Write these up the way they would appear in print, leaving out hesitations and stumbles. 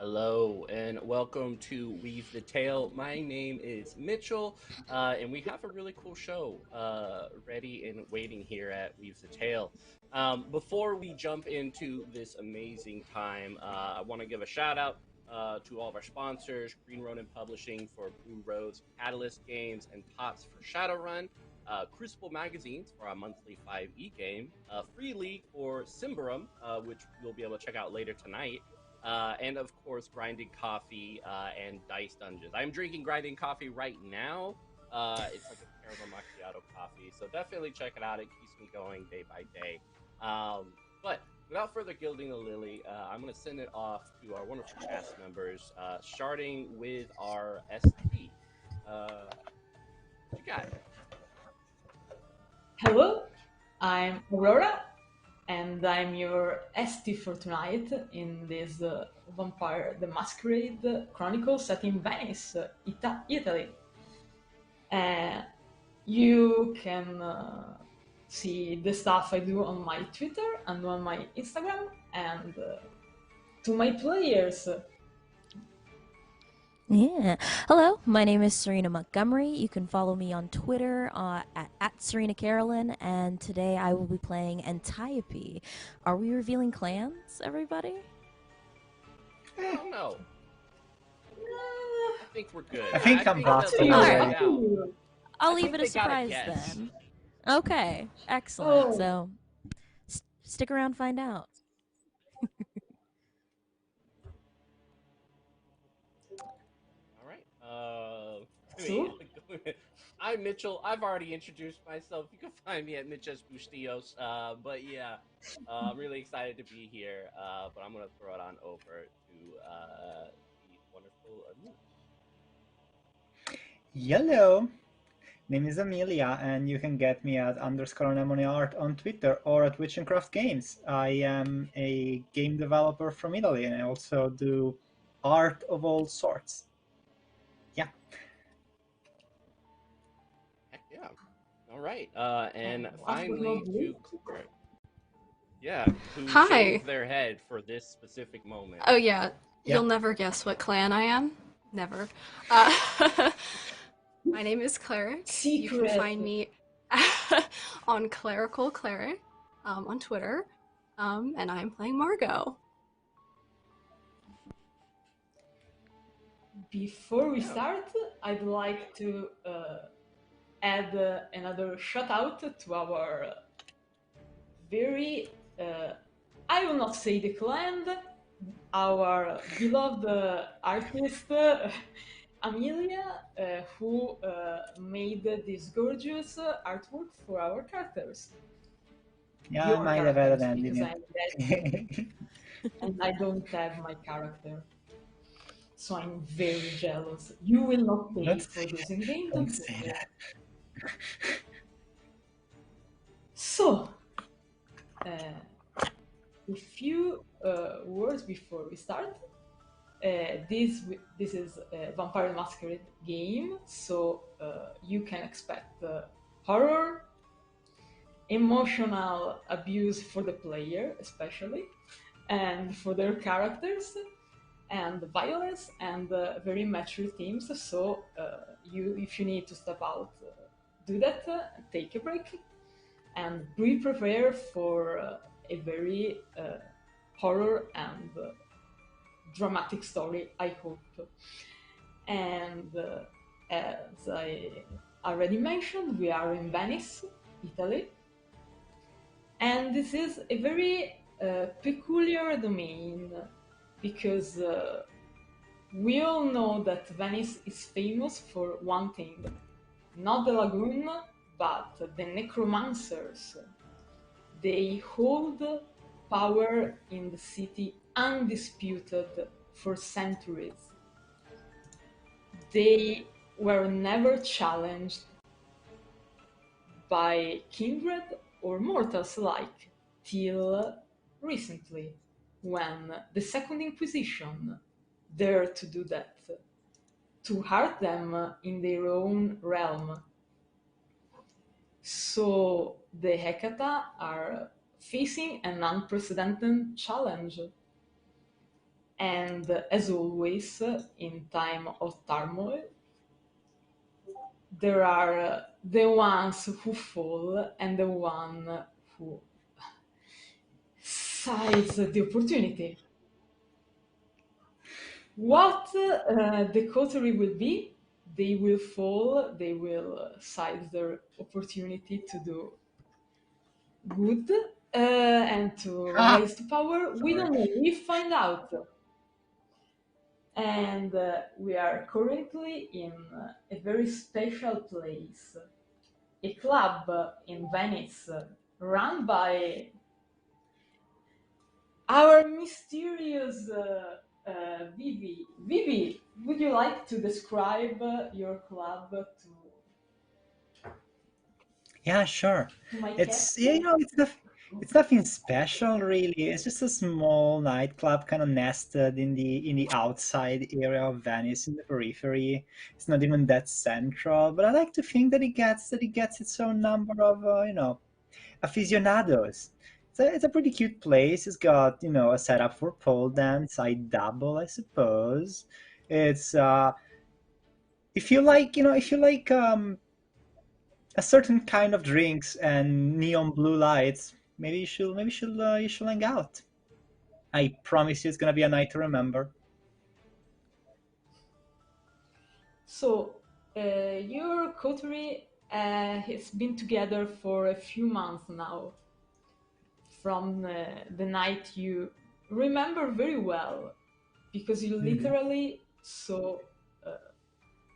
Hello and welcome to Weave the Tale. My name is Mitchell, and we have a really cool show ready and waiting here at Weave the Tale. Before we jump into this amazing time, I want to give a shout out to all of our sponsors: Green Ronin Publishing for Blue Rose Catalyst Games and Tots for Shadowrun, Crucible Magazines for our monthly 5e game, Free League for Symbarum, which you'll be able to check out later tonight. And of course, Grinding Coffee and Dice Dungeons. I'm drinking Grinding Coffee right now. It's like a caramel macchiato coffee, so definitely check it out. It keeps me going day by day. But without further gilding the lily, I'm going to send it off to our wonderful cast members, starting with our ST. What you got? Hello, I'm Aurora, and I'm your ST for tonight in this Vampire the Masquerade Chronicle set in Venice, Italy. You can see the stuff I do on my Twitter and on my Instagram, and to my players. Yeah. Hello, my name is Serena Montgomery. You can follow me on Twitter at SarinaCarolyn, and today I will be playing Antiope. Are we revealing clans, everybody? I don't know. I think we're good. I think I'm blasting already. I'll I leave think it a they gotta surprise guess. then. Okay, excellent. Oh. So, stick around, find out. All right. So? I'm Mitchell. I've already introduced myself. You can find me at MitchsBustillos. But yeah, I'm really excited to be here. But I'm gonna throw it on over to the wonderful Amelia. Hello, name is Amelia, and you can get me at _anemone on Twitter or at Witch and Craft Games. I am a game developer from Italy, and I also do art of all sorts. Yeah. Heck yeah. All right. And finally to Claire. Yeah. Who Hi. shaved their head for this specific moment? Oh yeah, Yeah. you'll never guess what clan I am. Never. My name is Cleric. You can Secret. find me on ClericalCleric on Twitter, and I'm playing Margot. Before we start, I'd like to add another shout out to our very, I will not say declaimed, our beloved artist Amelia, who made this gorgeous artwork for our characters. Yeah, Your I might have added characters, that because in I'm dead and I don't have my character. So I'm very jealous. You will not pay Don't for say this in game. Don't say that. So, a few words before we start. This is a Vampire Masquerade game, so you can expect horror, emotional abuse for the player, especially, and for their characters, and violence and very mature themes. So if you need to step out, do that. Take a break, and be prepared for a very horror and dramatic story, I hope. And as I already mentioned, we are in Venice, Italy, and this is a very peculiar domain, because we all know that Venice is famous for one thing, not the lagoon, but the necromancers. They hold power in the city undisputed for centuries. They were never challenged by kindred or mortals alike, till recently, when the Second Inquisition dared to do that, to hurt them in their own realm. So the Hecata are facing an unprecedented challenge. And as always, in time of turmoil, there are the ones who fall and the one who seize the opportunity. What the coterie will be, they will fall, they will seize their opportunity to do good and to rise to power. We don't know, we find out. And we are currently in a very special place, a club in Venice run by our mysterious Vivi. Vivi, would you like to describe your club to Yeah, sure. my It's cat? it's nothing special really. It's just a small nightclub kind of nested in the outside area of Venice in the periphery. It's not even that central, but I like to think that it gets its own number of aficionados. It's a pretty cute place. It's got, a setup for pole dance. I dabble, I suppose. It's if you like, if you like a certain kind of drinks and neon blue lights, you should hang out. I promise you, it's gonna be a night to remember. So, your coterie has been together for a few months now. From the night you remember very well, because you literally saw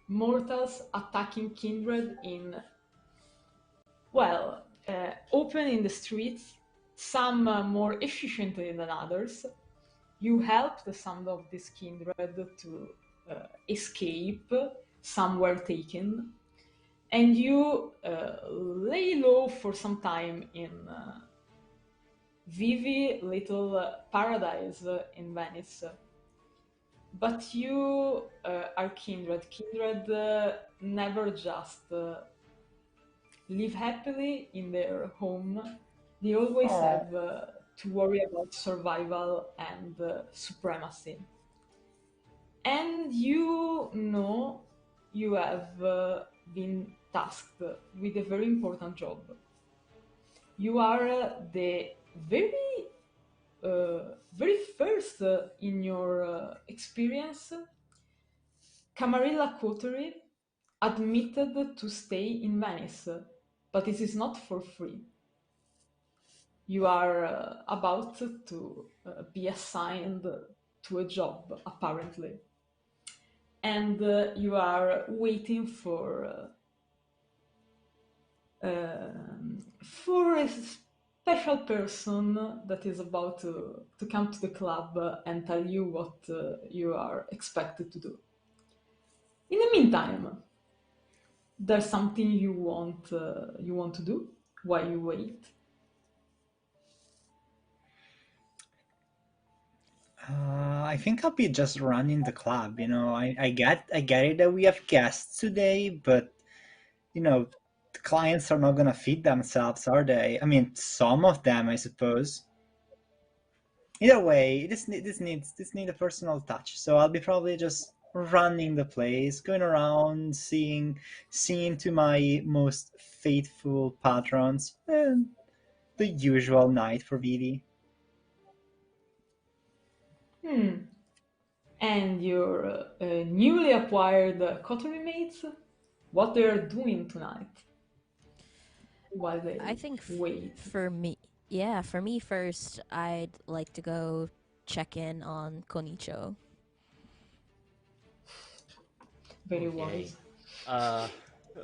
mortals attacking kindred in, well, open in the streets, some more efficiently than others. You helped some of these kindred to escape, some were taken, and you lay low for some time in Vivi little paradise in Venice. But you are kindred. Kindred never just live happily in their home. They always have to worry about survival and supremacy. And you know you have been tasked with a very important job. You are the very first in your experience Camarilla coterie admitted to stay in Venice, but this is not for free. You are about to be assigned to a job, apparently. And you are waiting for a special person that is about to come to the club and tell you what you are expected to do. In the meantime, there's something you want to do while you wait. I think I'll be just running the club. I get it that we have guests today, but the clients are not gonna feed themselves, are they? I mean, some of them, I suppose. Either way, this needs a personal touch. So I'll be probably just running the place, going around, seeing to my most faithful patrons, and the usual night for Vivi. And your newly acquired coterie mates, what they are doing tonight while they I think wait. for me first, I'd like to go check in on Conicio. Very wise.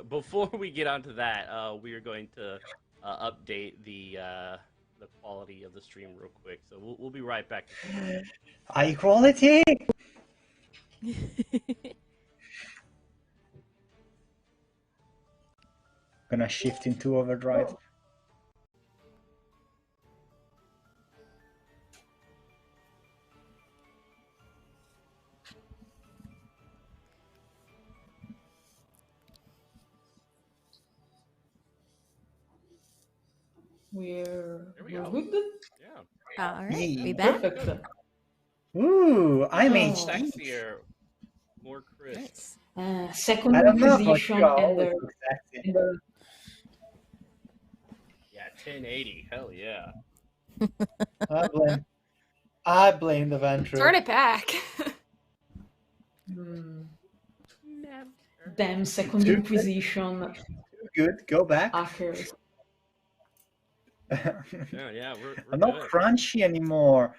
Before we get onto that, we are going to update the quality of the stream real quick. So we'll be right back. High quality. Gonna shift into overdrive. Oh. We're go. good? Yeah. All right, Yay. we back? Perfect. Ooh, I'm Oh. HD. Sexier, more crisp. Nice. Second I don't know, but Inquisition you and always the, look sexy. and the Yeah, 1080. Hell yeah. I blame the Ventru. Turn it back. damn Second Too good. Inquisition Good, go back. hackers. Yeah, we're I'm not good. crunchy anymore.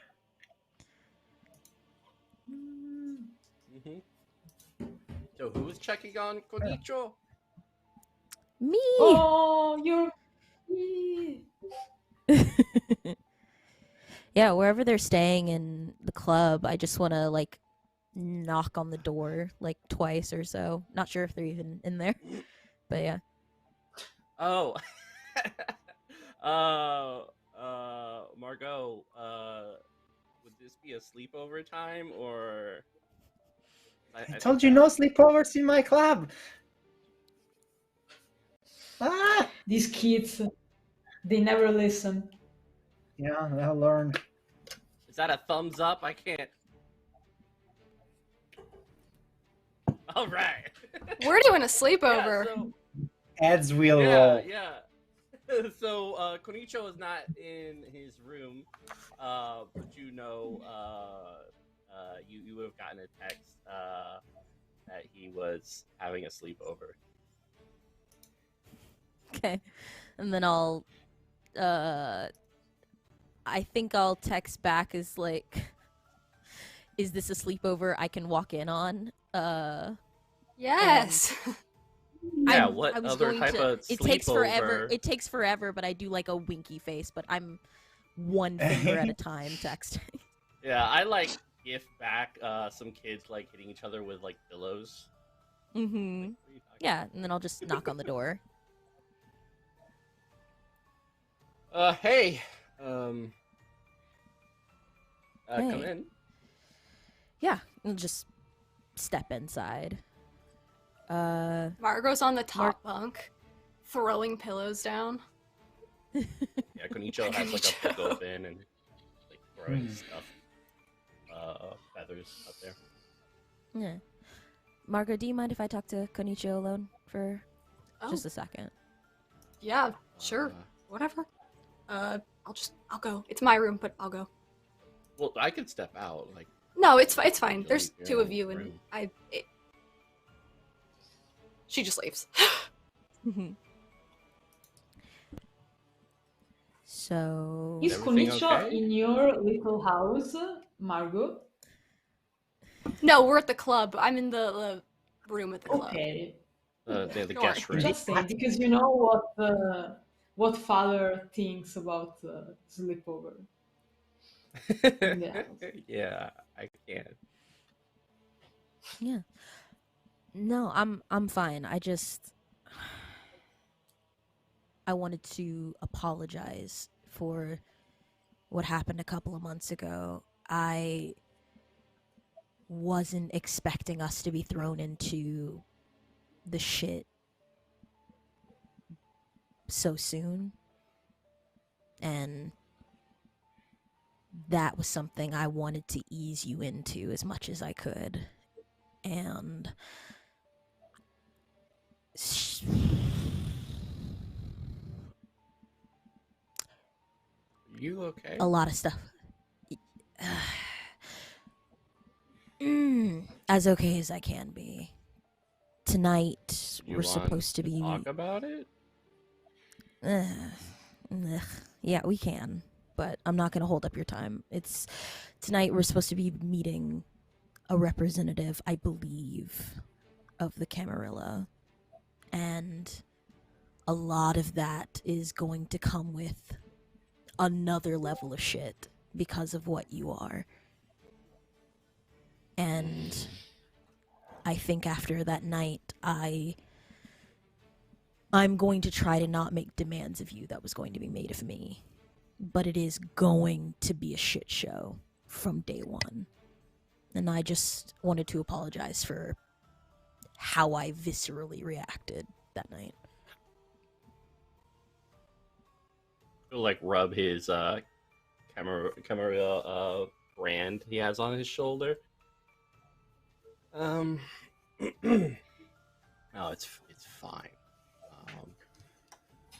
Mm-hmm. So who's checking on Conicio? Me. Oh, you're. Yeah, wherever they're staying in the club, I just want to like knock on the door like twice or so. Not sure if they're even in there, but yeah. Oh. Margot, would this be a sleepover time or? I told you no sleepovers in my club. Ah! These kids, they never listen. Yeah, they'll learn. Is that a thumbs up? I can't. All right. We're doing a sleepover. Yeah, so, Ads will roll. yeah. So Conicio is not in his room, but you know, you would have gotten a text that he was having a sleepover. Okay. And then I'll I think I'll text back as like, is this a sleepover I can walk in on? Yes. Yeah, I what was other going type to- of It takes forever. sleepover? It takes forever, but I do like a winky face, but I'm one finger at a time texting. Yeah, I like gif back some kids like hitting each other with like pillows. Mm-hmm. Like, what are you talking Yeah, and then I'll just knock on the door. Hey, come Hey. in. Yeah, and just step inside. Margot's on the top bunk, throwing pillows down. Yeah, Conicio has like a book Conicio. open and like throwing stuff, feathers up there. Yeah. Margot, do you mind if I talk to Conicio alone for Oh, just a second? yeah, sure, whatever. I'll go. It's my room, but I'll go. Well, I could step out. Like, No, it's fine. You'll There's leave your two of own you, and room. she just leaves. So Is Everything Conicio okay? in your little house, Margot? No, we're at the club. I'm in the room at the club. Okay. the Don't guest worry. room. Just saying, because you know what father thinks about sleepover. Yeah. Yeah, I can. yeah. No, I'm fine. I wanted to apologize for what happened a couple of months ago. I wasn't expecting us to be thrown into the shit so soon. And that was something I wanted to ease you into as much as I could. And You okay? a lot of stuff. As okay as I can be. Tonight You we're want supposed to be. Talk about it. Yeah, we can, but I'm not gonna hold up your time. Tonight we're supposed to be meeting a representative, I believe, of the Camarilla, and a lot of that is going to come with another level of shit because of what you are. And I think after that night, I'm going to try to not make demands of you that was going to be made of me. But it is going to be a shit show from day one. And I just wanted to apologize for how I viscerally reacted that night. He'll like rub his camera brand he has on his shoulder. No, it's fine.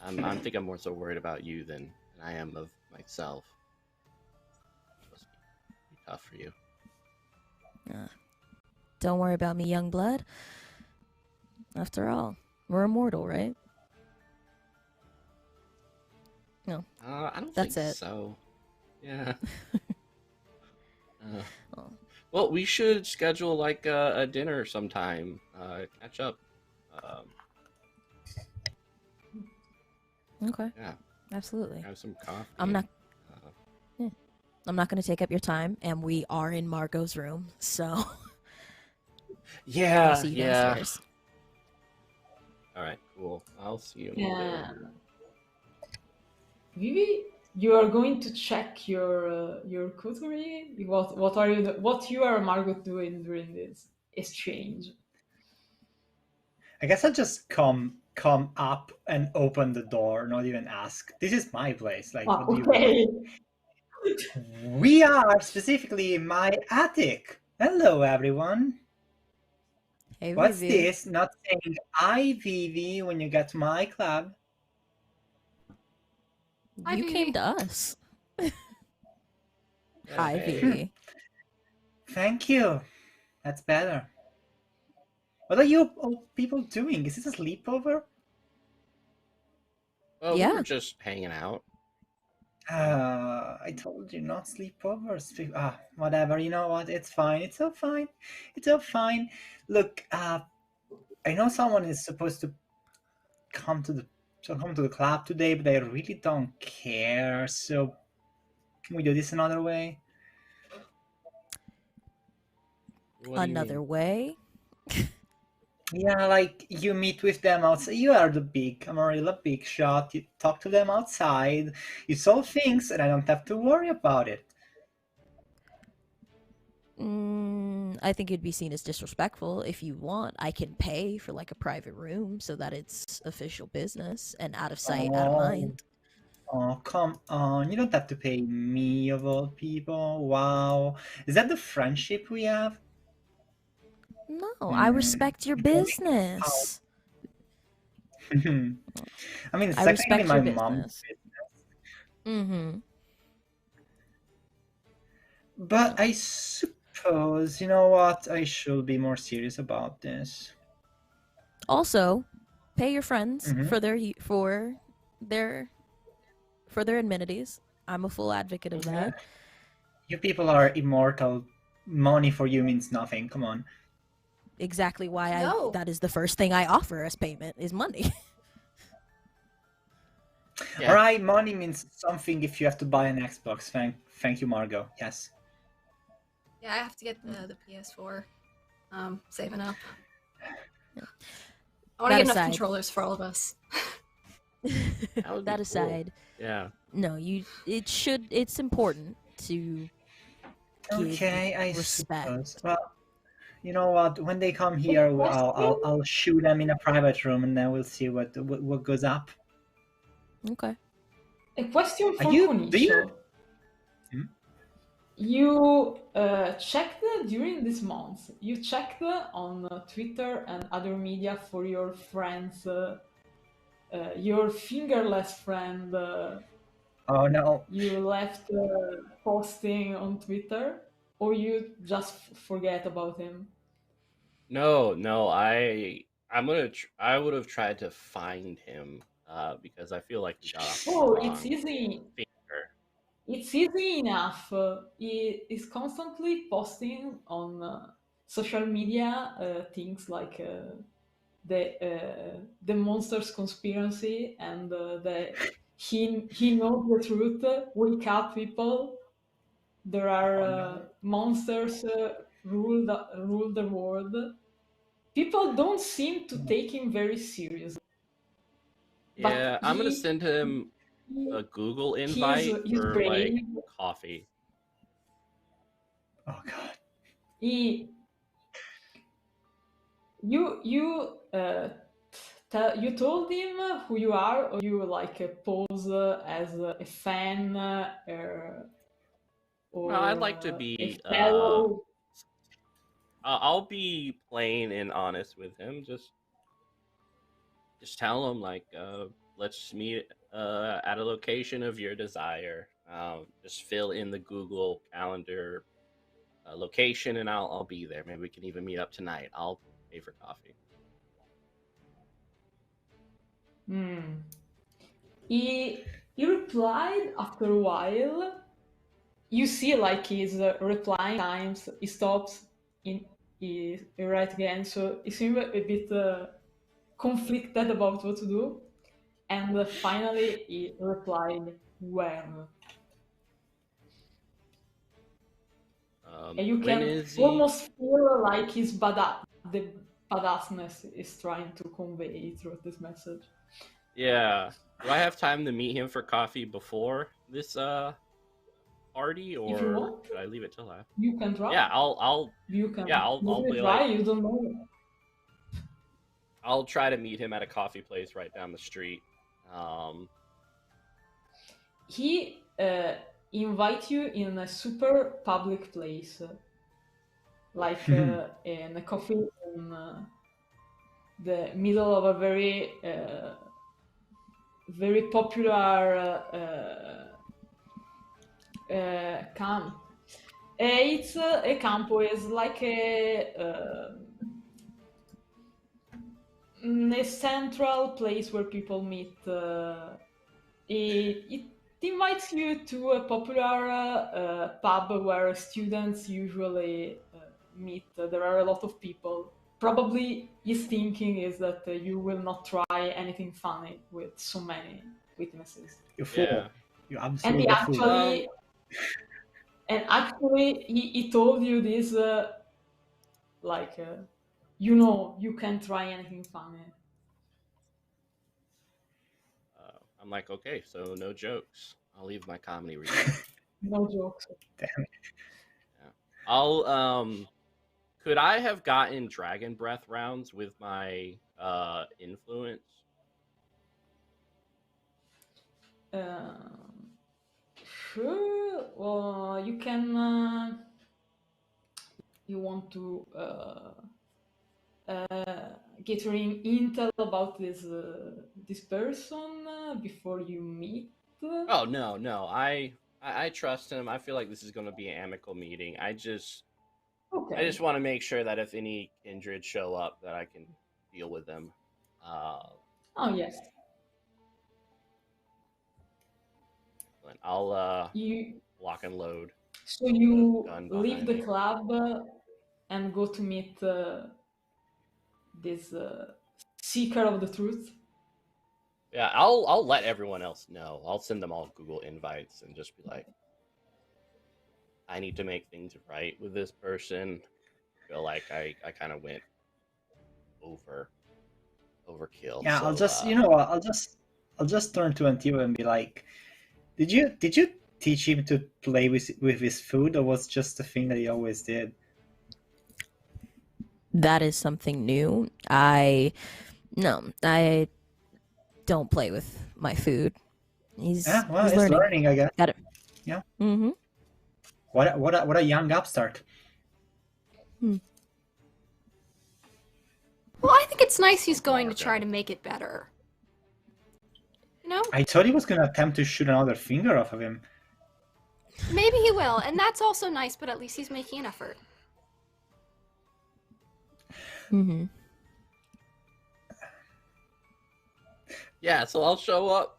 I think I'm more so worried about you than I am of myself. It's supposed to be tough for you. Don't worry about me, young blood. After all, we're immortal, right? No. I don't That's think it. so. Yeah. Well, we should schedule like a dinner sometime. Catch up. Okay. Yeah. Absolutely. Have some coffee. I'm not going to take up your time, and we are in Margot's room, so Yeah. I'll see you downstairs. All right. Cool. I'll see you in a bit. Vivi, you are going to check your coterie. What you are Margot doing during this exchange? I guess I'll just come up and open the door, not even ask. This is my place. Like, what do you want? We are specifically in my attic. Hello, everyone. Hey, What's Vivi. this? Not saying I, Vivi, when you get to my club. Hi, You Vivi. came to us. Hi, Hey. Vivi. Thank you. That's better. What are you all people doing? Is this a sleepover? Well, we Yeah. were just hanging out. I told you not sleepovers. Whatever. You know what? It's fine. It's all fine. It's all fine. Look, I know someone is supposed to come to the club today, but I really don't care. So, can we do this another way? What do you Another mean? way? Yeah, like you meet with them outside. You are the big Amarilla big shot. You talk to them outside. You solve things, and I don't have to worry about it. I think it'd be seen as disrespectful. If you want, I can pay for like a private room so that it's official business and out of sight, out of mind. Oh, come on. You don't have to pay me, of all people. Wow. Is that the friendship we have? No, I respect your business. I mean, it's I technically respect my your mom's business. But I suppose, you know what? I should be more serious about this. Also, pay your friends Mhm. for their amenities. I'm a full advocate of that. You people are immortal. Money for you means nothing. Come on. Exactly why No. that is the first thing I offer as payment is money. Yeah. All right, money means something if you have to buy an Xbox. Thank you, Margot. Yes. Yeah, I have to get the PS4. Saving up. I want to That get enough aside. controllers for all of us. That would be That cool. aside, Yeah. no, it's important to give Okay, I respect. suppose. Well, you know what? When they come here, I'll shoot them in a private room, and then we'll see what goes up. Okay. A question for Do you? Conicio. Hmm? You checked during this month. You checked on Twitter and other media for your friends, your fingerless friend. Oh no. You left posting on Twitter, or you just forget about him? No. I would have tried to find him because I feel like we got off Oh, the it's wrong easy. finger. It's easy enough. He is constantly posting on social media things like the monsters conspiracy and he knows the truth. Wake up, people! There are monsters rule the world. People don't seem to take him very seriously. Yeah, But I'm gonna send him a Google invite he's for brave. like coffee. Oh god. You you told him who you are, or you like pose as a fan? or Well, I'd like to a be. fellow? I'll be plain and honest with him. Just tell him like, let's meet at a location of your desire. Just fill in the Google Calendar location, and I'll be there. Maybe we can even meet up tonight. I'll pay for coffee. He replied after a while. You see, like his replying times, he stops, he writes again. So he seems a bit conflicted about what to do. And finally, he replied, "When?" And you When can is he? almost feel like the badassness is trying to convey through this message. Yeah. Do I have time to meet him for coffee before this party, If you or want, should I leave it till after? you can try. Yeah, I'll You can I'll be try. like, You don't know. I'll try to meet him at a coffee place right down the street. He invite you in a super public place, like in a coffee in the middle of a very very popular camp. It's a campo is like a central place where people meet. It invites you to a popular pub where students usually meet. There are a lot of people. Probably his thinking is that you will not try anything funny with so many witnesses. You fool. Yeah. You And absolutely he fool. actually, he told you this, like, you know, you can't try anything funny. I'm like, okay, so no jokes. I'll leave my comedy routine. No jokes. Damn it. Yeah. I'll could I have gotten dragon breath rounds with my influence? Sure. Well, you can. You want to gathering intel about this person before you meet? Oh no. I trust him. I feel like this is going to be an amicable meeting. I just want to make sure that if any kindred show up, that I can deal with them. Oh yes. I'll lock and load. So you gun leave behind the me. club and go to meet this seeker of the truth. Yeah, I'll let everyone else know. I'll send them all Google invites and just be like, I need to make things right with this person. I feel like I kind of went overkill. Yeah, so, I'll just you know what, I'll just turn to Antiope and be like, did you teach him to play with his food, or was just a thing that he always did? That is something new. I don't play with my food. He's learning, I guess. Got it. Yeah. Mm-hmm. What a young upstart. Well, I think it's nice he's going to try to make it better. You know? I thought he was going to attempt to shoot another finger off of him. Maybe he will, and that's also nice, but at least he's making an effort. Mm-hmm. Yeah, so I'll show up.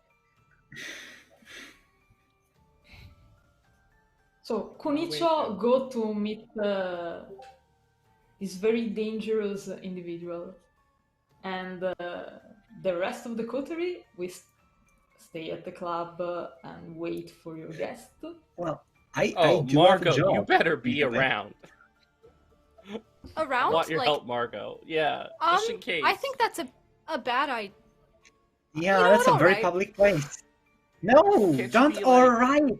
So Conicio go to meet this very dangerous individual, and the rest of the coterie we stay at the club and wait for your guest. Well, I do have a Margot, job. you better be around. Around? I want your like, help, Margot. Yeah, just in case. I think that's a bad idea. Yeah, You know that's what, a very alright. public place. No, Can't don't you be alright.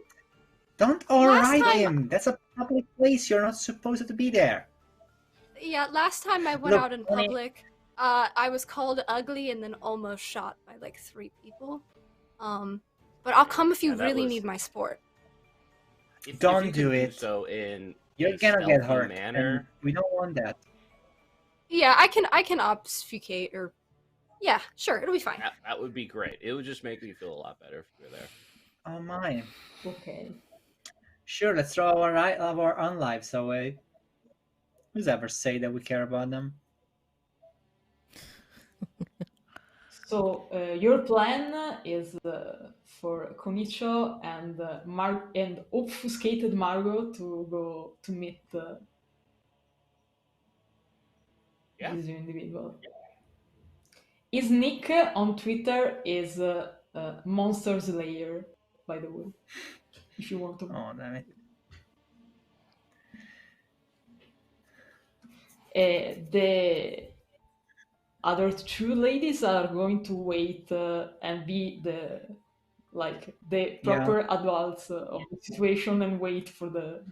Don't alright time- him. That's a public place. You're not supposed to be there. Yeah, last time I went Look, out in honey- public, I was called ugly and then almost shot by like 3 people. But I'll come if you Yeah, that really was- need my support. if Don't you do can it. do so in You're a gonna get stealthy hurt, manner. and we don't want that. Yeah, I can obfuscate or yeah, sure, it'll be fine. That would be great. It would just make me feel a lot better if you were there. Oh my. Okay. Sure, let's throw our own lives away. Who's ever say that we care about them? So your plan is for Conicio and and obfuscated Margot to go to meet Yeah. this individual. His nick on Twitter is Monster Slayer, by the way. If you want to. Oh, damn it. The other two ladies are going to wait and be the proper adults of the situation and wait for the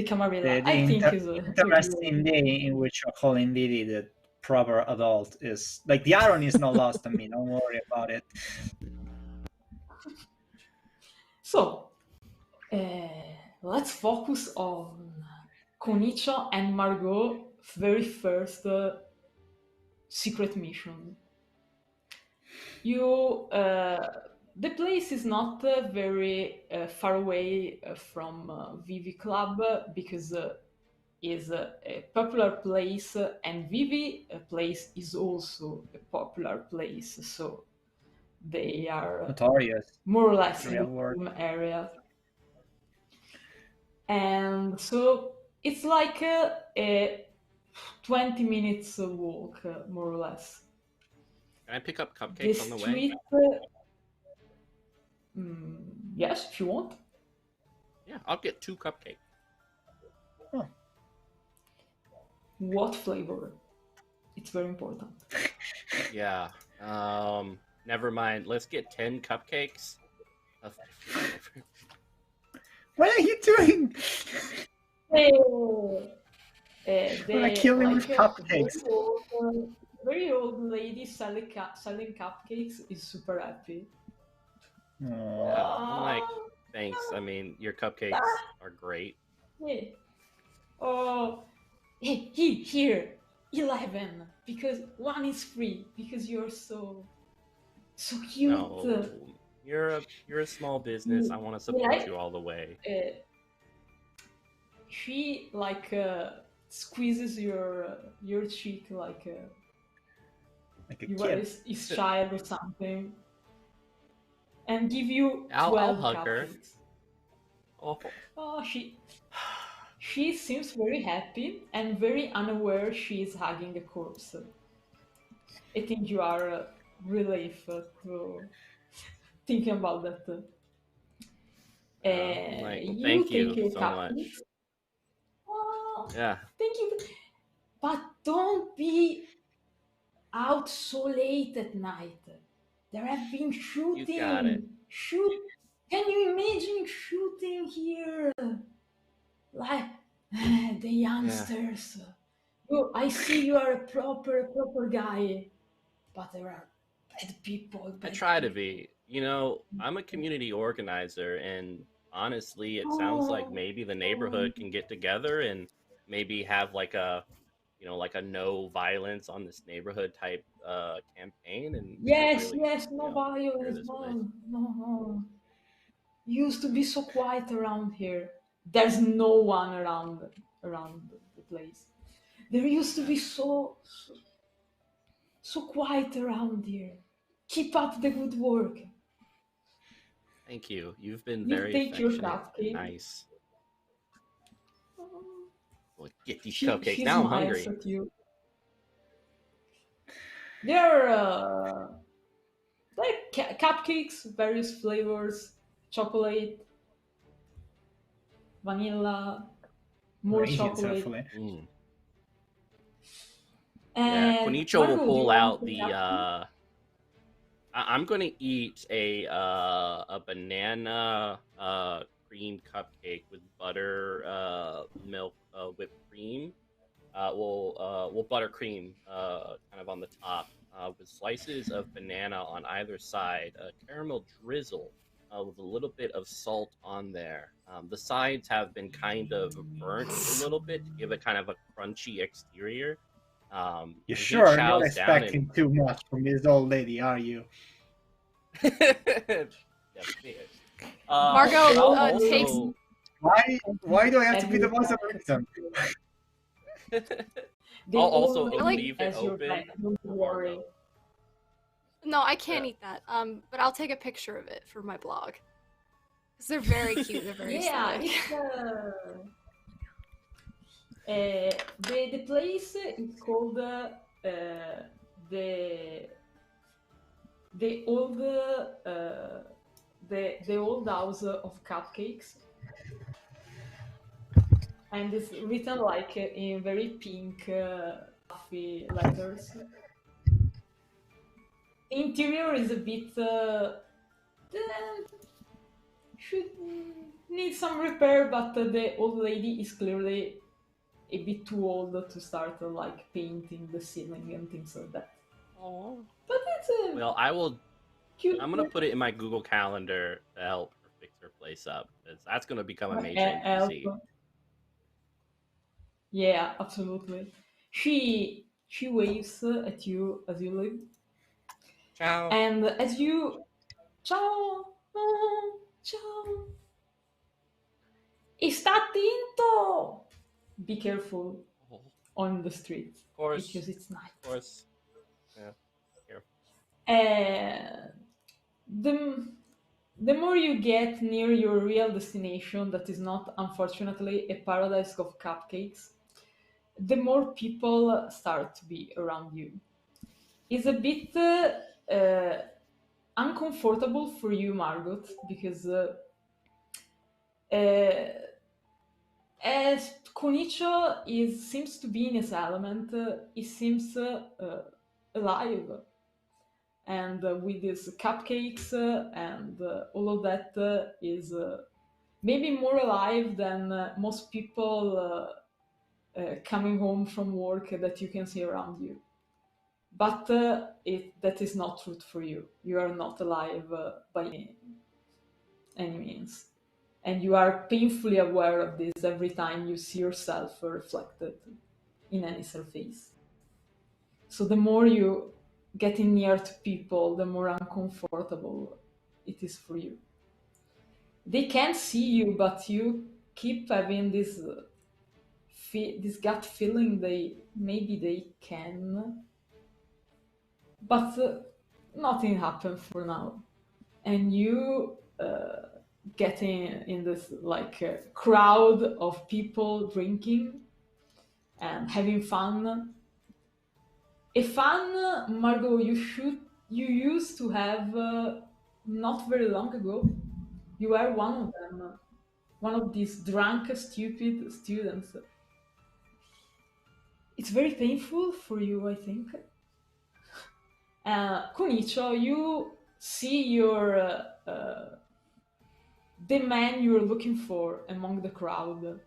Camarilla. The I think is a interesting day in which you're calling Vivi the proper adult is like the irony is not lost on me. Don't worry about it. So let's focus on Conicio and Margot very first secret mission. You the place is not very far away from Vivi Club because is a popular place, and Vivi place is also a popular place. So they are Notorious. more or less in Real the word. same area. And so it's like a 20 minutes walk, more or less. Can I pick up cupcakes on the way? Yes, if you want. Yeah, I'll get 2 cupcakes. Oh. What flavor? It's very important. Yeah. Never mind. Let's get 10 cupcakes. What are you doing? Wanna kill me with cupcakes. Very old lady selling cupcakes is super happy. I'm like, thanks. I mean, your cupcakes are great. Yeah. Oh, hey, here, 11, because 1 is free, because you're so cute. No, you're a small business. I want to support you all the way. She squeezes your cheek like a you are his child or something, and give you 12 I'll hug cupcakes. Her. Oh, she seems very happy and very unaware she is hugging a corpse. I think you are relieved to thinking about that. Thank you so much. Oh, yeah. Thank you. But don't be out so late at night. There have been shooting. You got it. Can you imagine shooting here? Like the youngsters. Yeah. I see you are a proper guy, but there are bad people. I try to be. You know, I'm a community organizer, and honestly, it sounds like maybe the neighborhood can get together and maybe have like a no violence on this neighborhood type campaign. And yes, no violence, no. Used to be so quiet around here. There's no one around the place. There used to be so quiet around here. Keep up the good work. Thank you. You've been very affectionate and nice. Well, get these cupcakes. Now I'm hungry. At you. They're cupcakes, various flavors, chocolate, vanilla, more chocolate. Yeah, Conicio will pull out the. I'm going to eat a banana cream cupcake with butter, milk, whipped cream. We'll buttercream kind of on the top with slices of banana on either side, caramel drizzle with a little bit of salt on there. The sides have been kind of burnt a little bit to give it kind of a crunchy exterior. You and he sure are not chows down and expecting too much from this old lady, are you? Yeah, Margot, I'll takes- also Why do I have to be the And voice of reason? They I'll also all like- leave it as your open pet, don't for worry. Margot. No, I can't Yeah. eat that. But I'll take a picture of it for my blog. Because they're very cute. They're very Yeah, aesthetic. it's the place is called the old the old house of cupcakes, and it's written like in very pink fluffy letters. The interior is a bit should need some repair, but the old lady is clearly a bit too old to start like painting the ceiling and things like that. Oh. But it's a Well, I will. cute. I'm gonna put it in my Google Calendar to help her fix her place up, because that's gonna become a major help. NPC. Yeah, absolutely. She waves at you as you leave, Ciao. and as you ciao, ciao. Está tinto. Be careful Oh, on the street of course, because it's night. of course. Yeah. The more you get near your real destination, that is not unfortunately a paradise of cupcakes, the more people start to be around you. It's a bit uncomfortable for you, Margot, because as Conicio seems to be in his element, he seems alive. And with his cupcakes and all of that is maybe more alive than most people coming home from work that you can see around you. But that is not true for you. You are not alive by any means. And you are painfully aware of this every time you see yourself reflected in any surface. So the more you getting near to people, the more uncomfortable it is for you. They can't see you, but you keep having this this gut feeling maybe they can, but nothing happened for now. And you getting in this like crowd of people drinking and having fun. A fun, Margot, you used to have not very long ago. You were one of them, one of these drunk, stupid students. It's very painful for you, I think. Conicio, you see your the man you're looking for among the crowd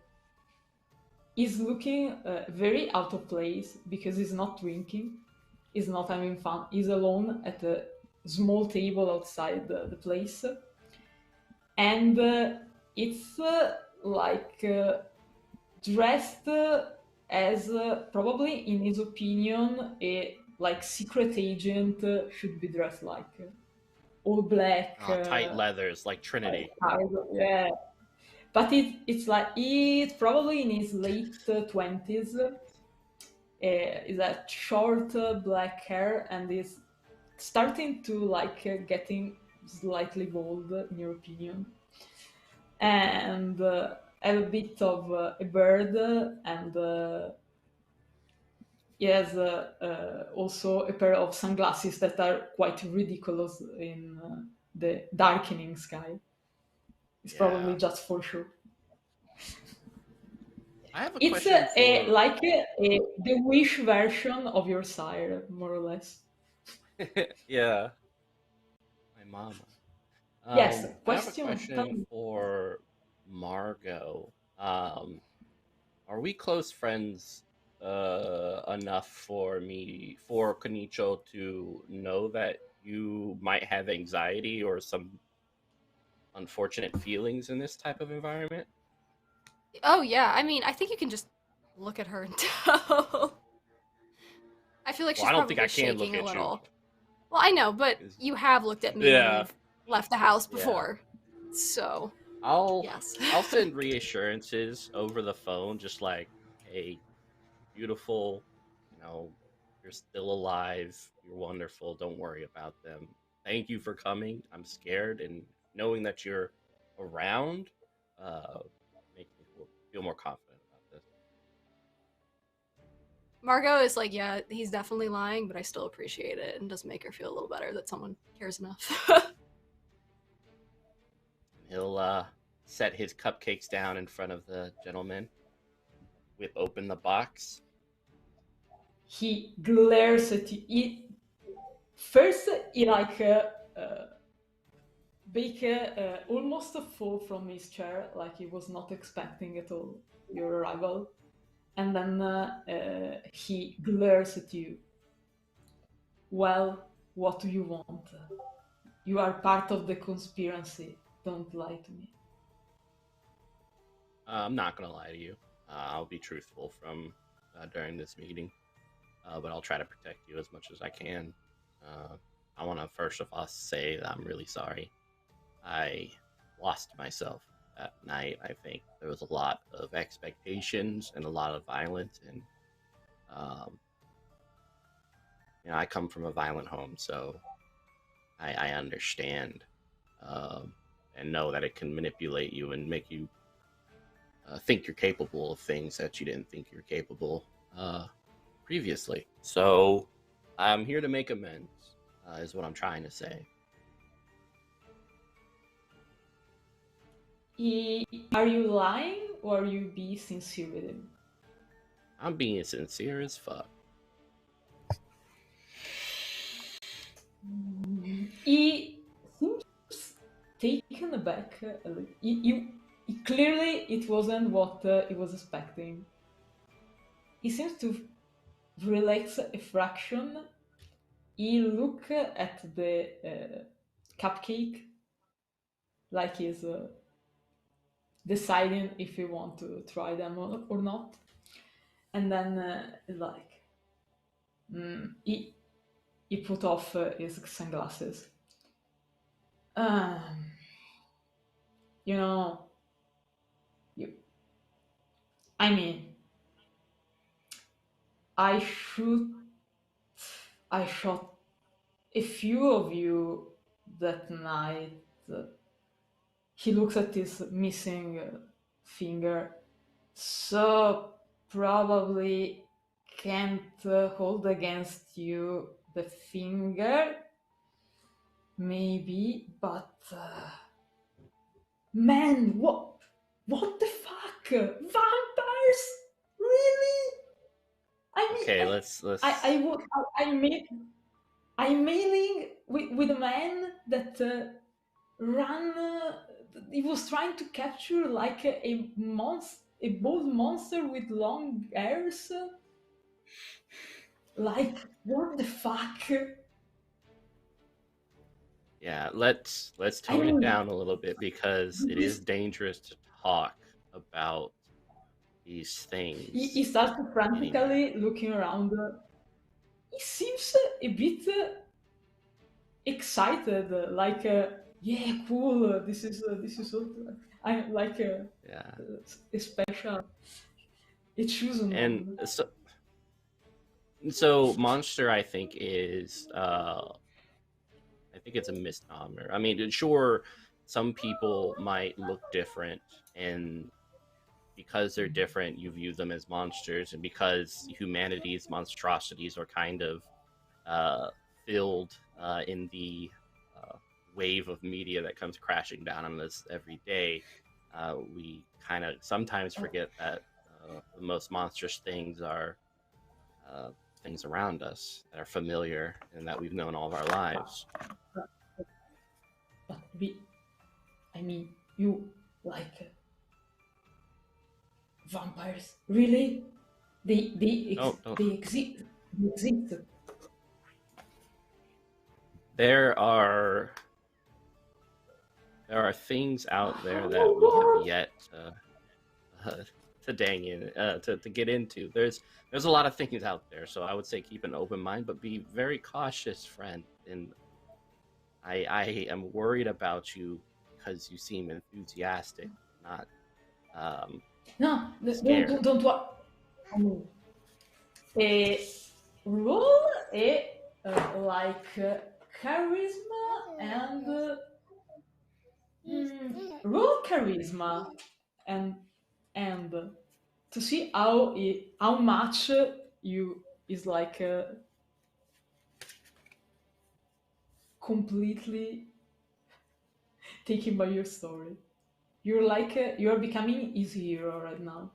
is looking very out of place because he's not drinking, he's not having fun, he's alone at a small table outside the place, and it's like dressed as probably in his opinion a like secret agent should be dressed like all black, Tight leathers like Trinity. yeah. But it's like he's probably in his late 20s. Is that short black hair and is starting to like getting slightly bald in your opinion, and have a bit of a beard, and he has also a pair of sunglasses that are quite ridiculous in the darkening sky. It's probably just for sure. I have a It's question for... like the Wish version of your sire, more or less. Yeah. My mama. Yes, I have a question. question for Margot. Are we close friends enough for Conicio to know that you might have anxiety or some unfortunate feelings in this type of environment? Oh yeah, I mean, I think you can just look at her and tell. I feel like she's I don't probably think I can look shaking a at little. you. Well, I know, but you have looked at me when Yeah. we've left the house Yeah. before, so yes. I'll send reassurances over the phone, just like, hey, beautiful, you know, you're still alive, you're wonderful, don't worry about them. Thank you for coming. I'm scared, and knowing that you're around makes me feel more confident about this. Margot is like, yeah, he's definitely lying, but I still appreciate it, and does make her feel a little better that someone cares enough. He'll set his cupcakes down in front of the gentleman, whip open the box. He glares at you. First, he like almost fall from his chair, like he was not expecting at all your arrival, and then he glares at you. Well, what do you want? You are part of the conspiracy. Don't lie to me. I'm not gonna lie to you. I'll be truthful from during this meeting, but I'll try to protect you as much as I can. I want to first of all say that I'm really sorry. I lost myself that night. I think there was a lot of expectations and a lot of violence, and you know, I come from a violent home, so I understand and know that it can manipulate you and make you think you're capable of things that you didn't think you're capable previously. So I'm here to make amends, is what I'm trying to say. Are you lying, or are you being sincere with him? I'm being sincere as fuck. He seems taken aback. Clearly, it wasn't what he was expecting. He seems to relax a fraction. He look at the cupcake like he's deciding if he want to try them or not, and then he put off his sunglasses. You know, I mean, I shot a few of you that night. He looks at his missing finger, so probably can't hold against you the finger, maybe, but man, what the fuck? Vampires? Really? I mean, Okay, let's. I'm mailing with a man that ran. He was trying to capture like a bold monster with long hairs. Like, what the fuck? Yeah, let's tone it down a little bit, because it is dangerous to talk about these things. He starts frantically looking around. He seems a bit excited, like, yeah, cool. This is so. I'm like a special. It's chosen. And so monster, I think, is I think it's a misnomer. I mean, sure, some people might look different, and because they're different, you view them as monsters, and because humanity's monstrosities are kind of filled in the wave of media that comes crashing down on us every day, we kind of sometimes forget that the most monstrous things are things around us that are familiar and that we've known all of our lives. But I mean, you like vampires? Really? They exist. They exist. There are there are things out there that we have yet to get into. There's a lot of things out there, so I would say keep an open mind, but be very cautious, friend. And I am worried about you because you seem enthusiastic, not No, scared. don't roll a like charisma and roll charisma and to see how much you is like completely taken by your story. You're like you're becoming his hero right now.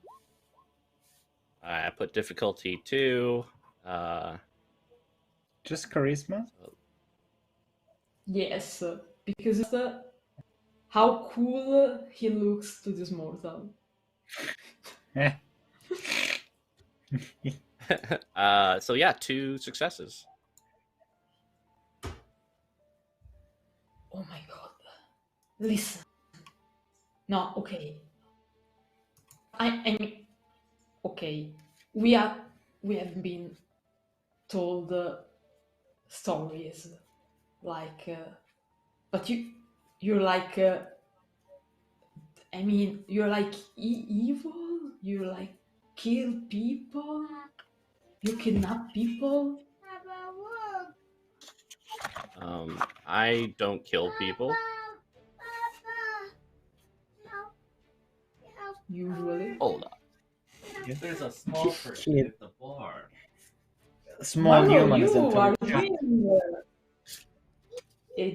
I put difficulty 2. Just charisma? Yes, because it's how cool he looks to this mortal. Eh. So yeah, 2 successes. Oh my god. Listen. No, okay. I mean, okay. We have been told stories like, but you're like, I mean, you're like evil. You like kill people. You kidnap people. I don't kill people. Usually. Hold up. There's a small person Kid. at the bar. Small Margot, human is you are entering.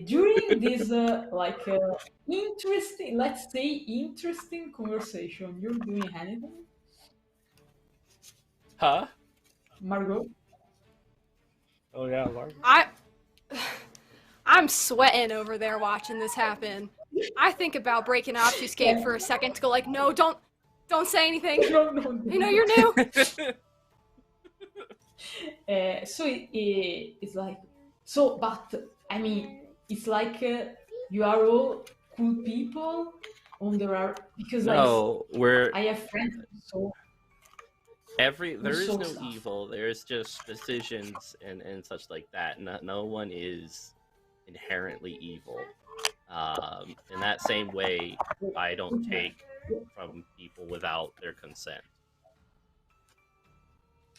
during this like interesting, let's say interesting conversation. You're doing anything, Huh? Margot? Oh yeah, Margot. I'm sweating over there watching this happen. I think about breaking obfuscate for a second to go like, no, don't say anything. No. I know you're new. So it's like so, but I mean, it's like you are all cool people, and there are because No, I have friends, so there is so no stuff. evil. There's just decisions and such like that. No one is inherently evil. In that same way, I don't take from people without their consent.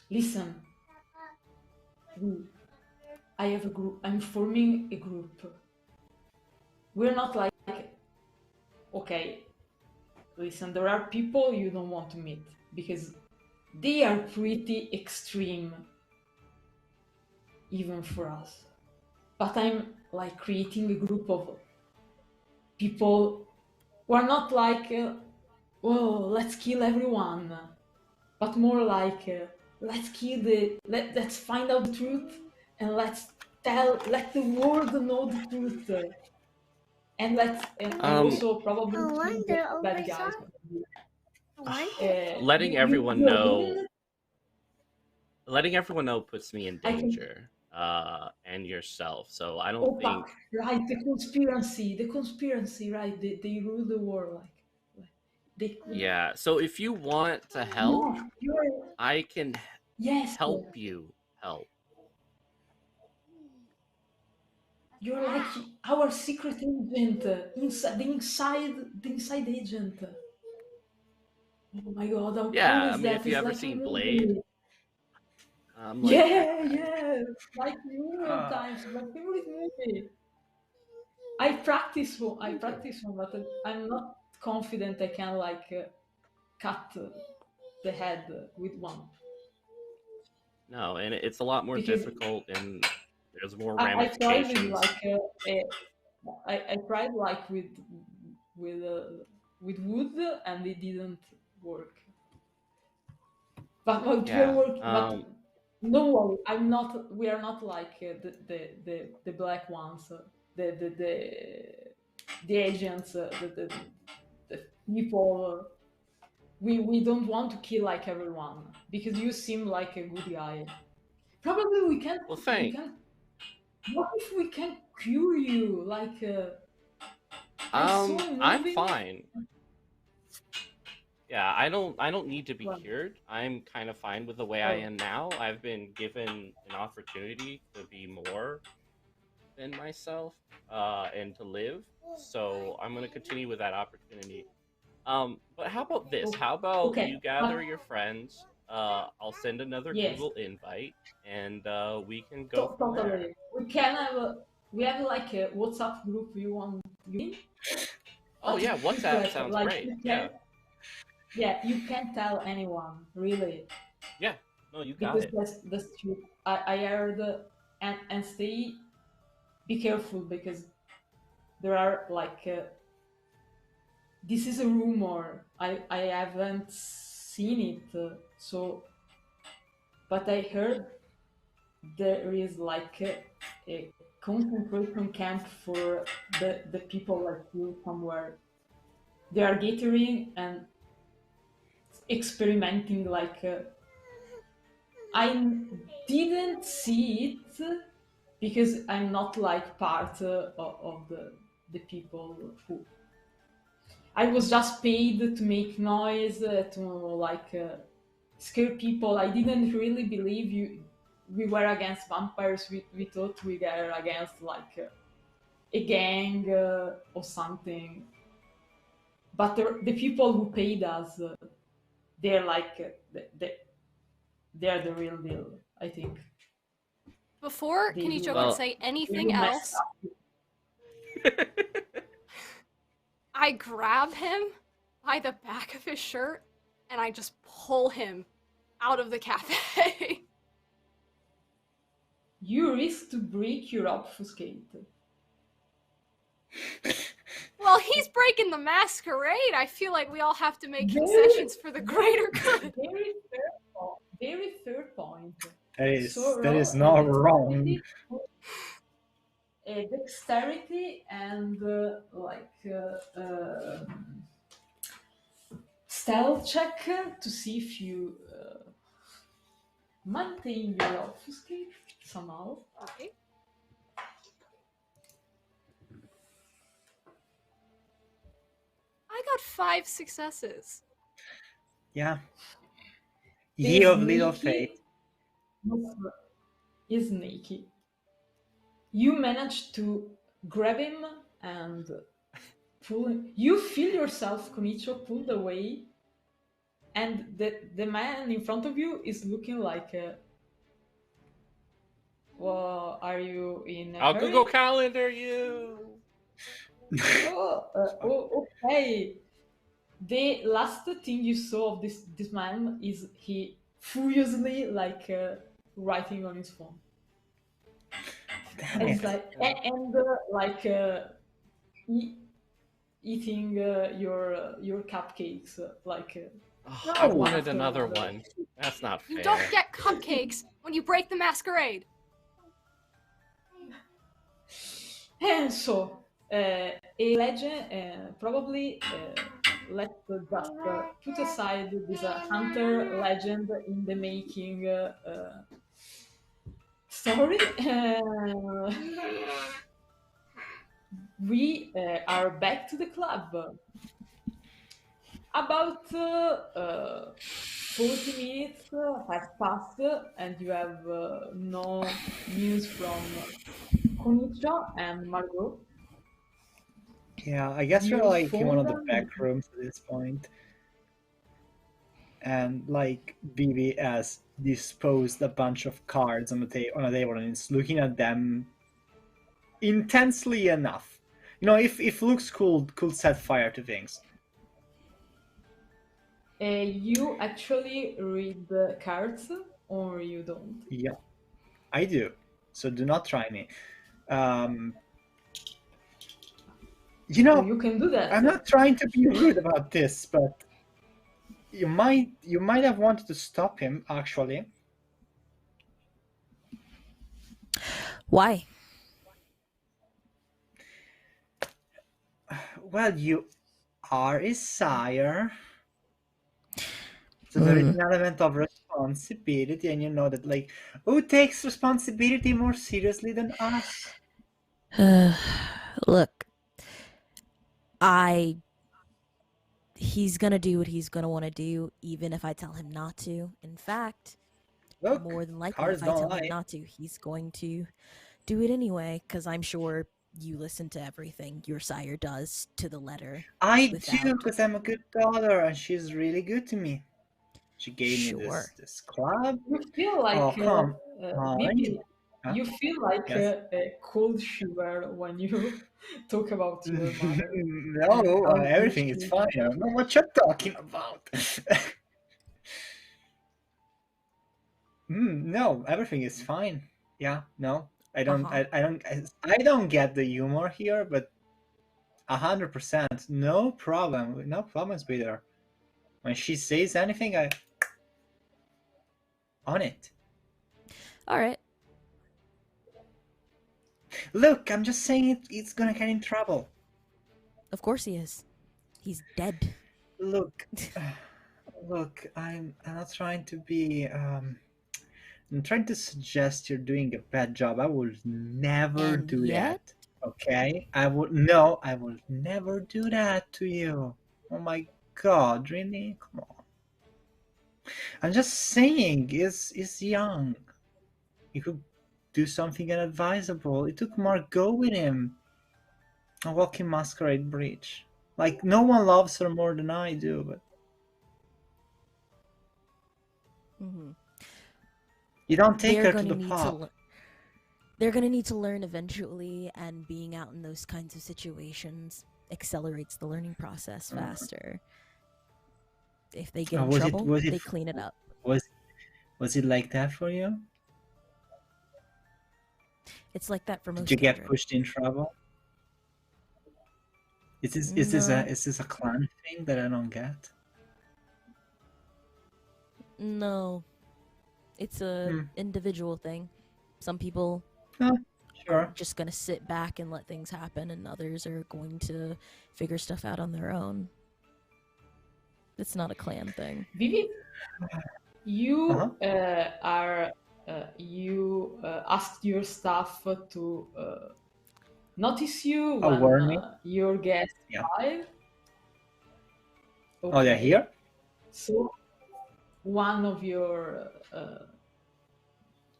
Listen, I have a group. I'm forming a group. We're not like, okay, listen, there are people you don't want to meet because they are pretty extreme, even for us. But I'm like creating a group of people who are not like, oh, let's kill everyone, but more like, let's find out the truth and let the world know the truth. And also probably bad guys. Letting everyone know puts me in danger. And yourself. So I don't think. Right, the conspiracy, right? They rule the world, like they. Yeah. So if you want to help, I can help you help. You're like our secret agent, the inside agent. Oh my god, how cool is that? If you ever seen Blade, yeah, like million times, my favorite movie. I practice one, but I'm not confident I can like cut the head with one. No, and it's a lot more difficult, and there's more I tried ramifications. I tried like with wood, and it didn't work. But we're working. But no worry, I'm not. We are not like the black ones, the agents, the people. We don't want to kill like everyone because you seem like a good guy. Probably we can. Well, thanks. What if we can cure you? Like I'm fine. Yeah, I don't need to be Well. cured. I'm kind of fine with the way I am now. I've been given an opportunity to be more than myself, and to live. So I'm gonna continue with that opportunity. But how about this? How about Okay. you gather your friends? I'll send another Yes. Google invite, and we can go from there. Totally. We have like a WhatsApp group you want to be in. Oh yeah, WhatsApp But, sounds like, great. Yeah, you can't tell anyone, really. Yeah, no, you got Because it. that's true. I heard, and stay, be careful, because there are like, this is a rumor. I haven't seen it, so, but I heard there is like a concentration camp for the people like you somewhere. They are gathering and experimenting like, I didn't see it because I'm not like part of the people who. I was just paid to make noise, to like scare people. I didn't really believe we were against vampires. We thought we were against like a gang or something. But the people who paid us, they're like they're the real deal, I think. Before They Conicio do, can Well- say they anything do mess else, up. I grab him by the back of his shirt and I just pull him out of the cafe. You risk to break your obfuscate. Well, he's breaking the masquerade. I feel like we all have to make concessions for the greater good. Very fair point. That is not wrong. Dexterity and stealth check to see if you maintain your obfuscate somehow. Okay. I got 5 successes. Yeah. Ye of little Sneaky. faith. Is sneaky. You manage to grab him and pull him. You feel yourself, Conicio, pulled away, and the man in front of you is looking like well, are you in a I'll hurry? Google Calendar you. Okay. The last thing you saw of this man is he furiously like writing on his phone. Damn And it. it's like eating your cupcakes like. Oh, I wanted another one. That's not fair. You don't get cupcakes when you break the masquerade. And so a legend probably let's just put aside this hunter legend in the making story. We are back to the club. About 40 minutes have passed and you have no news from Conicio and Margot. Yeah, I guess You we're like in one of the phone back them? rooms at this point. And like Vivi has disposed a bunch of cards on a table and is looking at them intensely enough. You know, if looks could set fire to things. You actually read the cards or you don't? Yeah, I do. So do not try me. You know, You can do that. I'm not trying to be rude about this, but you might have wanted to stop him, actually. Why? Well, you are his sire. So there is an element of responsibility, and you know that, like, who takes responsibility more seriously than us? Look, He's gonna do what he's gonna want to do, even if I tell him not to. In fact, Look, more than likely, cards if I don't tell lie. him not to, he's going to do it anyway, because I'm sure you listen to everything your sire does to the letter. I do, without- because I'm a good daughter, and she's really good to me. She gave me Sure. this club. You feel like Oh, come Vivi, Huh? you feel like Yes. a cold shiver when you talk about your mother. No, How everything is she- fine. I don't know what you're talking about. No, everything is fine. Yeah, no, I don't. Uh-huh. I don't get the humor here, but 100%, no problem. No problems with her. When she says anything, I on it. All right. Look, I'm just saying it's gonna get in trouble. Of course he is. He's dead. Look, look, I'm not trying to be. I'm trying to suggest you're doing a bad job. I will never And do yet? that. Okay? I will never do that to you. Oh my god, really? Come on. I'm just saying, is young. He could do something inadvisable. He took Margot with him. A walking masquerade breach. Like, no one loves her more than I do, but Mm-hmm. you don't take her to the pub. They're gonna need to learn eventually, and being out in those kinds of situations accelerates the learning process faster. If they get in trouble, they clean it up. Was it like that for you? It's like that for most. Did you get children. pushed in trouble? Is this a clan thing that I don't get? No, it's a individual thing. Some people are just gonna sit back and let things happen, and others are going to figure stuff out on their own. It's not a clan thing. Vivi, you you asked your staff to notice you when your guests arrive. Okay. Oh, they're here? So one of your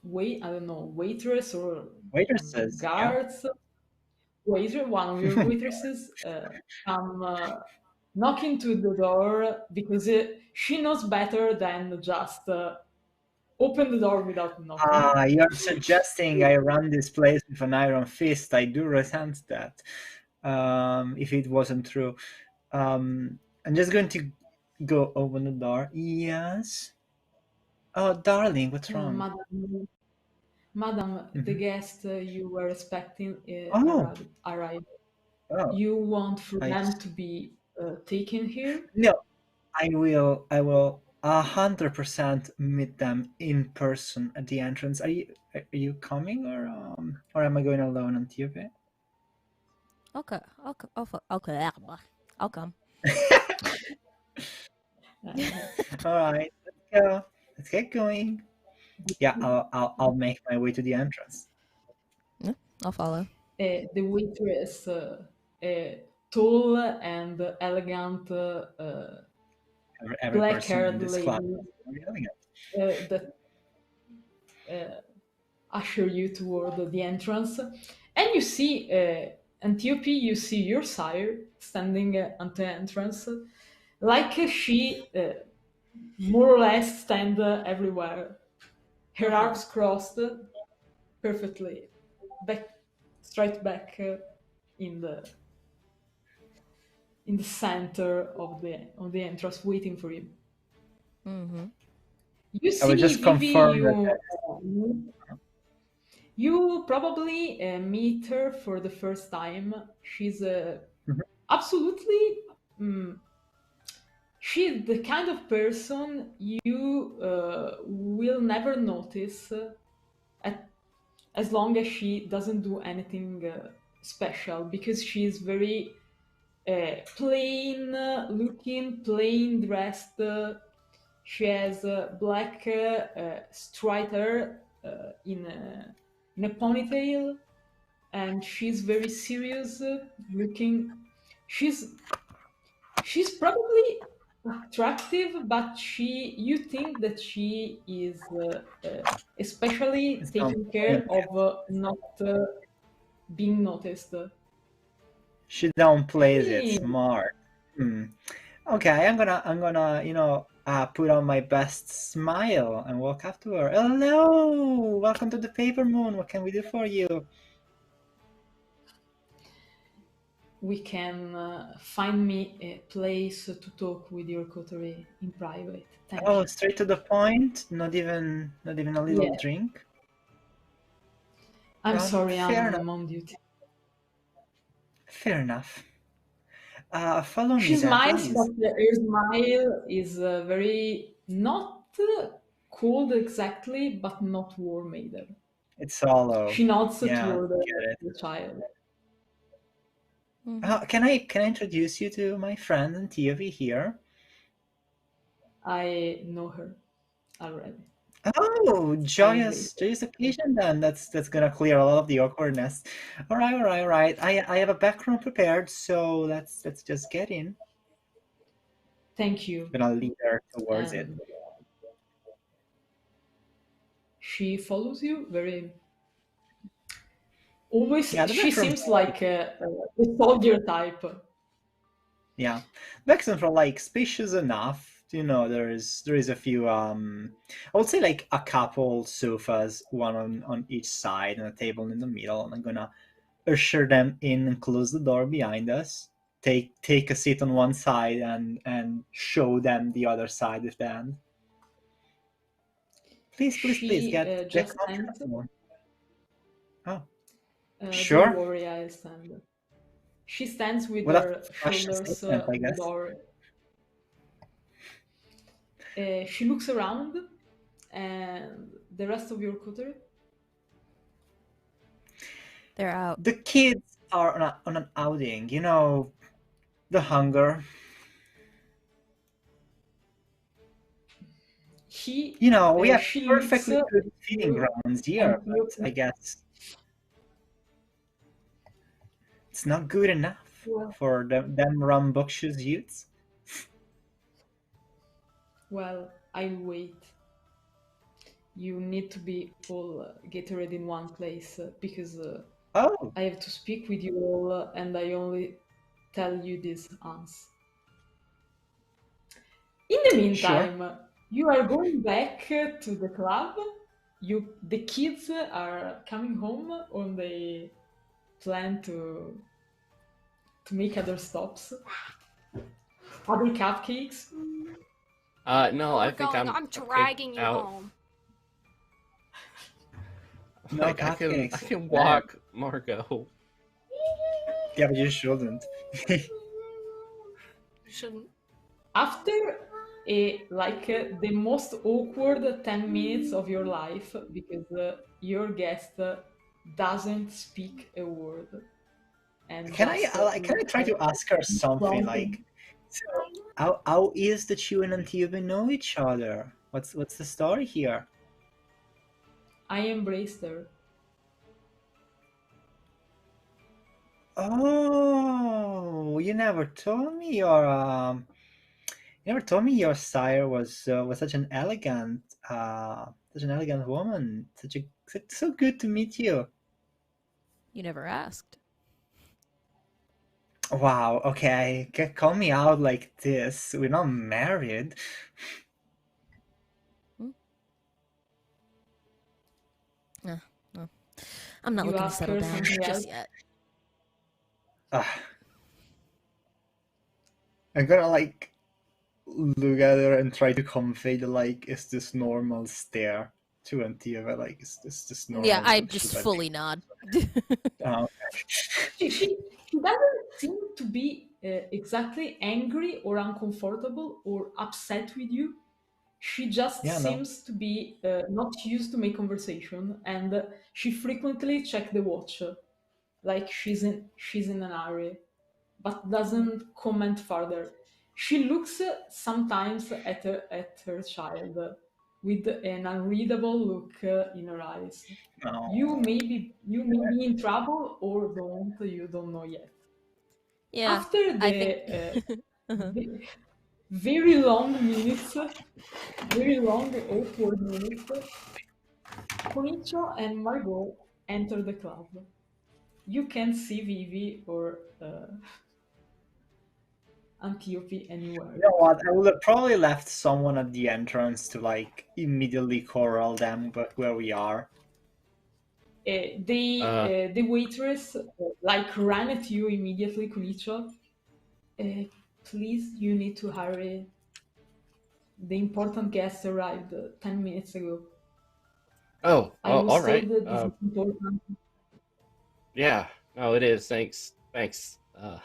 waitress or waitresses, guards, one of your waitresses come knocking to the door because she knows better than just open the door without knocking. You're suggesting I run this place with an iron fist. I do resent that. If it wasn't true. I'm just going to go open the door. Yes? Oh, darling, what's wrong? Madam, the guest you were expecting arrived. Oh. You want for them to be taken here? No, I will 100% meet them in person at the entrance. Are you coming, or am I going alone, Antiope? Okay, I'll come. All right, let's go. Let's get going. Yeah, I'll make my way to the entrance. Yeah, I'll follow. The waitress, tall and elegant, black-haired lady, that usher you toward the entrance, and you see Antiope. You see your sire standing at the entrance, like she more or less stand everywhere. Her arms crossed, perfectly straight back in the center of the entrance, waiting for you. Mm-hmm. You see, I would just confirm you probably meet her for the first time. She's absolutely. She's the kind of person you will never notice as long as she doesn't do anything special, because she's very plain looking, plain dressed. She has black straight hair in a ponytail, and she's very serious looking. She's probably attractive, but you think that she is especially It's not taking care of not being noticed. She downplays it. She Smart. Okay, I'm gonna put on my best smile and walk up to her. Hello, welcome to the Paper Moon. What can we do for you? We can find me a place to talk with your coterie in private. Thank Oh, you. straight to the point. Not even a little Yeah. drink. I'm sorry, Fair I'm enough. on duty. Fair enough. Follow She me then, smiles, please. but her smile is very not cold exactly, but not warm either. It's hollow. She nods Yeah, toward get it. the child. Can I introduce you to my friend Antiope here? I know her already. Oh, joyous occasion then. That's gonna clear a lot of the awkwardness. All right. I have a background prepared, so let's just get in. Thank you. I'm gonna lead her towards it. And she follows you very. Always, Yeah, the she background. seems like a soldier type. Yeah, backgrounds are like spacious enough. There is a few. I would say like a couple sofas, one on each side, and a table in the middle. And I'm gonna usher them in and close the door behind us. Take a seat on one side and show them the other side with them. Please get just stands. comfortable. Oh, Don't sure. worry, I'll stand. She stands with What a her fashion shoulders statement, I on the guess. door. She looks around, and the rest of your coterie? They're out. The kids are on an outing. The hunger. We have she perfectly looks good feeding grounds here, but I guess it's not good enough for them rambunctious youths. Well, I'll wait. You need to be all gathered in one place because I have to speak with you all, and I only tell you this once. In the meantime, you are going back to the club. The kids are coming home, or they plan to make other stops. Other cupcakes. No, I think I'm dragging you out. home. No Like, cupcakes. I can walk, Margot. Yeah, but you shouldn't. Shouldn't. After the most awkward 10 minutes of your life, because your guest doesn't speak a word. And can I try to ask her something like, so how is that you and Antiope know each other? What's the story here? I embraced her. Oh, you never told me your sire was such an elegant woman. So good to meet you. You never asked. Wow. Okay, call me out like this. We're not married. No. I'm not looking to settle down just yet. I'm gonna look at her and try to convey is this normal stare to Antiope? Is this normal? Yeah, I just fully nod. Okay. She doesn't seem to be exactly angry or uncomfortable or upset with you. She just seems to be not used to make conversation, and she frequently checks the watch, like she's in an hurry, but doesn't comment further. She looks sometimes at her child with an unreadable look in her eyes. You may be in trouble or don't. You don't know yet. Yeah. After I the think. Uh-huh. very long minutes, very long awkward minutes, Conicio and Margot enter the club. You can't see Vivi or Antiope anywhere. You know what? I would have probably left someone at the entrance to like immediately corral them, but where we are. The waitress like ran at you immediately, Conicio. Please, you need to hurry. The important guest arrived 10 minutes ago. Oh, I was all told right. that this is important. Yeah, no, it is. Thanks. I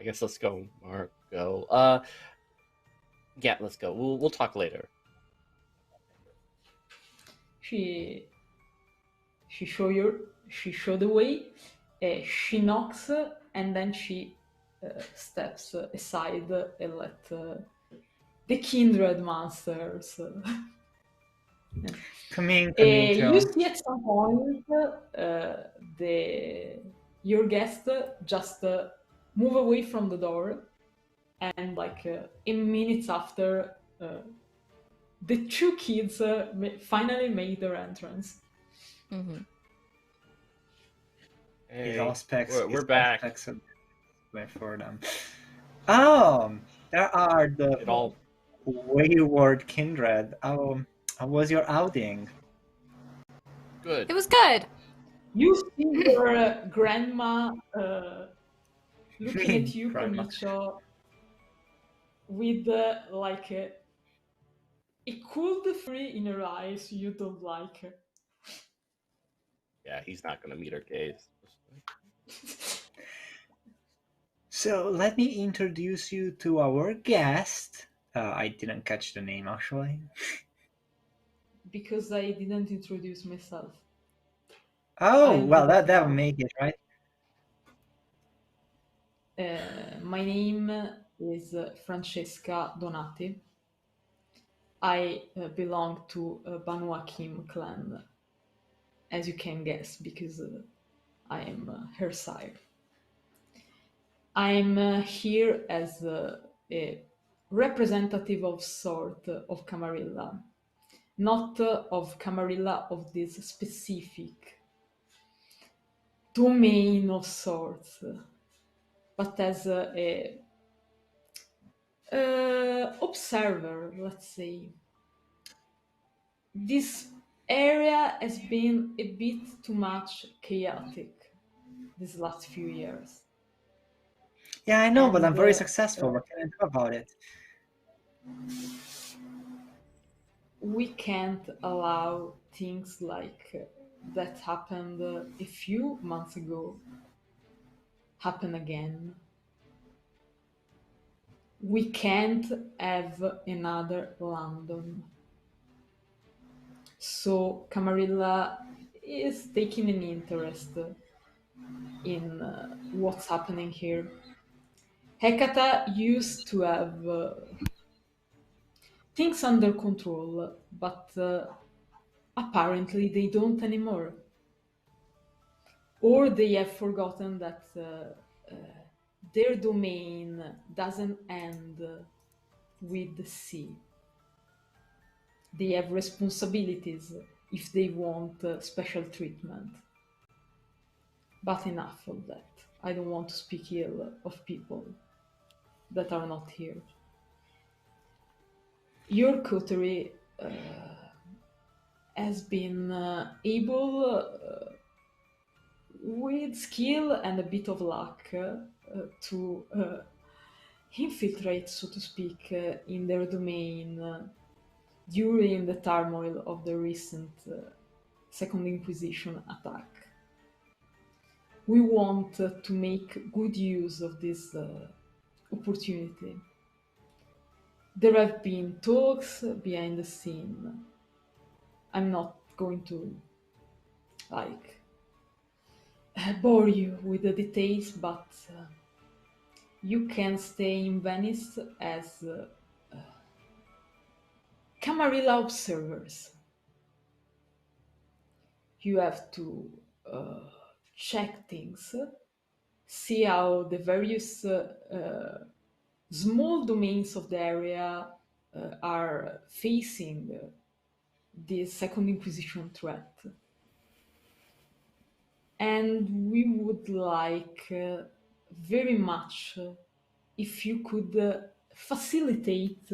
guess let's go, Margot. Yeah, let's go. We'll talk later. She show the way. She knocks and then she steps aside and let the kindred monsters. Come in, You Conicio. see at some point your guest just move away from the door, and like in minutes after, the two kids finally made their entrance. Mhm. Hey, His aspects we're back. are way for them. Oh, there are the It all wayward kindred. Oh, how was your outing? good. It was good. You see your grandma looking at you, Grandma. Conicio, with like a cold fury in her eyes you don't like. Yeah, he's not gonna meet her gaze. So let me introduce you to our guest. I didn't catch the name actually. Because I didn't introduce myself. Oh, I'm well, the that would clown. make it, right? My name is Francesca Donati. I belong to Banu Hakim clan, as you can guess, because I am her side. I'm here as a representative of sort of Camarilla, not of Camarilla of this specific domain of sorts, but as a observer, let's say. This area has been a bit too much chaotic these last few years. Yeah, I know, but I'm very And successful. What can I do about it? we can't allow things like that happened a few months ago happen again. We can't have another London. So Camarilla is taking an interest in what's happening here. Hecata used to have things under control, but apparently they don't anymore. Or they have forgotten that their domain doesn't end with the sea. They have responsibilities if they want special treatment. But enough of that. I don't want to speak ill of people that are not here. Your coterie has been able, with skill and a bit of luck, to infiltrate, so to speak, in their domain during the turmoil of the recent Second Inquisition attack. We want to make good use of this opportunity. There have been talks behind the scene. I'm not going to bore you with the details, but you can stay in Venice as Camarilla observers. You have to check things, see how the various small domains of the area are facing the Second Inquisition threat. And we would like very much if you could facilitate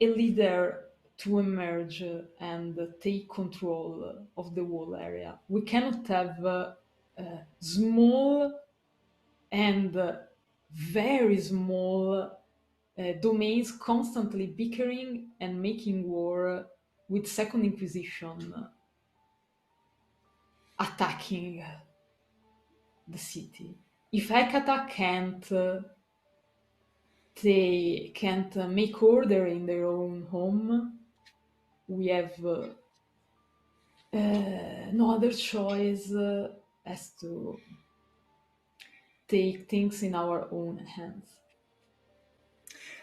a leader to emerge and take control of the whole area. We cannot have small and very small domains constantly bickering and making war with Second Inquisition attacking the city. If Hecata can't make order in their own home, we have no other choice as to take things in our own hands.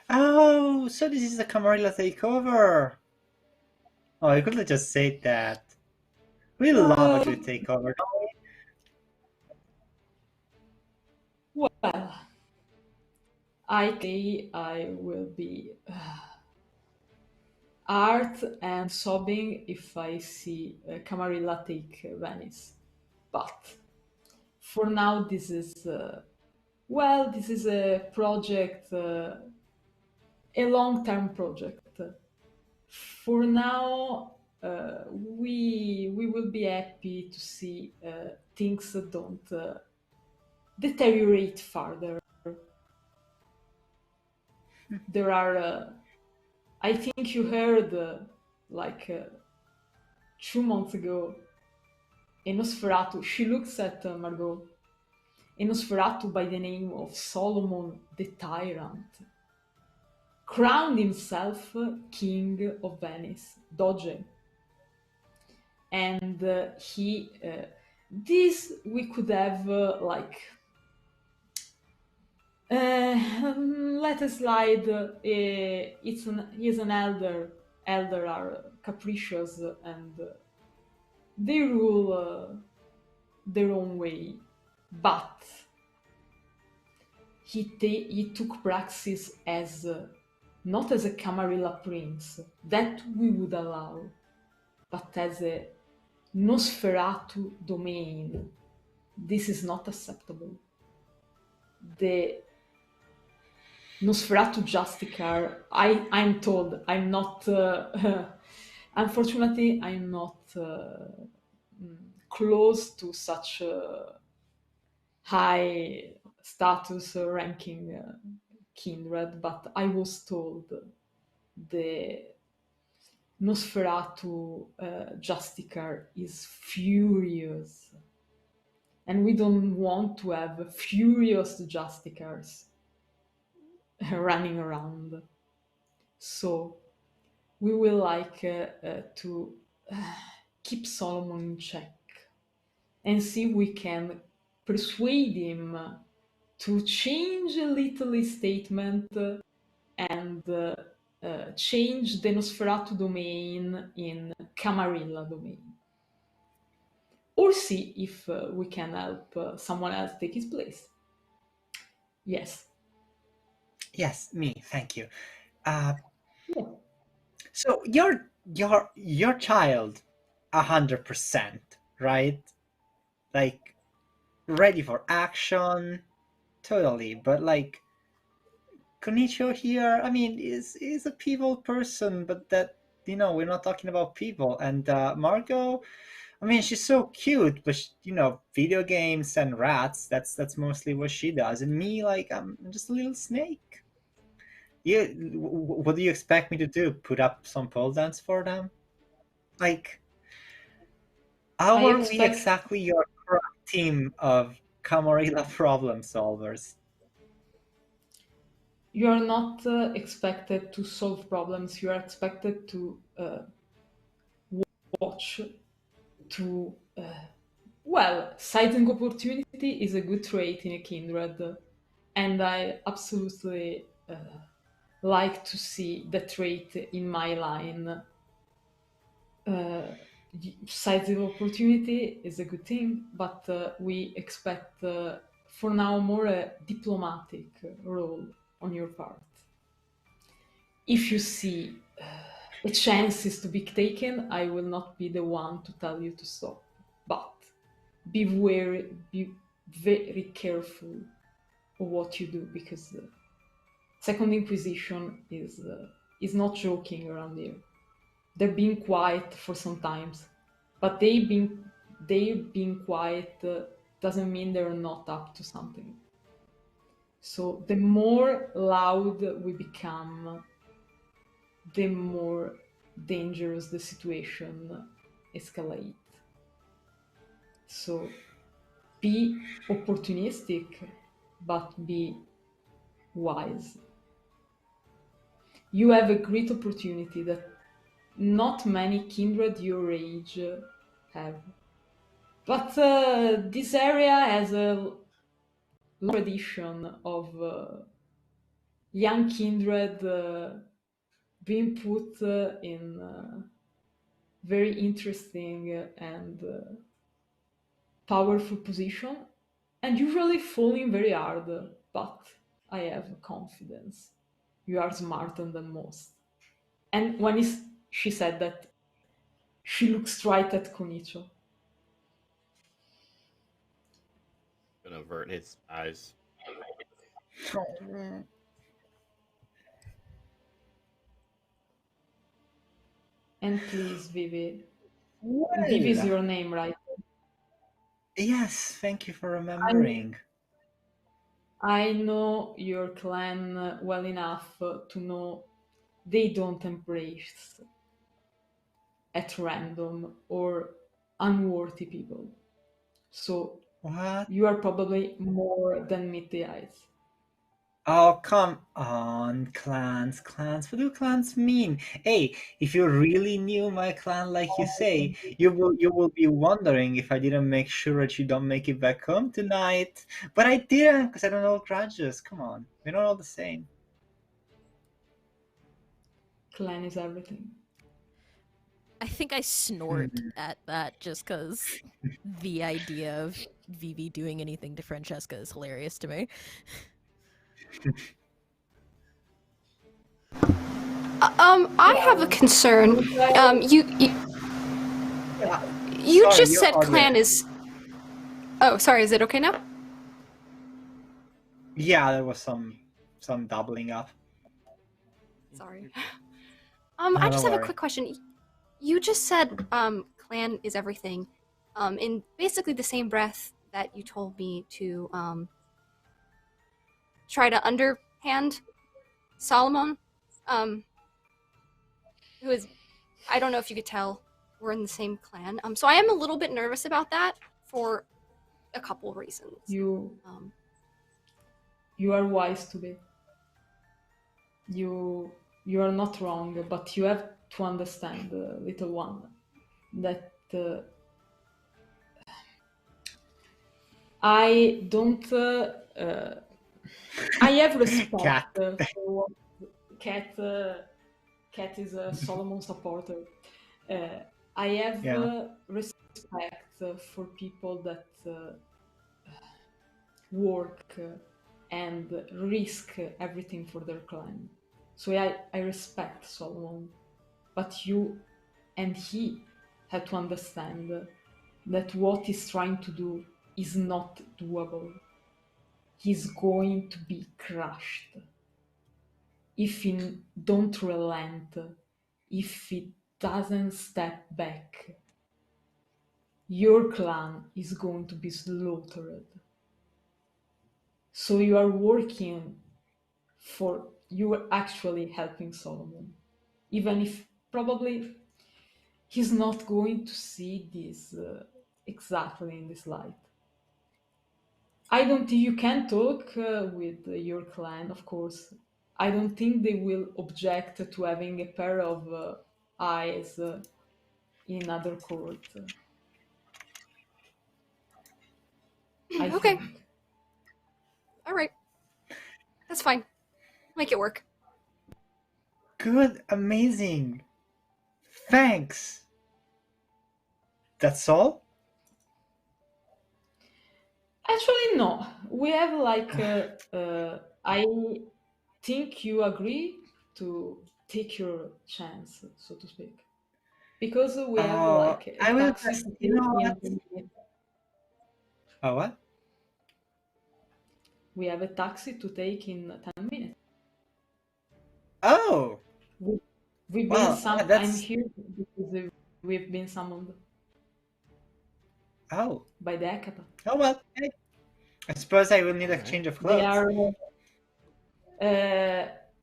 Oh, so this is a Camarilla takeover. Oh, I could have just said that. We love a good takeover. Well, I say I will be art and sobbing if I see Camarilla take Venice. But for now, this is this is a project, a long-term project. For now, we will be happy to see things that don't deteriorate further. There are, I think you heard, 2 months ago, a Nosferatu. She looks at Margot. A Nosferatu by the name of Solomon the Tyrant crowned himself king of Venice, Doge. And this we could have let us slide. He's an elder. Elder are capricious and they rule their own way. But he took praxis as not as a Camarilla prince, that we would allow, but as a Nosferatu domain. This is not acceptable. The Nosferatu Justicar, I'm told, I'm not, unfortunately, I'm not close to such high status ranking kindred, but I was told the Nosferatu Justicar is furious. And we don't want to have furious Justicars running around. So we will like to keep Solomon in check and see if we can persuade him to change a little his statement and change the Nosferatu domain in Camarilla domain. Or see if we can help someone else take his place. Yes. Yes, me. Thank you. Yeah. So your child, 100%, right? Like ready for action, totally. But like Conicio here, I mean, is a people person, but that we're not talking about people. And Margot, I mean, she's so cute, but video games and rats, that's mostly what she does. And me, like, I'm just a little snake. What do you expect me to do? Put up some pole dance for them? Like, how are we exactly your team of Camarilla problem solvers? You are not expected to solve problems. You are expected to watch, to sighting opportunity is a good trait in a kindred, and I absolutely like to see the trait in my line. Sighting opportunity is a good thing, but we expect for now more a diplomatic role on your part. If you see a chance is to be taken, I will not be the one to tell you to stop. But be very careful of what you do, because the Second Inquisition is not joking around here. They're being quiet for some times, but they being quiet doesn't mean they're not up to something. So the more loud we become, the more dangerous the situation escalates. So be opportunistic, but be wise. You have a great opportunity that not many kindred your age have. But this area has a long tradition of young kindred being put in very interesting and powerful position, and usually falling very hard, but I have confidence. You are smarter than most. And when she said that, she looks right at Conicio. Gonna avert his eyes. And please, Vivi. Well, Vivi is your name, right? yes, thank you for remembering. I know your clan well enough to know they don't embrace at random or unworthy people. So What? you are probably more than meet the eyes. Oh, come on, clans. What do clans mean? Hey, if you really knew my clan like you say, you will be wondering if I didn't make sure that you don't make it back home tonight. But I didn't, because I don't hold grudges. Come on, we're not all the same. Clan is everything. I think I snort at that just because the idea of Vivi doing anything to Francesca is hilarious to me. I have a concern. You Sorry, just your said audio. clan is. Oh, sorry. Is it okay now? Yeah, there was some doubling up. Sorry. No, I just don't have a worry. quick question. You just said clan is everything. In basically the same breath that you told me to try to underhand Solomon, who is, I don't know if you could tell, we're in the same clan. So I am a little bit nervous about that for a couple reasons. You are wise to be. You are not wrong, but you have to understand, little one, that I don't. I have respect Cat. for what Cat is a Solomon supporter. I have respect for people that work and risk everything for their clan. So I respect Solomon, but you and he have to understand that what he's trying to do is not doable. He's going to be crushed if he don't relent, if he doesn't step back. Your clan is going to be slaughtered. So you are working for, you are actually helping Solomon, even if probably he's not going to see this exactly in this light. I don't think you can talk with your clan, of course. I don't think they will object to having a pair of eyes in other court. Okay. Think. All right. That's fine. Make it work. Good, amazing. Thanks. That's all? Actually, no. We have like I think you agree to take your chance, so to speak, because we have like a I will taxi just, to you take know what? in. Oh, what? We have a taxi to take in 10 minutes. Oh, We, we've been well, some. I'm that's, here because we've been summoned oh, by the Akata. oh well. Okay. I suppose I will need a Alright. change of They clothes. are.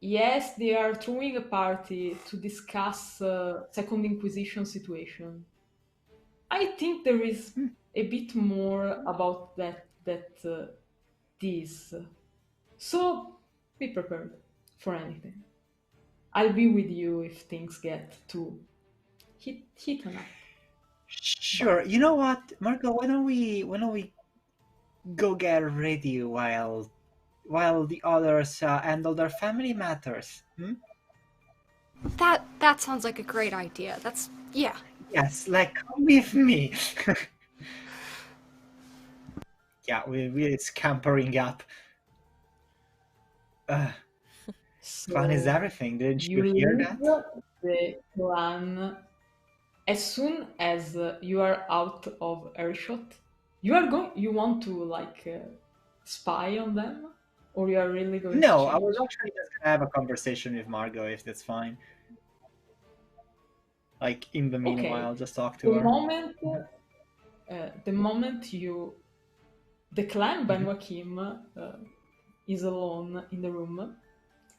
Yes, they are throwing a party to discuss Second Inquisition situation. I think there is a bit more about that this. So be prepared for anything. I'll be with you if things get too heated up. Sure. You know what, Marco? Why don't we go get ready while the others handle their family matters? Hmm? That sounds like a great idea. Yeah. Yes, like come with me. Yeah, we're scampering up. Clan is So everything. Didn't you you hear leave that? the clan as soon as you are out of earshot. You want to like spy on them, or you are really going to No, I was change? actually just gonna have a conversation with Margot if that's fine. Like in the Okay. meanwhile, just talk to The her. moment, the moment you, the clan by Mhm. Joachim is alone in the room,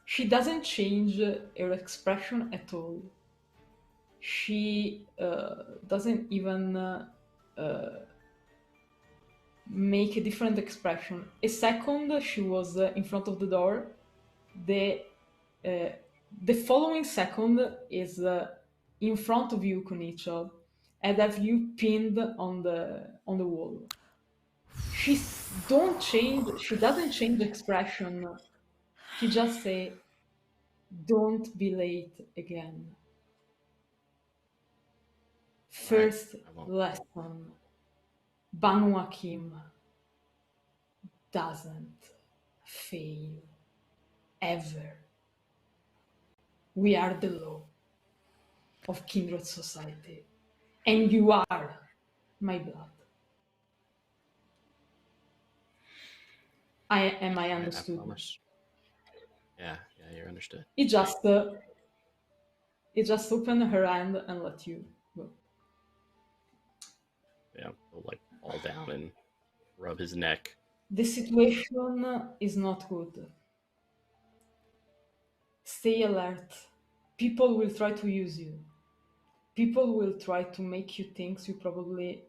she doesn't change her expression at all. She doesn't even make a different expression. A second, she was in front of the door. The uh, the following second is in front of you, Conicio, and have you pinned on the wall. She doesn't change expression. She just say, "Don't be late again." Alright, First I won't. lesson: Banu Hakim doesn't fail ever. We are the law of kindred society, and you are my blood. I Alright, I understood. promise. Yeah, you're understood. It just opened her hand and let you go. Yeah, he'll like fall down and rub his neck. The situation is not good. Stay alert. People will try to use you. People will try to make you things you probably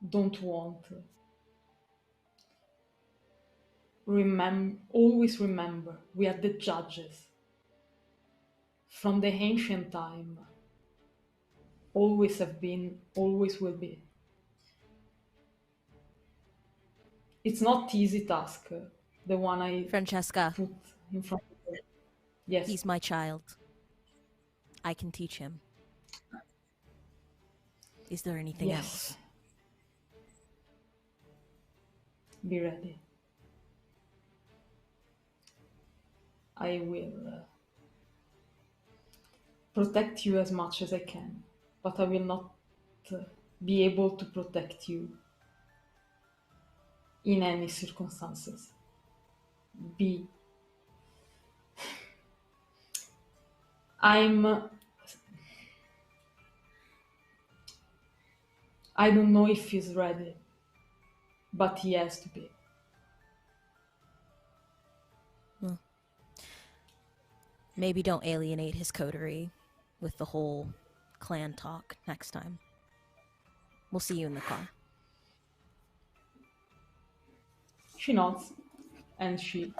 don't want. Always remember, we are the judges. From the ancient time. Always have been, always will be. It's not easy task, the one I Francesca, put in front of you. Yes. he's my child. I can teach him. Is there anything Yes. else? Be ready. I will protect you as much as I can, but I will not be able to protect you in any circumstances. I don't know if he's ready, but he has to be. Maybe don't alienate his coterie with the whole clan talk next time. We'll see you in the car. She nods, and she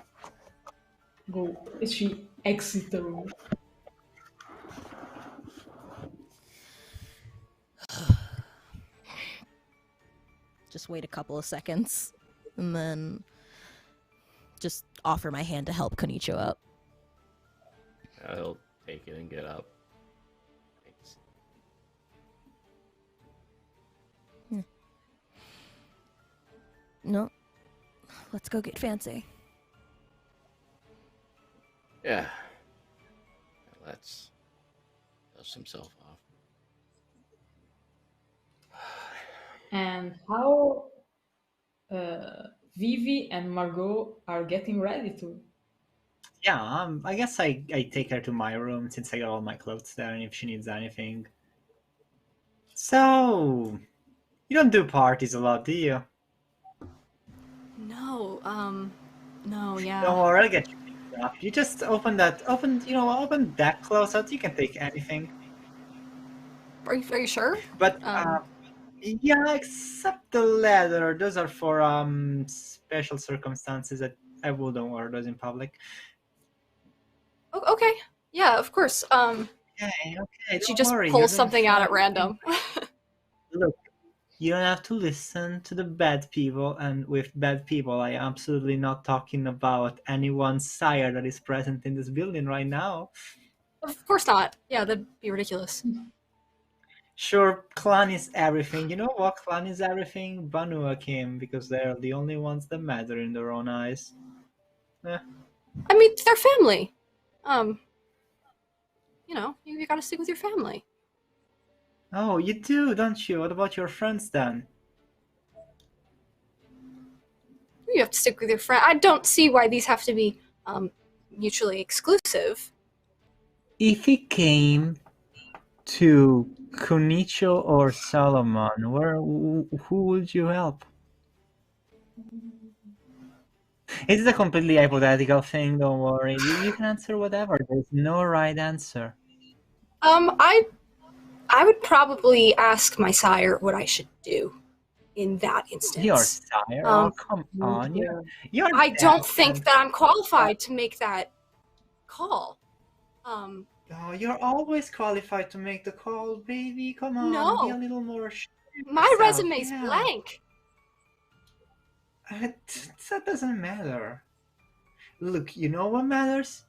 exits the room. Just wait a couple of seconds, and then just offer my hand to help Conicio up. He'll take it and get up. Thanks. No. Let's go get fancy. Yeah. Let's dust himself off. And how Vivi and Margot are getting ready to. Yeah, I guess I take her to my room since I got all my clothes there, and if she needs anything. So, you don't do parties a lot, do you? No, no, yeah. Don't worry, I'll get you picked up. You just open that closet. You can take anything. Are you sure? But yeah, except the leather. Those are for special circumstances that I wouldn't wear those in public. Okay. Yeah, of course. Okay. She Don't just worry, pulls you're doing something out at fine. random. Look, you don't have to listen to the bad people, and with bad people, I am absolutely not talking about anyone's sire that is present in this building right now. Of course not. Yeah, that'd be ridiculous. Sure, clan is everything. You know what? Clan is everything. Banu Akim, because they're the only ones that matter in their own eyes. I mean, they're family. You gotta stick with your family. Oh, you do, don't you? What about your friends then? You have to stick with your friend. I don't see why these have to be mutually exclusive. If it came to Conicio or Solomon, who would you help? It's a completely hypothetical thing, don't worry. You can answer whatever. There's no right answer. I would probably ask my sire what I should do in that instance. Your sire? Oh, come on. You're I don't think that I'm qualified to make that call. Oh, you're always qualified to make the call, baby. Come on, No. be a little more sure. My resume's blank. That doesn't matter. Look, you know what matters?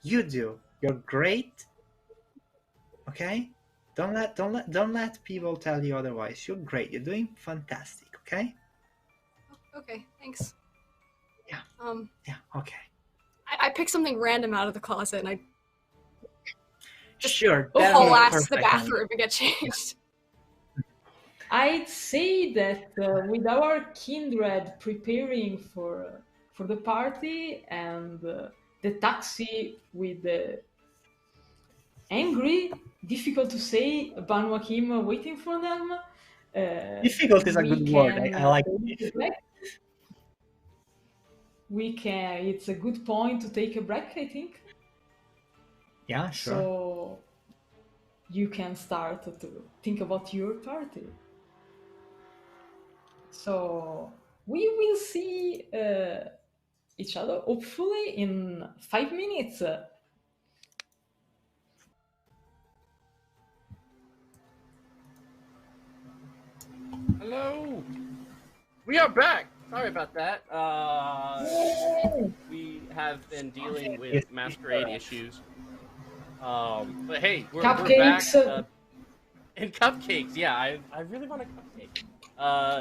You do. You're great. Okay? Don't let people tell you otherwise. You're great. You're doing fantastic, okay? Okay, thanks. Yeah. Yeah, okay. I picked something random out of the closet and I sure. whole ass to the bathroom and get changed. I'd say that with our kindred preparing for the party and the taxi with the angry, difficult to say, Banu Hakim waiting for them. Difficult is a good word. I like it. It's a good point to take a break, I think. Yeah, sure. So you can start to think about your party. So we will see each other hopefully in 5 minutes. Hello. We are back. Sorry about that. We have been dealing with Masquerade issues. But hey, we're back. And cupcakes, yeah. I really want a cupcake.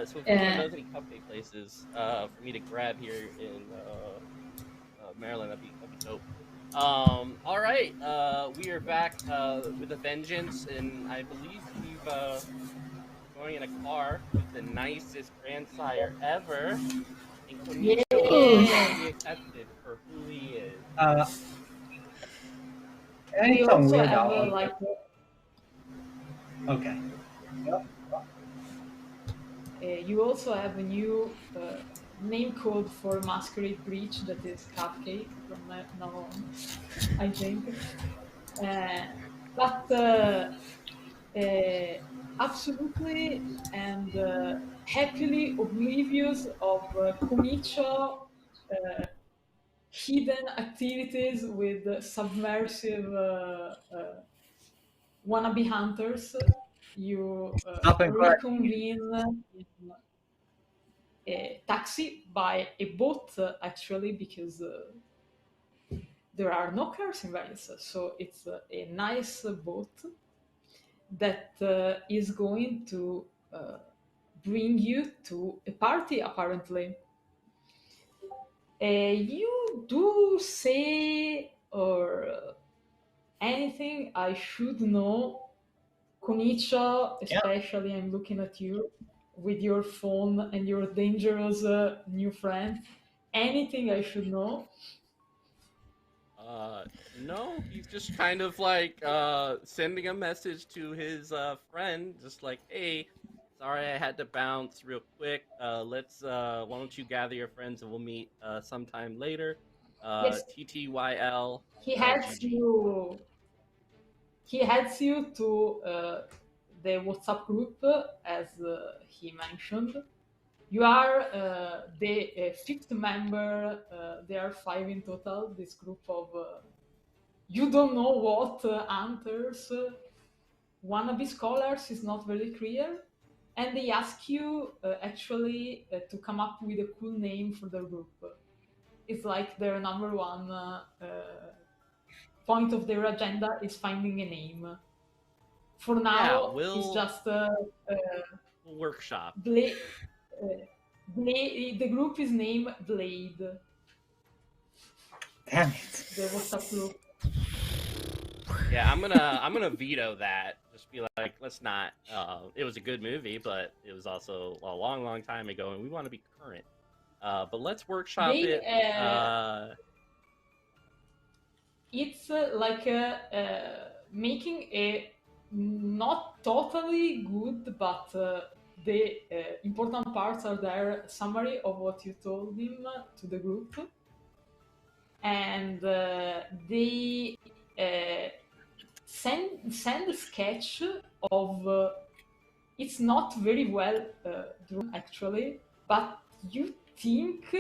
So if anyone knows any cupcake places for me to grab here in Maryland, that'd be dope. All right, we are back with a vengeance, and I believe we've going in a car with the nicest grandsire ever. And Conicio is accepted for who he is. We also have Okay. You also have a new name code for Masquerade Breach that is Cupcake from now on, I think. But absolutely and happily oblivious of Conicio hidden activities with submersive wannabe hunters, you reconvene in a taxi by a boat, actually, because there are no cars in Venice, so it's a nice boat that is going to bring you to a party, apparently. You do say or anything I should know, Conicio, Yeah. especially. I'm looking at you with your phone and your dangerous new friend. Anything I should know? No, he's just kind of like sending a message to his friend, just like, hey, sorry I had to bounce real quick. Let's why don't you gather your friends and we'll meet sometime later. Yes, TTYL he heads GG. you. He heads you to the WhatsApp group, as he mentioned. You are the fifth member. There are five in total. This group of you don't know what hunters, wannabe scholars is not very clear, and they ask you actually to come up with a cool name for their group. It's like their number one point of their agenda is finding a name. For Yeah, now, we'll it's just workshop. The group is named Blade. Damn it. The WhatsApp group. Yeah, I'm gonna veto that. Just be like, let's not. It was a good movie, but it was also a long, long time ago, and we want to be current. But let's workshop it. It's like making a not totally good, but the important parts are there. Summary of what you told him to the group, and they send a sketch of. It's not very well drawn actually, but you think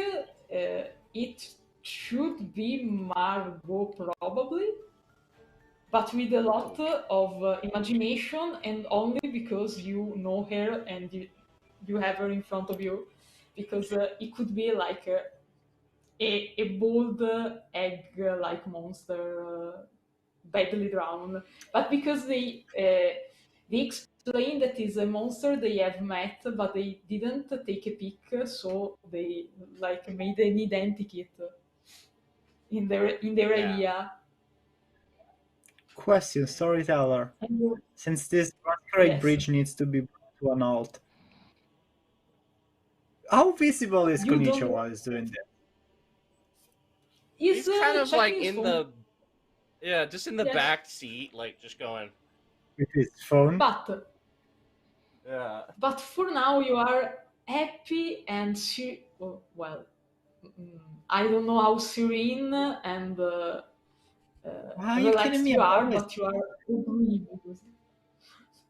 it should be Margot probably, but with a lot of imagination, and only because you know her and you have her in front of you, because it could be like a bold egg-like monster, badly drawn, but because they explain that is a monster they have met, but they didn't take a pic, so they like made an identikit in their idea. Question, Storyteller. Since this Masquerade Yes. bridge needs to be brought to an halt, how visible is You Conicio don't- while he's doing this? He's kind of like checking his in phone. just in the Yes. back seat, like just going. With his phone? But Yeah. But for now, you are happy and I don't know how serene and Why are you relaxed kidding me? you are, Always- but you are agree.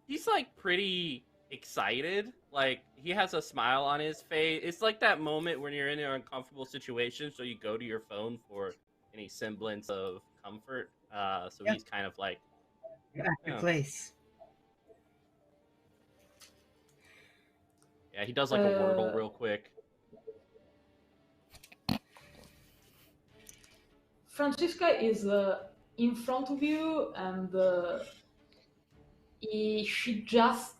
He's like pretty excited. Like he has a smile on his face. It's like that moment when you're in an uncomfortable situation, so you go to your phone for any semblance of comfort. So Yeah. he's kind of like, Happy place. yeah, he does like a wordle real quick. Francisca is in front of you, and she just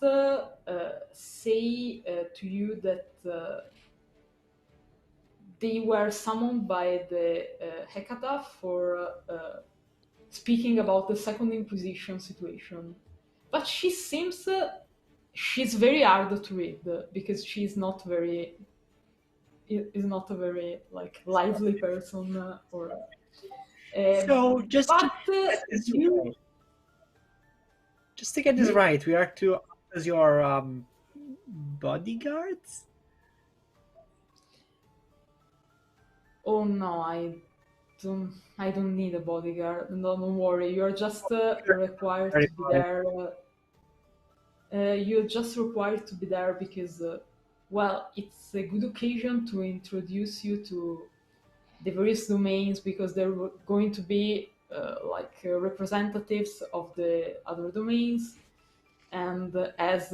say to you that they were summoned by the Hecata for speaking about the Second Inquisition situation. But she seems she's very hard to read because she's not very is not a very like lively person or. So just but to get this you right, just to get this right, we are to act as your bodyguards. Oh no, I don't need a bodyguard. No, don't worry. You're just required to be there. You're just required to be there because, well, it's a good occasion to introduce you to the various domains, because they're going to be representatives of the other domains, and as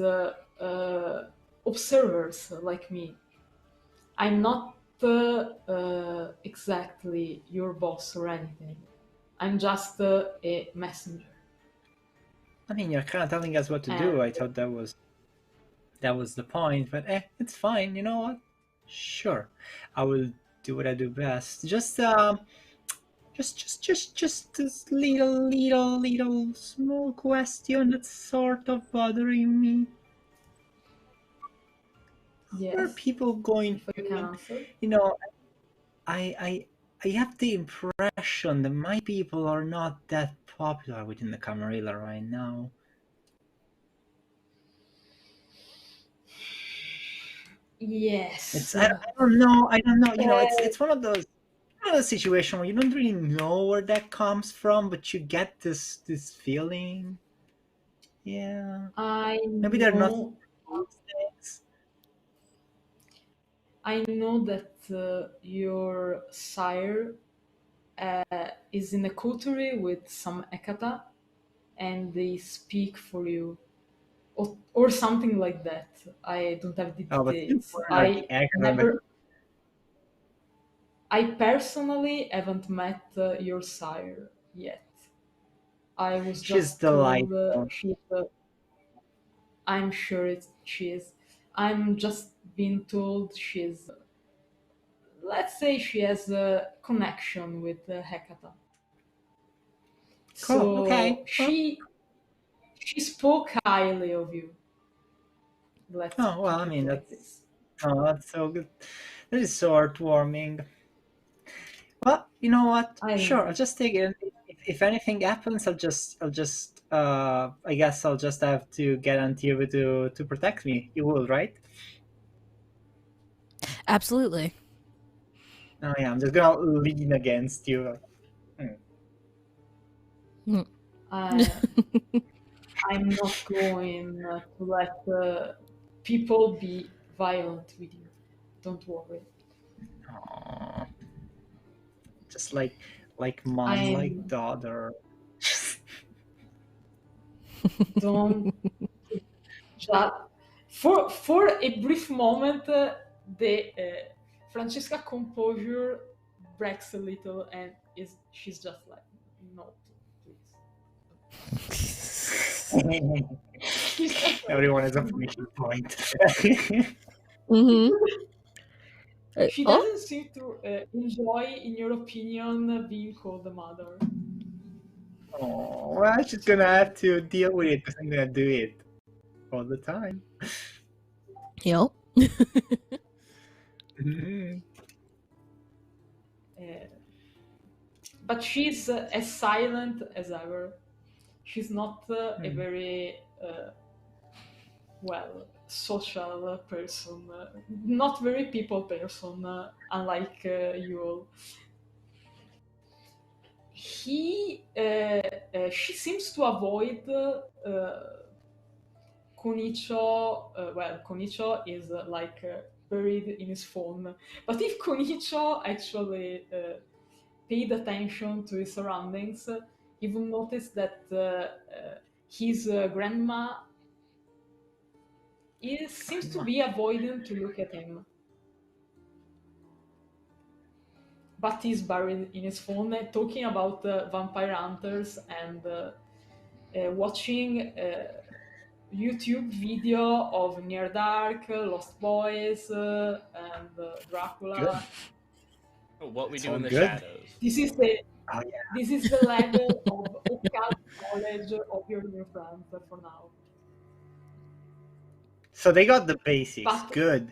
observers like me. I'm not exactly your boss or anything. I'm just a messenger. I mean, you're kind of telling us what to do. I thought that that was the point. But it's fine. You know what? Sure, I will do what I do best. Just this little small question that's sort of bothering me. Yes. Where are people going If I can to? answer. You know, I have the impression that my people are not that popular within the Camarilla right now. Yes. I don't know. You know, it's one of those situations where you don't really know where that comes from, but you get this feeling. Yeah. Maybe they're not things. I know that your sire is in a coterie with some Ekata, and they speak for you, or something like that. I don't have the Oh, but details. like I personally haven't met your sire yet. I was she's just told delightful. I'm sure she is. I'm just being told she's. Let's say she has a connection with Hecata. Cool. So Okay. she spoke highly of you. Let's Oh well, I keep it mean like this. that's so good. That is so heartwarming. Well, you know what? Sure, I'll just take it. If anything happens, I guess I'll just have to get Antiope to protect me. You will, right? Absolutely. Oh yeah, I'm just gonna lean against you. I'm not going to let people be violent with you. Don't worry. Aww. Just like mom, like daughter. Don't. Just for a brief moment, the Francesca composure breaks a little, and she's just like, no, please. Everyone has a finishing point. Mm-hmm. She doesn't seem to enjoy, in your opinion, being called a mother. Oh, well, she's gonna have to deal with it because I'm gonna do it all the time. Yep. But she's as silent as ever. She's not a very social person, not very people person, unlike you all. She seems to avoid Conicio. Conicio is buried in his phone. But if Conicio actually paid attention to his surroundings, he will notice that his grandma seems to be avoiding to look at him. But he's buried in his phone, talking about vampire hunters and watching YouTube video of Near Dark, Lost Boys, and Dracula. Good. Oh, what we It's do all in the good. shadows. This is the level of occult knowledge of your new friends for now. So they got the basics. But good.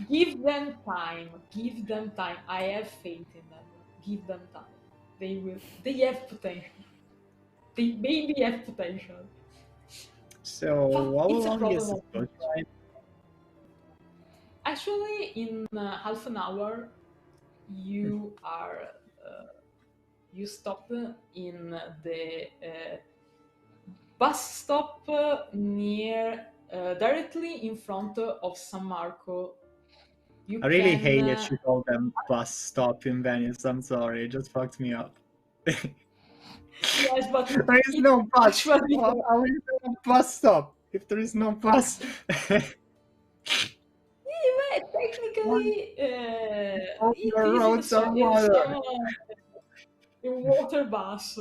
Give them time. Give them time. I have faith in them. Give them time. They will. They have potential. They maybe have potential. So how long is this boat ride? Actually, in half an hour, you you stop in the bus stop near directly in front of San Marco. I really hate that you call them bus stop in Venice. I'm sorry, it just fucked me up. Yes, but there is no bus. How is there a bus stop if there is no bus? Technically, the roads are water. A water bus.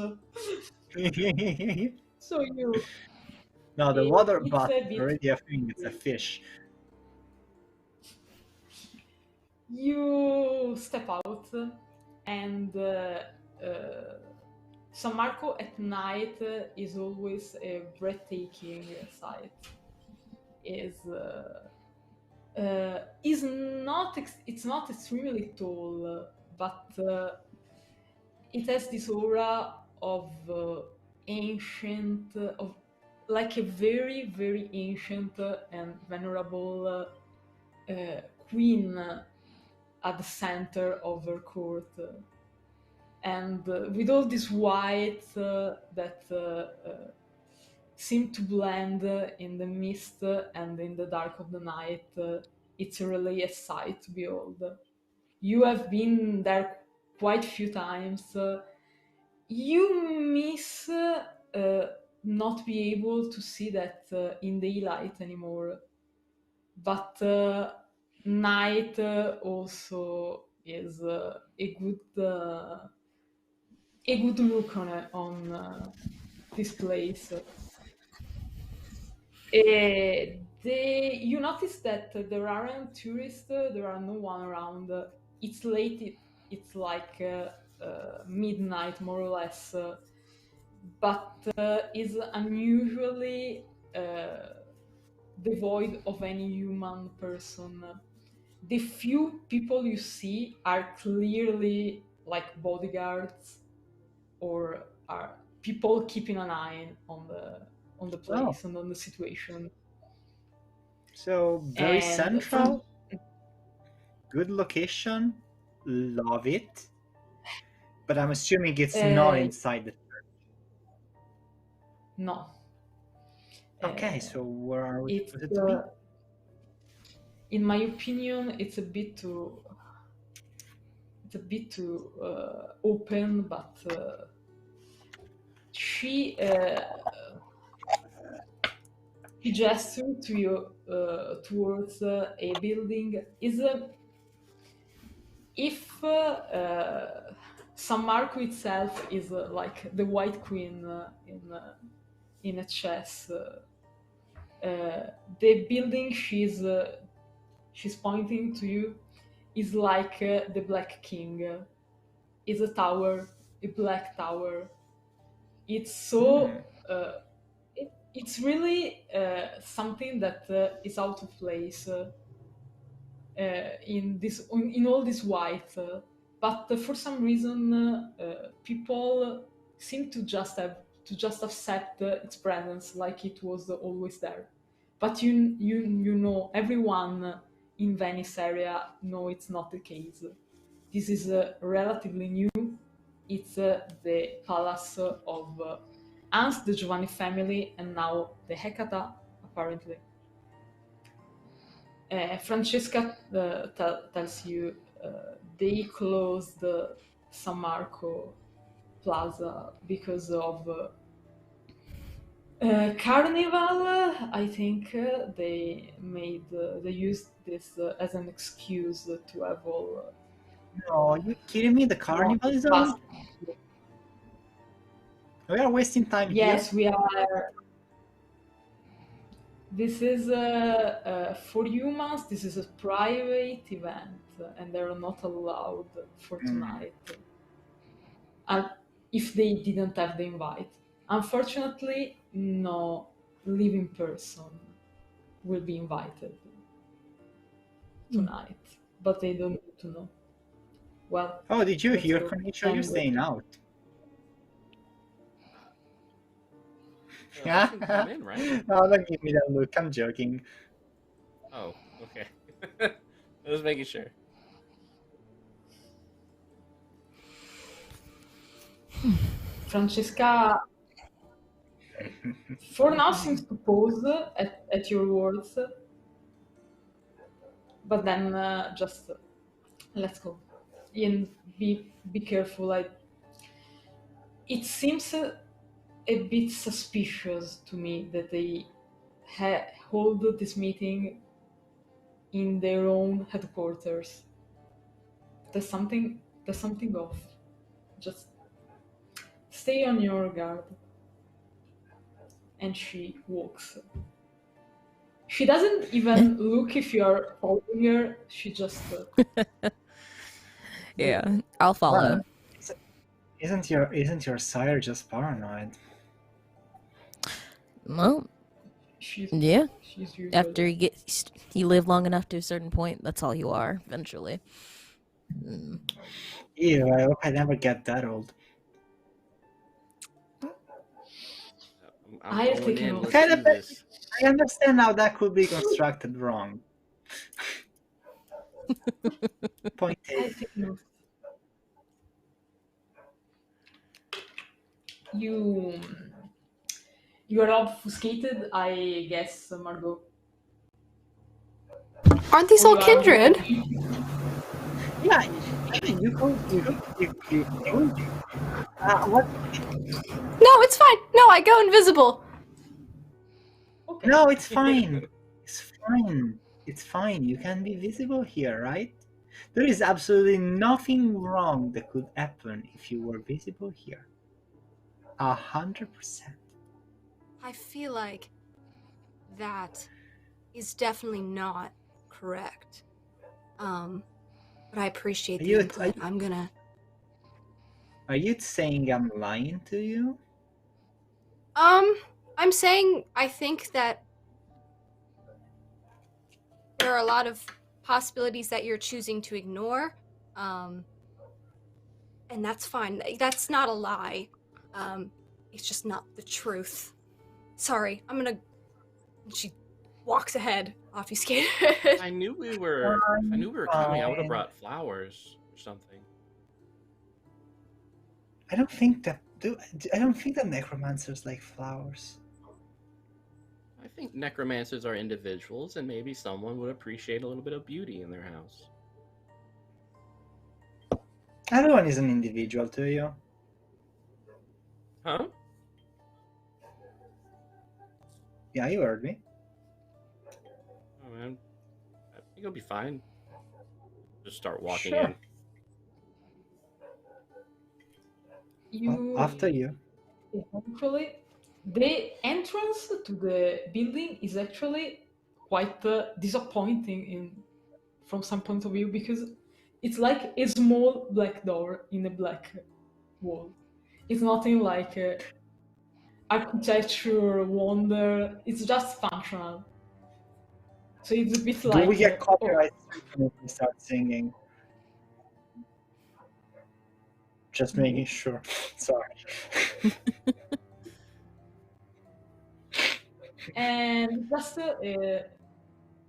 So No, the water It's butt a is bit. already a thing. It's a fish. You step out, and San Marco at night is always a breathtaking sight. It's not extremely tall, but it has this aura of ancient, of like a very, very ancient and venerable queen at the center of her court. And with all this white that seem to blend in the mist and in the dark of the night, it's really a sight to behold. You have been there quite a few times. You miss not be able to see that in daylight anymore, but night also is a good look on this place. You notice that there aren't tourists, there are no one around. It's late, it's like midnight more or less, but is unusually devoid of any human person. The few people you see are clearly like bodyguards or are people keeping an eye on the place and on the situation. So very And central, good location, love it. But I'm assuming it's not inside the church. No. Okay, so where are we supposed to be? In my opinion, it's a bit too open, but she gestured to you towards a building. If San Marco itself is like the White Queen in a chess, the building she's pointing to you is like the Black King. Is a tower, a black tower. It's so. It's really something that is out of place in all this white. But for some reason, people seem to just accept its presence, like it was always there. But you know, everyone in Venice area know it's not the case. This is relatively new. It's the palace of Hans, the Giovanni family, and now the Hecata, apparently. Francesca tells you they closed San Marco Plaza because of Carnival. I think they used this as an excuse to have all. No, you kidding me? The carnival is on? We are wasting time here. Yes, we are. This is for humans. This is a private event, and they're not allowed for tonight. And if they didn't have the invite, unfortunately, no living person will be invited tonight. But they don't need to know. Well. Oh, did you hear, Conicio? You're staying out. Yeah. Come in, right? No, don't give me that look. I'm joking. Oh, okay. I was making sure. Francesca, for now, seems to pause at your words, but then just let's go. And be careful. It seems a bit suspicious to me that they hold this meeting in their own headquarters. There's something off. Just stay on your guard. and she walks. She doesn't even look if you're following her. She just Yeah, I'll follow. Isn't your sire just paranoid? Well, she's yeah. she's usually... After you live long enough to a certain point, that's all you are eventually. Ew, I hope I never get that old. I'm going in. Let's Kind do of, this. I understand how that could be constructed wrong. Point I taken. think no. You are obfuscated, I guess, Margot. Aren't these all kindred? Yeah, you could. What? No, it's fine. No, I go invisible. Okay. No, it's fine. It's fine. It's fine. You can be visible here, right? There is absolutely nothing wrong that could happen if you were visible here. 100%. I feel like that is definitely not correct. But I appreciate the input. I'm gonna... Are you saying I'm lying to you? I'm saying I think that there are a lot of possibilities that you're choosing to ignore. And that's fine. That's not a lie. It's just not the truth. Sorry, I'm gonna... She walks ahead, obfuscated. I knew we were coming. I would have brought flowers or something. I don't think that necromancers like flowers. I think necromancers are individuals, and maybe someone would appreciate a little bit of beauty in their house. Everyone is an individual to you. Huh? Yeah, you heard me. Oh man, I think it'll be fine. Just start walking Sure. in. After you. Eventually, the entrance to the building is actually quite disappointing from some point of view, because it's like a small black door in a black wall. It's nothing like architecture wonder. It's just functional. So it's a bit like... Do we get copyright if we start singing? Just making sure. Sorry. And just a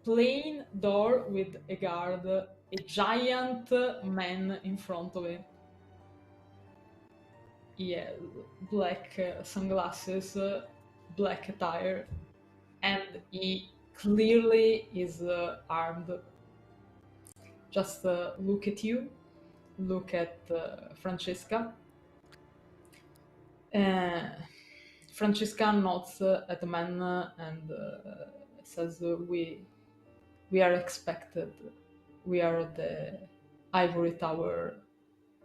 plain door with a guard, a giant man in front of it. Yeah, black sunglasses, black attire, and he clearly is armed. Just look at you, look at Francesca. Francesca nods at the man and says, "We are expected. We are the Ivory Tower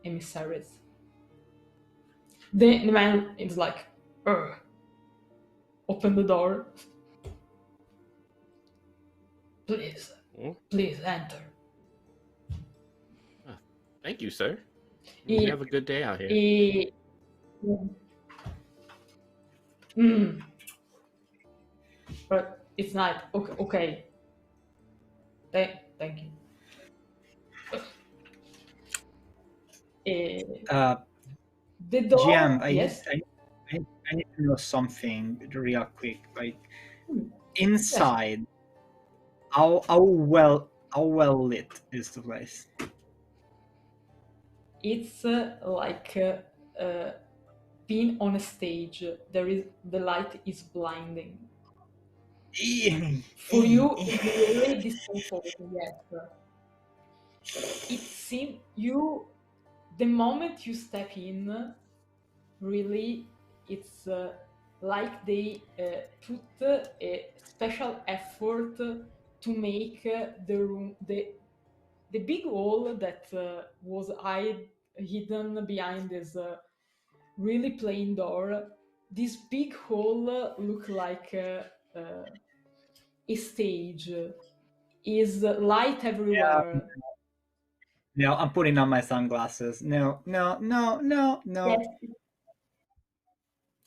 emissaries." The man is like, "Ugh." Open the door. Please enter. Thank you, sir. You have a good day out here. But it's night. Okay. Thank you. The door. GM, yes. I need to know something real quick. Like inside, yes. How well lit is the place? It's like being on a stage. The light is blinding. For you, it's really discomforting. Yes. It seems the moment you step in, really, it's like they put a special effort to make the room, the big wall that was hidden behind this really plain door, this big hall look like a stage. Is light everywhere. No, I'm putting on my sunglasses. No. Yes.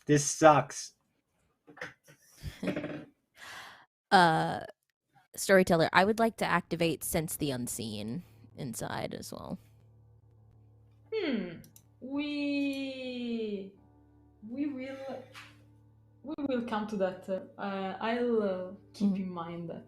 This sucks. Storyteller, I would like to activate Sense the Unseen inside as well. We will come to that. I'll keep in mind that.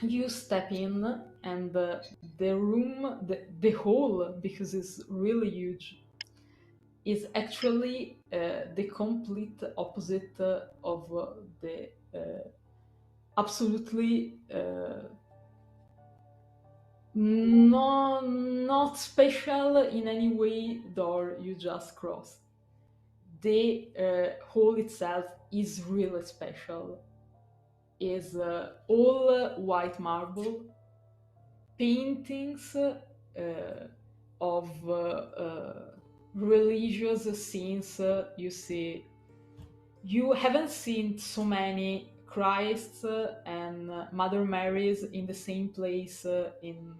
You step in, and the room, the hall, because it's really huge, is actually the complete opposite of the absolutely not special in any way door you just crossed. The hall itself is really special. Is all white marble, paintings of religious scenes. You see, you haven't seen so many Christs and Mother Marys in the same place in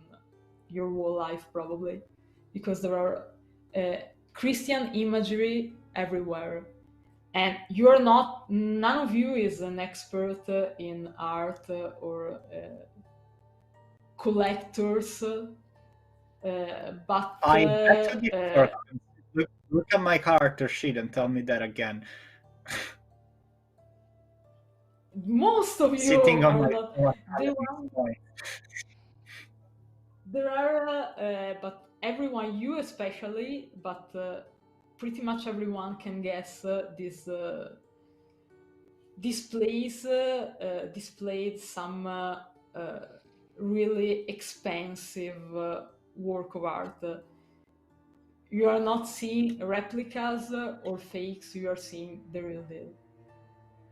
your whole life, probably, because there are Christian imagery everywhere. And none of you is an expert in art or collectors, but I bet you did. Look at my character sheet and tell me that again. Most of you Sitting on are my not. There are, but everyone, you especially, but pretty much everyone can guess this place displayed some really expensive work of art. You are not seeing replicas or fakes, you are seeing the real deal.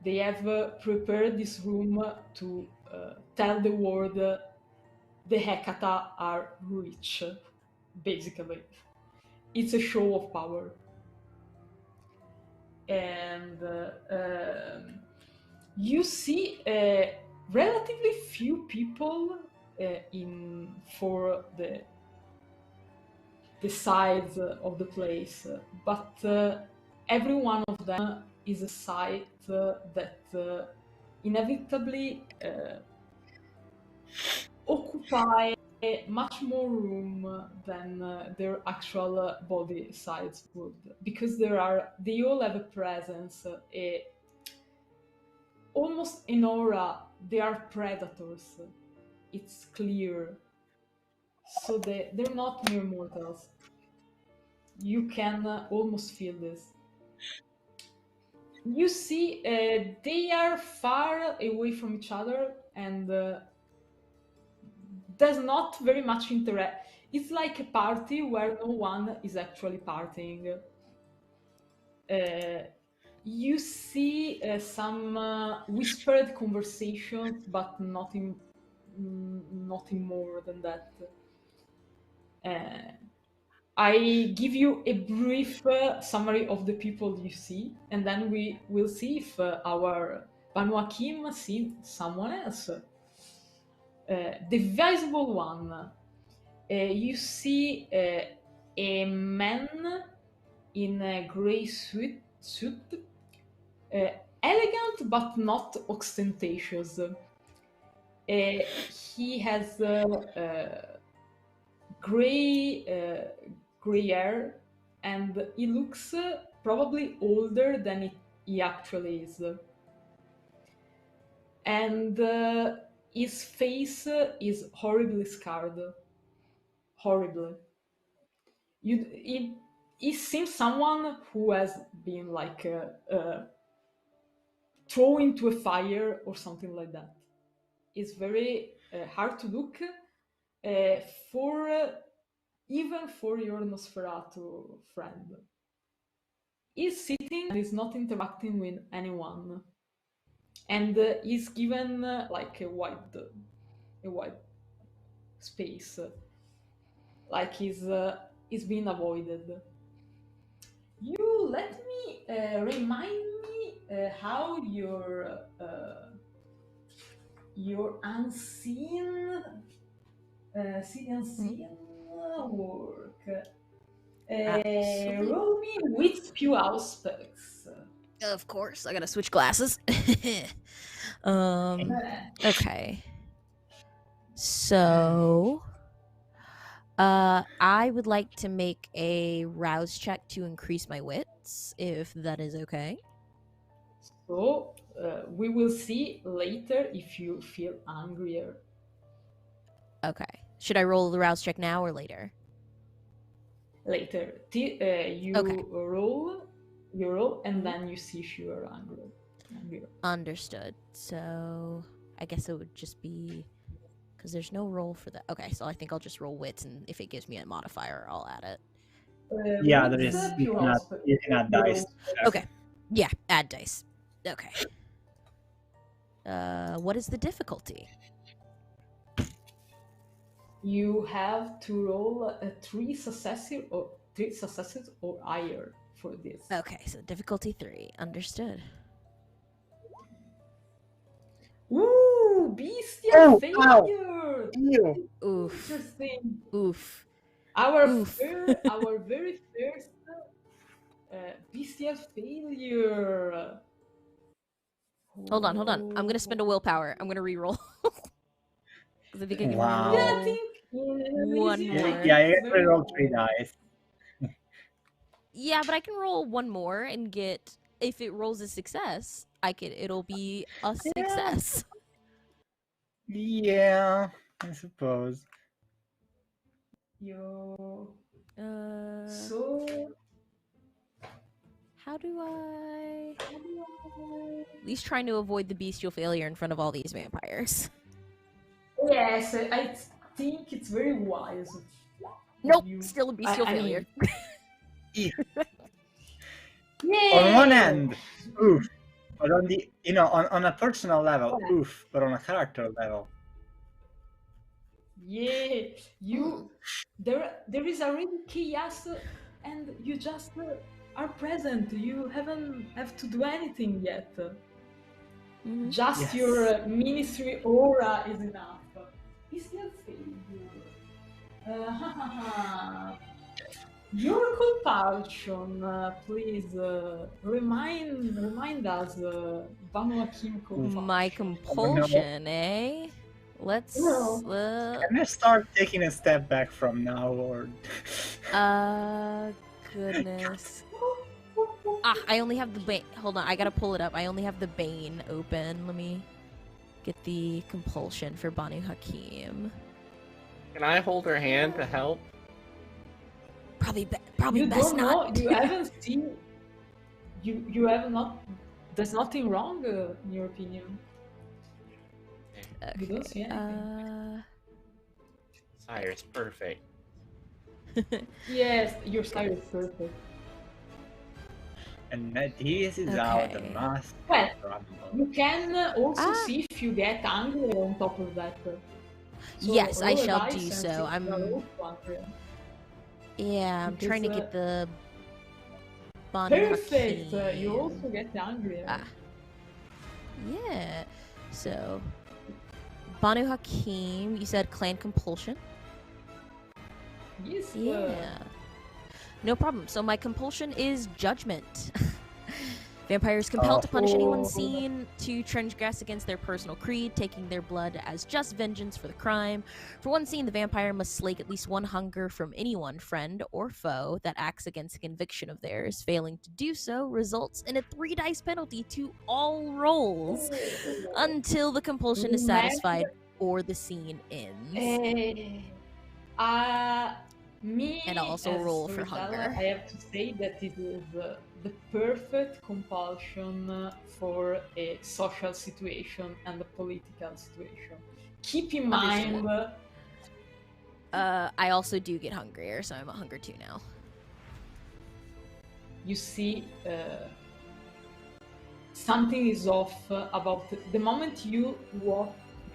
They have prepared this room to tell the world the Hecata are rich, basically. It's a show of power. And you see relatively few people for the sides of the place, but every one of them is a site that inevitably occupy much more room than their actual body size would, because they all have a presence, almost an aura. They are predators. It's clear. So they're not mere mortals. You can almost feel this. You see, they are far away from each other, and there's not very much interact. It's like a party where no one is actually partying. You see some whispered conversations, but nothing more than that. I give you a brief summary of the people you see, and then we will see if our Banu Hakim see someone else. The visible one, you see a man in a grey suit, elegant but not ostentatious. He has gray hair, and he looks probably older than he actually is. And his face is horribly scarred. Horribly. He seems someone who has been like thrown into a fire or something like that. It's very hard to look even for your Nosferatu friend. He's sitting and is not interacting with anyone, and he's given like a wide space, like he's is being avoided. You let me remind me how your unseen work. Absolutely. Roll me with few aspects. Of course, I gotta switch glasses. Okay. So, I would like to make a rouse check to increase my wits, if that is okay. So we will see later if you feel angrier. Okay. Should I roll the rouse check now or later? Later, you Okay. roll, and then you see if you are angry. Understood. So I guess it would just be because there's no roll for that. Okay, so I think I'll just roll wits, and if it gives me a modifier, I'll add it. Yeah, there is. You can add dice. Okay. Yeah, add dice. Okay. What is the difficulty? You have to roll three successes or higher for this. Okay, so difficulty 3. Understood. Ooh, bestial failure! Oof. Interesting. Oof. Our Oof. our very first bestial failure. Hold on. I'm gonna spend a willpower. I'm gonna reroll. Because I think I can Wow. Yeah, I reroll think one easy more. way. Yeah, you It's can very roll wise. 3 dice. Yeah, but I can roll one more and get. If it rolls a success, it'll be a success. Yeah, I suppose. Yo. So how do I? At least trying to avoid the bestial failure in front of all these vampires. Yes, I think it's very wise. Nope, still a bestial I failure. On one end, oof. But on the on a personal level, oof. But on a character level. Yeah, there is already chaos, and you just are present. You have to do anything yet. Just Yes. your ministry aura is enough. Bestial failure. Your compulsion, please remind us, Banu Hakim compulsion. My compulsion, eh? Let's. Can I start taking a step back from now, or? Goodness. I only have the Bane. Hold on, I gotta pull it up. I only have the Bane open. Let me get the compulsion for Banu Hakim. Can I hold her hand to help? Probably You best don't know. not. You haven't seen. You have not. There's nothing wrong, in your opinion. Okay. You don't see anything. Sire's perfect. Yes, your side is perfect. And this is how the mask. Well, you can also see if you get angry on top of that. So yes, I roll a shall dice do and so. see if I'm. you are also angry. Yeah, I'm trying to get the. Perfect. You also get angry. Yeah. So, Banu Hakim, you said clan compulsion? Yes. Yeah. No problem. So my compulsion is judgment. Vampires compelled to punish anyone seen to transgress against their personal creed, taking their blood as just vengeance for the crime. For one scene, the vampire must slake at least one hunger from anyone, friend or foe, that acts against a conviction of theirs. Failing to do so results in a 3 dice penalty to all rolls until the compulsion is satisfied or the scene ends. And I'll also roll for hunger. I have to say that it is the perfect compulsion for a social situation and a political situation. Keep in mind. I also do get hungrier, so I'm at hunger 2 now. You see, something is off about the moment you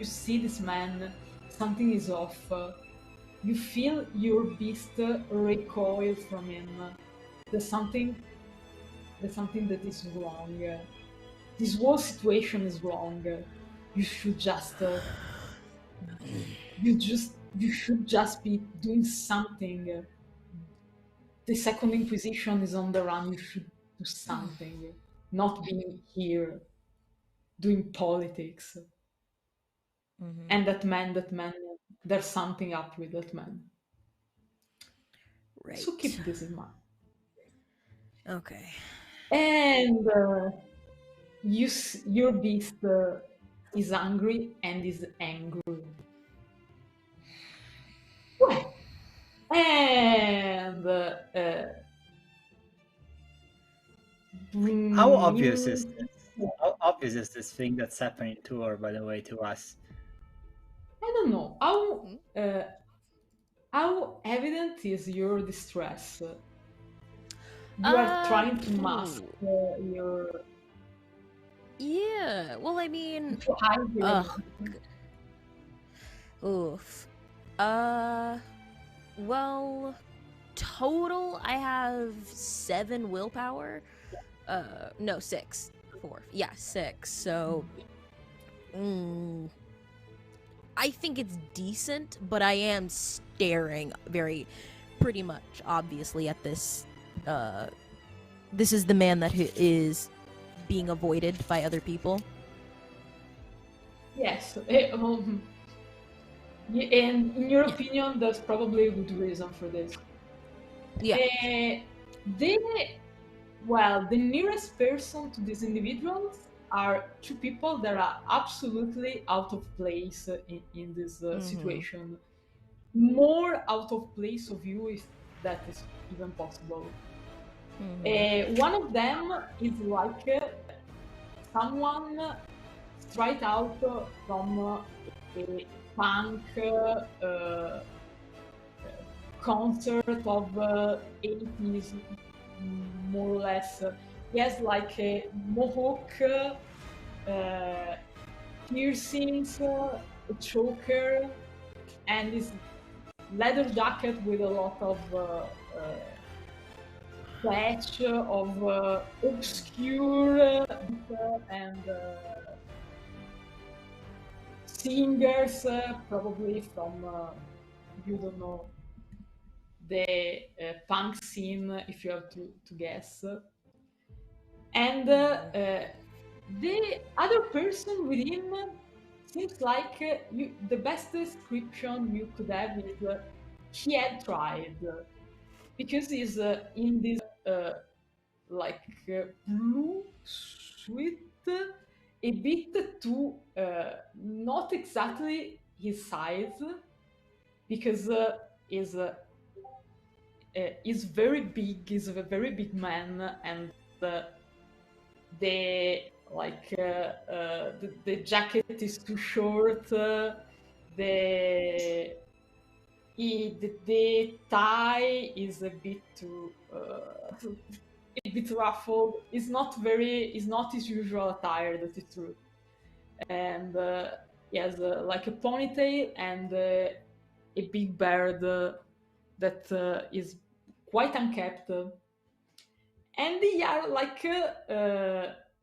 see this man. Something is off. you feel your beast recoil from him. There's something that is wrong. This whole situation is wrong. You should just you should just be doing something. The Second Inquisition is on the run. You should do something, not being here doing politics. And that man, there's something up with that man. Right. So keep this in mind. Okay. And your beast is hungry and is angry. Well, and How obvious is this? How obvious is this thing that's happening to her, by the way, to us? I don't know how evident is your distress. You are trying to mask your. Yeah. Well, I mean. To hide your. Oof. Well, total I have 7 willpower. No, 6. 4. Yeah, 6. So, I think it's decent, but I am staring pretty much obviously at this. This is the man that is being avoided by other people. Yes. And in your opinion, there's probably a good reason for this. Yeah. The nearest person to these individuals are 2 people that are absolutely out of place in this situation. More out of place of you, if that is even possible. One of them is like someone straight out from a punk concert of 80s, more or less. He has like a mohawk, piercings, a choker, and his leather jacket with a lot of patch of obscure and singers, probably from you don't know, the punk scene, if you have to guess. And the other person with him seems like the best description you could have is he had tried, because he's in this blue suit, a bit too not exactly his size, because he's very big. He's a very big man, and the jacket is too short. The tie is a bit too a bit ruffled. It's not his usual attire, that is true. And he has like a ponytail and a big beard that is quite unkempt. And they are like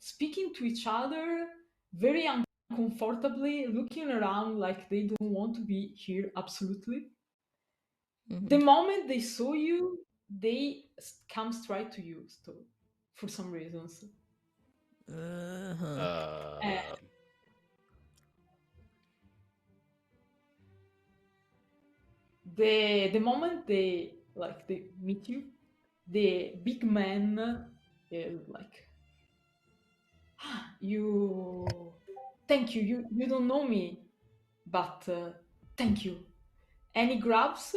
speaking to each other very uncomfortably, looking around like they don't want to be here absolutely. The moment they saw you, they come straight to you, for some reasons. The moment they meet you, the big man is like, thank you. You don't know me, but thank you. And he grabs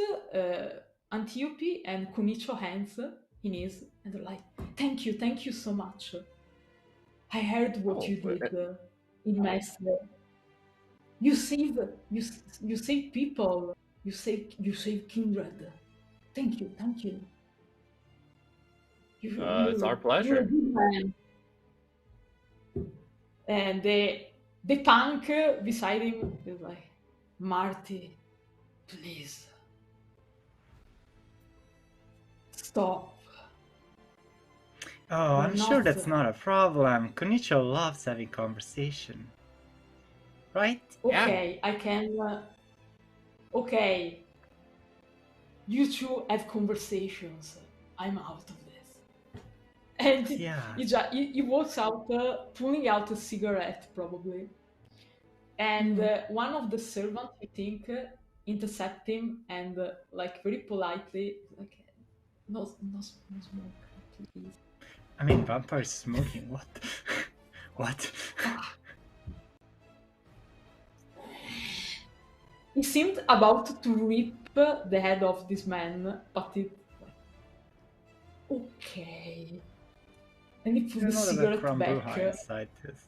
Antiope and Conicio hands in his, and they're like, thank you so much. I heard what you did in Mestre. You save people. You save kindred. Thank you. It's our pleasure. You're a good man. And the punk beside him is like, Marty, please, Stop. Oh, We're I'm sure not- that's not a problem. Conicio loves having conversation. Right? Okay, I can. Okay. You two have conversations. I'm out of this. And Yeah. he walks out, pulling out a cigarette, probably. And one of the servants, I think, intercept him and, like, very politely, like, no smoke, please. I mean, vampires smoking, what? What? He seemed about to rip the head off this man, but it... Okay. And he put You the know that cigarette Crumbuha back. inside this.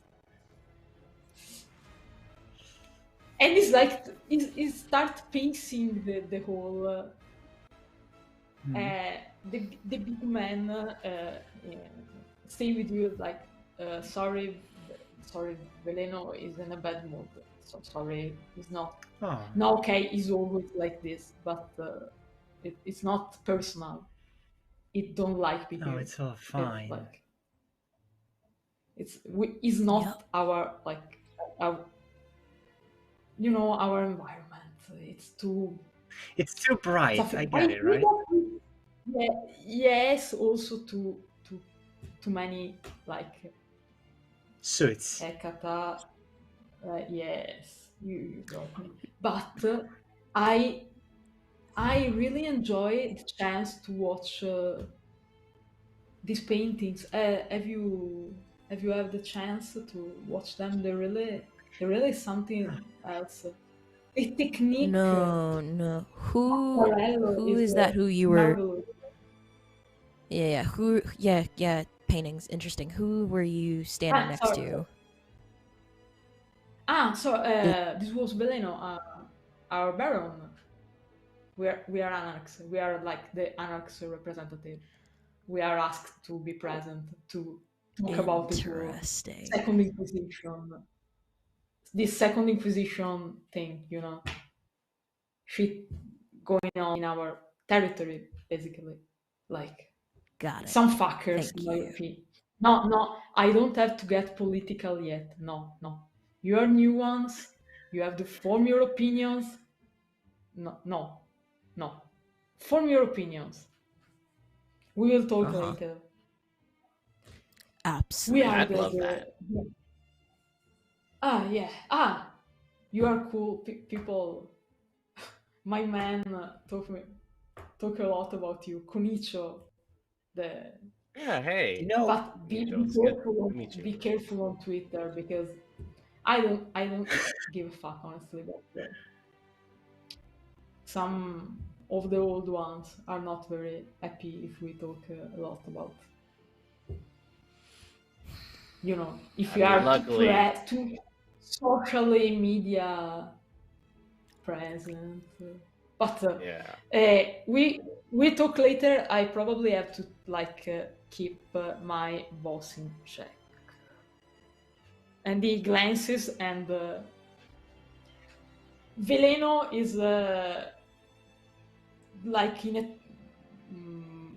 And he's like, he starts pacing the whole... the big man stay with you, like, sorry, Veleno is in a bad mood. So sorry, he's not... Oh. No, okay, he's always like this, but it's not personal. It don't like me No, here. it's all fine. Like, it's not our, like, our, you know, our environment. It's too bright. tough. I get it, right? Yeah, yes, also too many, like, Suits. Ekata. Yes, you got me. But I really enjoy the chance to watch these paintings. Have you had the chance to watch them? They're really something else. A technique. No. Who is that? Who you were? Marvelous. Yeah. Who? Yeah. Paintings. Interesting. Who were you standing next to? This was Veleno, our Baron. We are anarchs. We are like the anarchs representative. We are asked to be present to talk about the Second Inquisition. This Second Inquisition thing, you know, shit going on in our territory, basically. Like, got it. Some fuckers, in my opinion. No, I don't have to get political yet. No. You are new ones. You have to form your opinions. No. Form your opinions. We will talk later. Absolutely. I'd love that. Yeah. You are cool people. My man talk a lot about you. Conicio. Yeah, hey. But be careful on Twitter, because I don't give a fuck, honestly. But some of the old ones are not very happy if we talk a lot about, you know, if you are too socially media present. But we talk later. I probably have to, like, keep my boss in check. And he glances, and Veleno is like in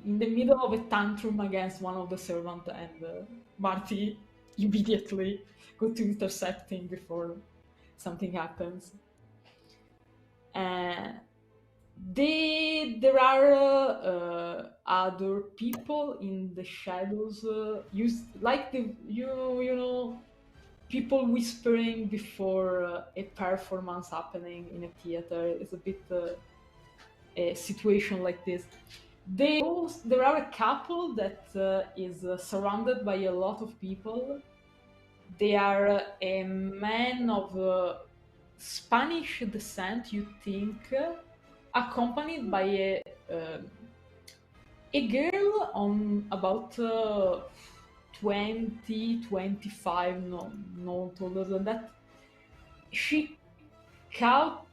the middle of a tantrum against one of the servants, and Marty immediately go to intercept him before something happens. There are other people in the shadows, you know, people whispering before a performance happening in a theater. It's a bit a situation like this. There are a couple that is surrounded by a lot of people. They are a man of Spanish descent, you think, accompanied by a girl on about 20, 25, no taller than that. She caught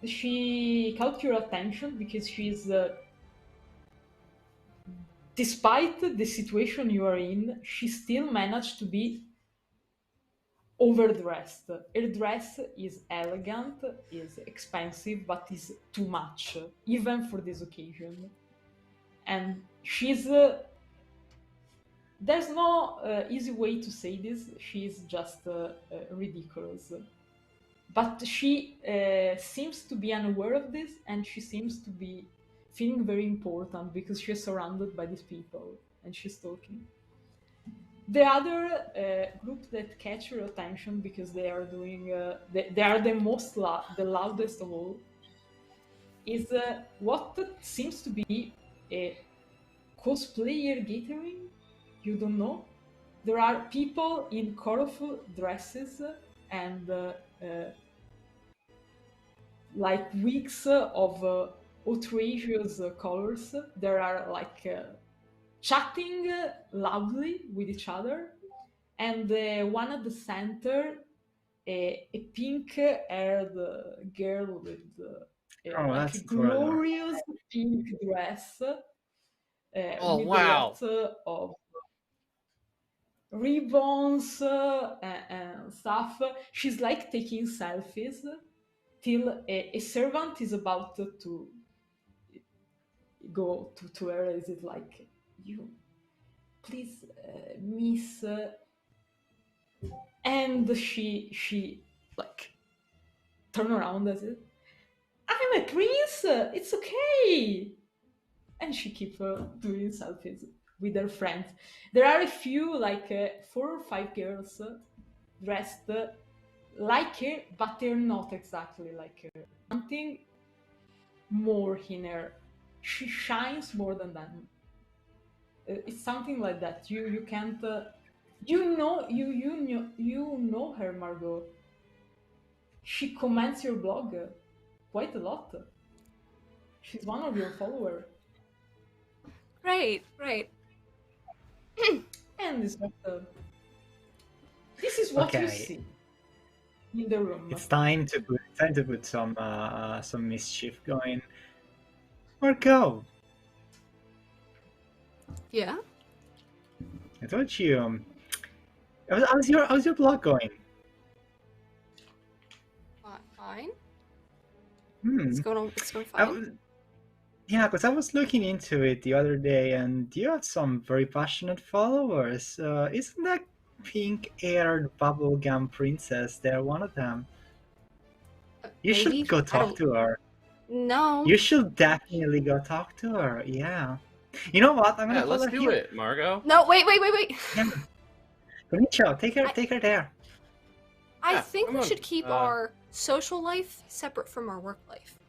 your attention because she's, despite the situation you are in, she still managed to be overdressed. Her dress is elegant, is expensive, but is too much, even for this occasion. And she's there's no easy way to say this. She's just ridiculous, but she seems to be unaware of this, and she seems to be feeling very important because she's surrounded by these people and she's talking. The other group that catch your attention because they are doing they are the most the loudest of all is what seems to be a cosplayer gathering. You don't know. There are people in colorful dresses and like wigs of outrageous colors. There are like chatting loudly with each other, and one at the center, a pink-haired girl with like a glorious pink dress with a lot of ribbons and stuff. She's like taking selfies till a servant is about to go to her. Is it like, you please miss and she like turn around as it, I'm a prince, it's okay, and she keep doing selfies with her friends. There are a few like 4 or 5 girls dressed like her, but they're not exactly like her. Something more in her. She shines more than them. It's something like that. You can't. You know her, Margot. She comments your blog quite a lot. She's one of your followers. Right. And this is what you see in the room. It's time to put some mischief going. Margot. Yeah. I told you. How's your blog going? Fine. It's going fine. Yeah, because I was looking into it the other day, and you have some very passionate followers. Isn't that pink-haired bubblegum princess there one of them? You Maybe. should go talk to her. No. You should definitely go talk to her. Yeah. You know what? I'm gonna let's do it, Margot. No, wait. Yeah. Conicio, take her there. I think we should keep our social life separate from our work life.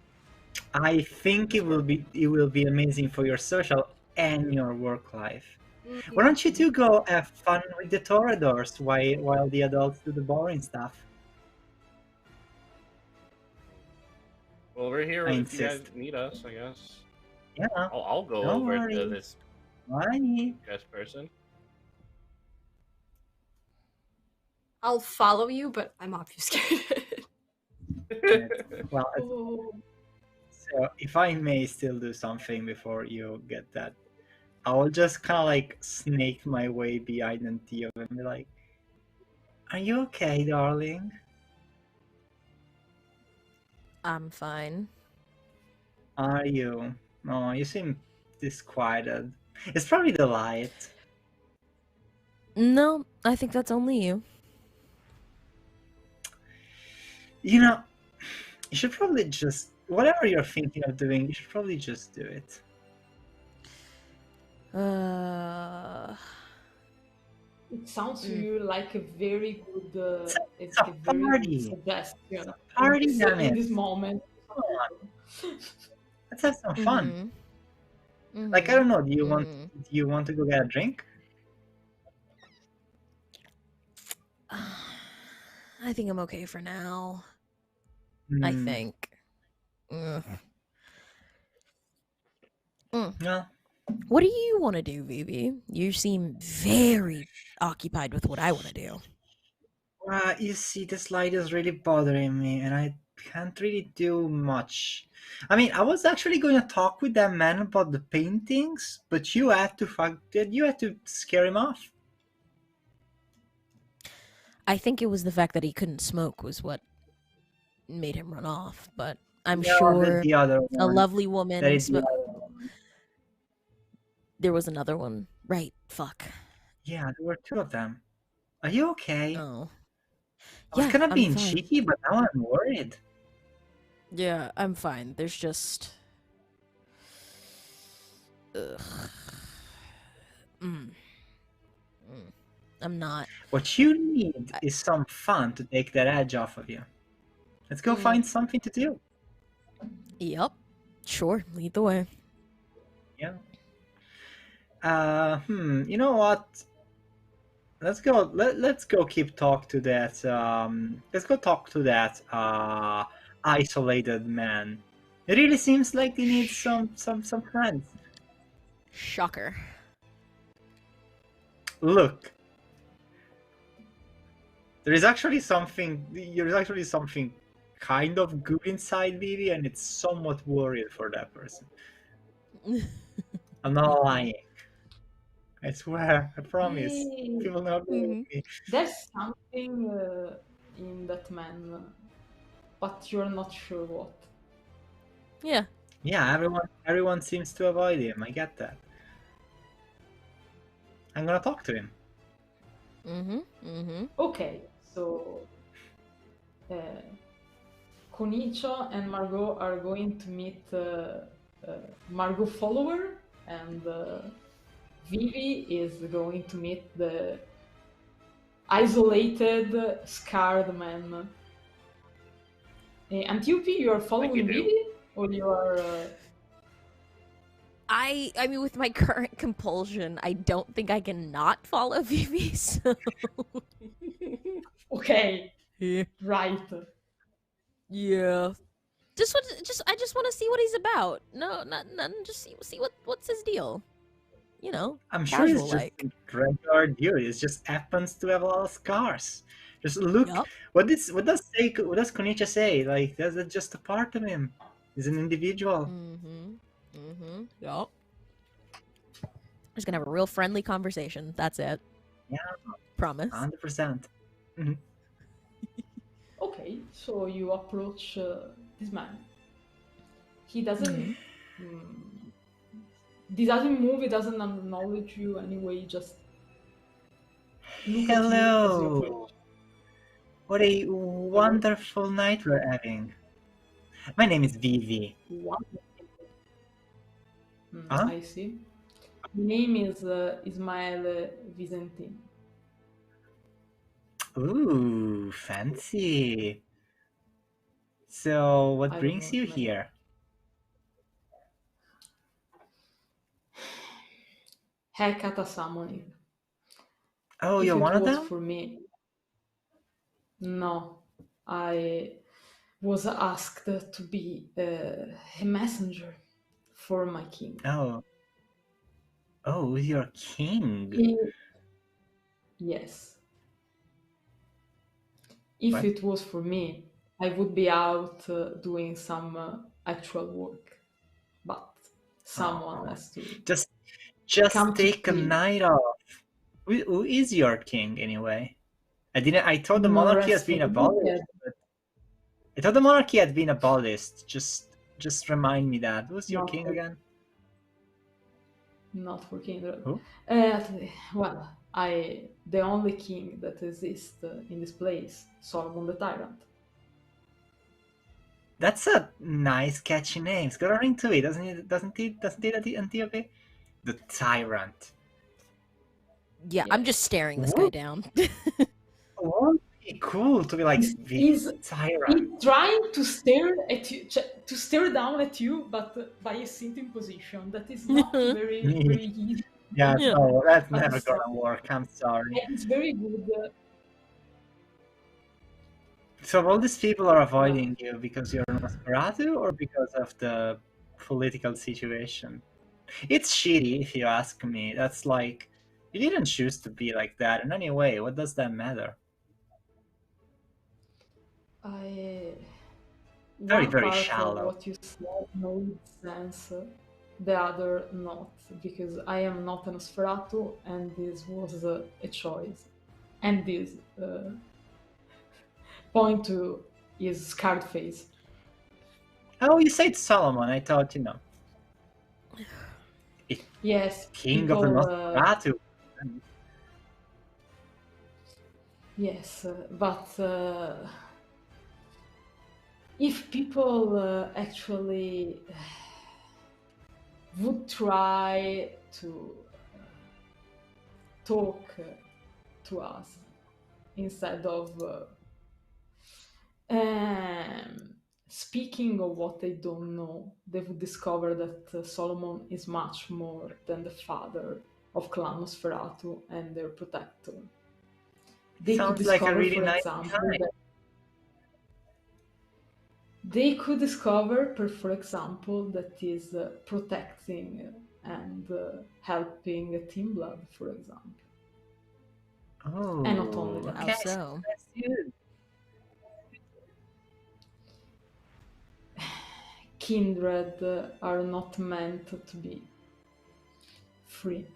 I think it will be amazing for your social and your work life. Mm-hmm. Why don't you two go have fun with the Toreadors while the adults do the boring stuff? Well, we're here if you guys need us, I guess. Yeah. I'll go over to this guest person. I'll follow you, but I'm obfuscated. Well, so if I may still do something before you get that, I will just kind of like snake my way behind Antiope and be like, "Are you okay, darling?" I'm fine. Are you? Oh, you seem disquieted. It's probably the light. No, I think that's only you. You know, you should probably just, whatever you're thinking of doing, you should probably just do it. It sounds to you like a very good it's a party. Suggestion. Party, damn it. In this moment. Come on. Let's have some fun. Mm-hmm. Like, I don't know, do you want to go get a drink? I think I'm okay for now. I think. No. What do you want to do, Vivi? You seem very occupied with what I want to do. You see, this light is really bothering me, and I can't really do much. I mean, I was actually going to talk with that man about the paintings, but you had to scare him off. I think it was the fact that he couldn't smoke was what made him run off, but I'm sure the other a lovely woman there was another one. Right, fuck. Yeah, there were two of them. Are you okay? Oh. I was Yeah, kind of I'm being fine. cheeky, but now I'm worried. Yeah, I'm fine. There's just... Ugh. I'm not... What you need is some fun to take that edge off of you. Let's go find something to do. Yep. Sure, lead the way. Yeah. You know what? Let's go. Let's go. Keep talk to that. Let's go talk to that isolated man. It really seems like he needs some friends. Shocker. Look, there's actually something kind of good inside Vivi, and it's somewhat worried for that person. I'm not lying. I swear, I promise. Hey. People not believe me. There's something in that man, but you're not sure what. Yeah. Yeah, everyone seems to avoid him. I get that. I'm gonna talk to him. Okay, so Conicio and Margot are going to meet Margot follower, and Vivi is going to meet the isolated, scarred man. Antiope, you are following Vivi, or you are? I mean, with my current compulsion, I don't think I can not follow Vivi. So. Okay. Yeah. Right. Yeah. I just want to see what he's about. No, not just see what's his deal. You know, I'm sure he's just like. a regular dude. He just happens to have a lot of scars. Just look. Yep. What does Conicio say? Like, that's just a part of him. He's an individual. Yep. Just gonna have a real friendly conversation. That's it. Yeah. Promise. 100%. Okay, so you approach this man. He doesn't. He doesn't move. He doesn't acknowledge you anyway. He just look at you as you approach. What a wonderful night we're having. My name is Vivi. I see. My name is Ismael Vicentin. Ooh, fancy. So, what brings you here? Hecata summoning. Oh, you're one of them? For me. No, I was asked to be a messenger for my king. Oh, your king? Yes. If it was for me, I would be out doing some actual work, but someone has to. Just take a night off. Who is your king anyway? I thought the monarchy has been abolished. I thought the monarchy had been abolished. Just remind me that. Who's your king again? Not for king. Who? Well, the only king that exists in this place, Solomon the Tyrant. That's a nice, catchy name. It's got a ring to it, doesn't it, Antiope? The Tyrant. Yeah, I'm just staring this guy down. What? Cool to be like he's Tyrant. He's trying to stare at you, to stare down at you, but by a sitting position. That is not very easy. Yeah, no, that's never gonna work. I'm sorry. It's very good. So all these people are avoiding you because you're a Masquerade, or because of the political situation? It's shitty, if you ask me. That's like, you didn't choose to be like that. And anyway, what does that matter? Very, very shallow. What you said made sense. The other not, because I am not an Nosferatu, and this was a choice. And this point to his scarred face. Oh, you said Solomon. I thought, you know. Yes, King of people. the Nosferatu. Yes, but if people actually would try to talk to us instead of speaking of what they don't know, they would discover that Solomon is much more than the father of Clan Nosferatu and their protector. They could Sounds like a discover, really for nice example, guy. that they could discover, for example, that he's protecting and helping Team Blood, for example. Oh, And not only that. How okay, so? that's you. Kindred are not meant to be free.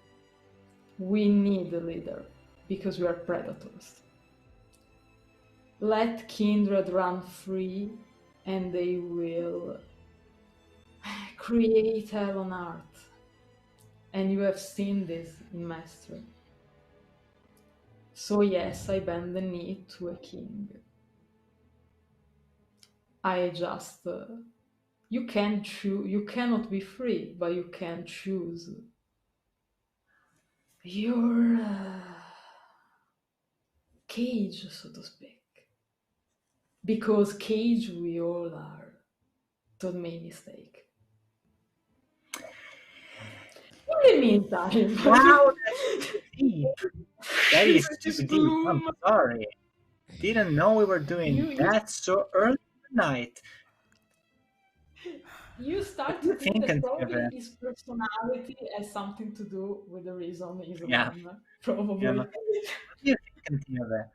We need a leader because we are predators. Let kindred run free and they will create hell on earth. And you have seen this in Mastery. So yes, I bend the knee to a king. I just you can choose. You cannot be free, but you can choose your cage, so to speak. Because cage we all are. Don't make mistake. In the meantime, Wow, that's deep. That is This too deep. I'm gloom. sorry. Didn't know we were doing You- that so early at night. You start What do to you think think, that probably Antiope? his personality has something to do with the reason he's a Yeah. man. Probably. Yeah. What do you think, Antiope?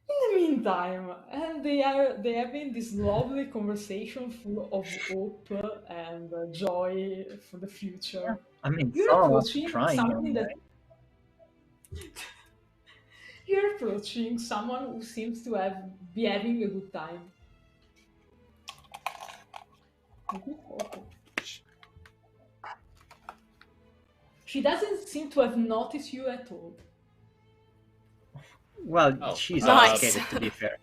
In the meantime, and they having this lovely conversation full of hope and joy for the future. I mean, You're some of us approaching trying something anyway. that you're approaching someone who seems to be having a good time. She doesn't seem to have noticed you at all. Well, Oh, she's nice. scared, to be fair.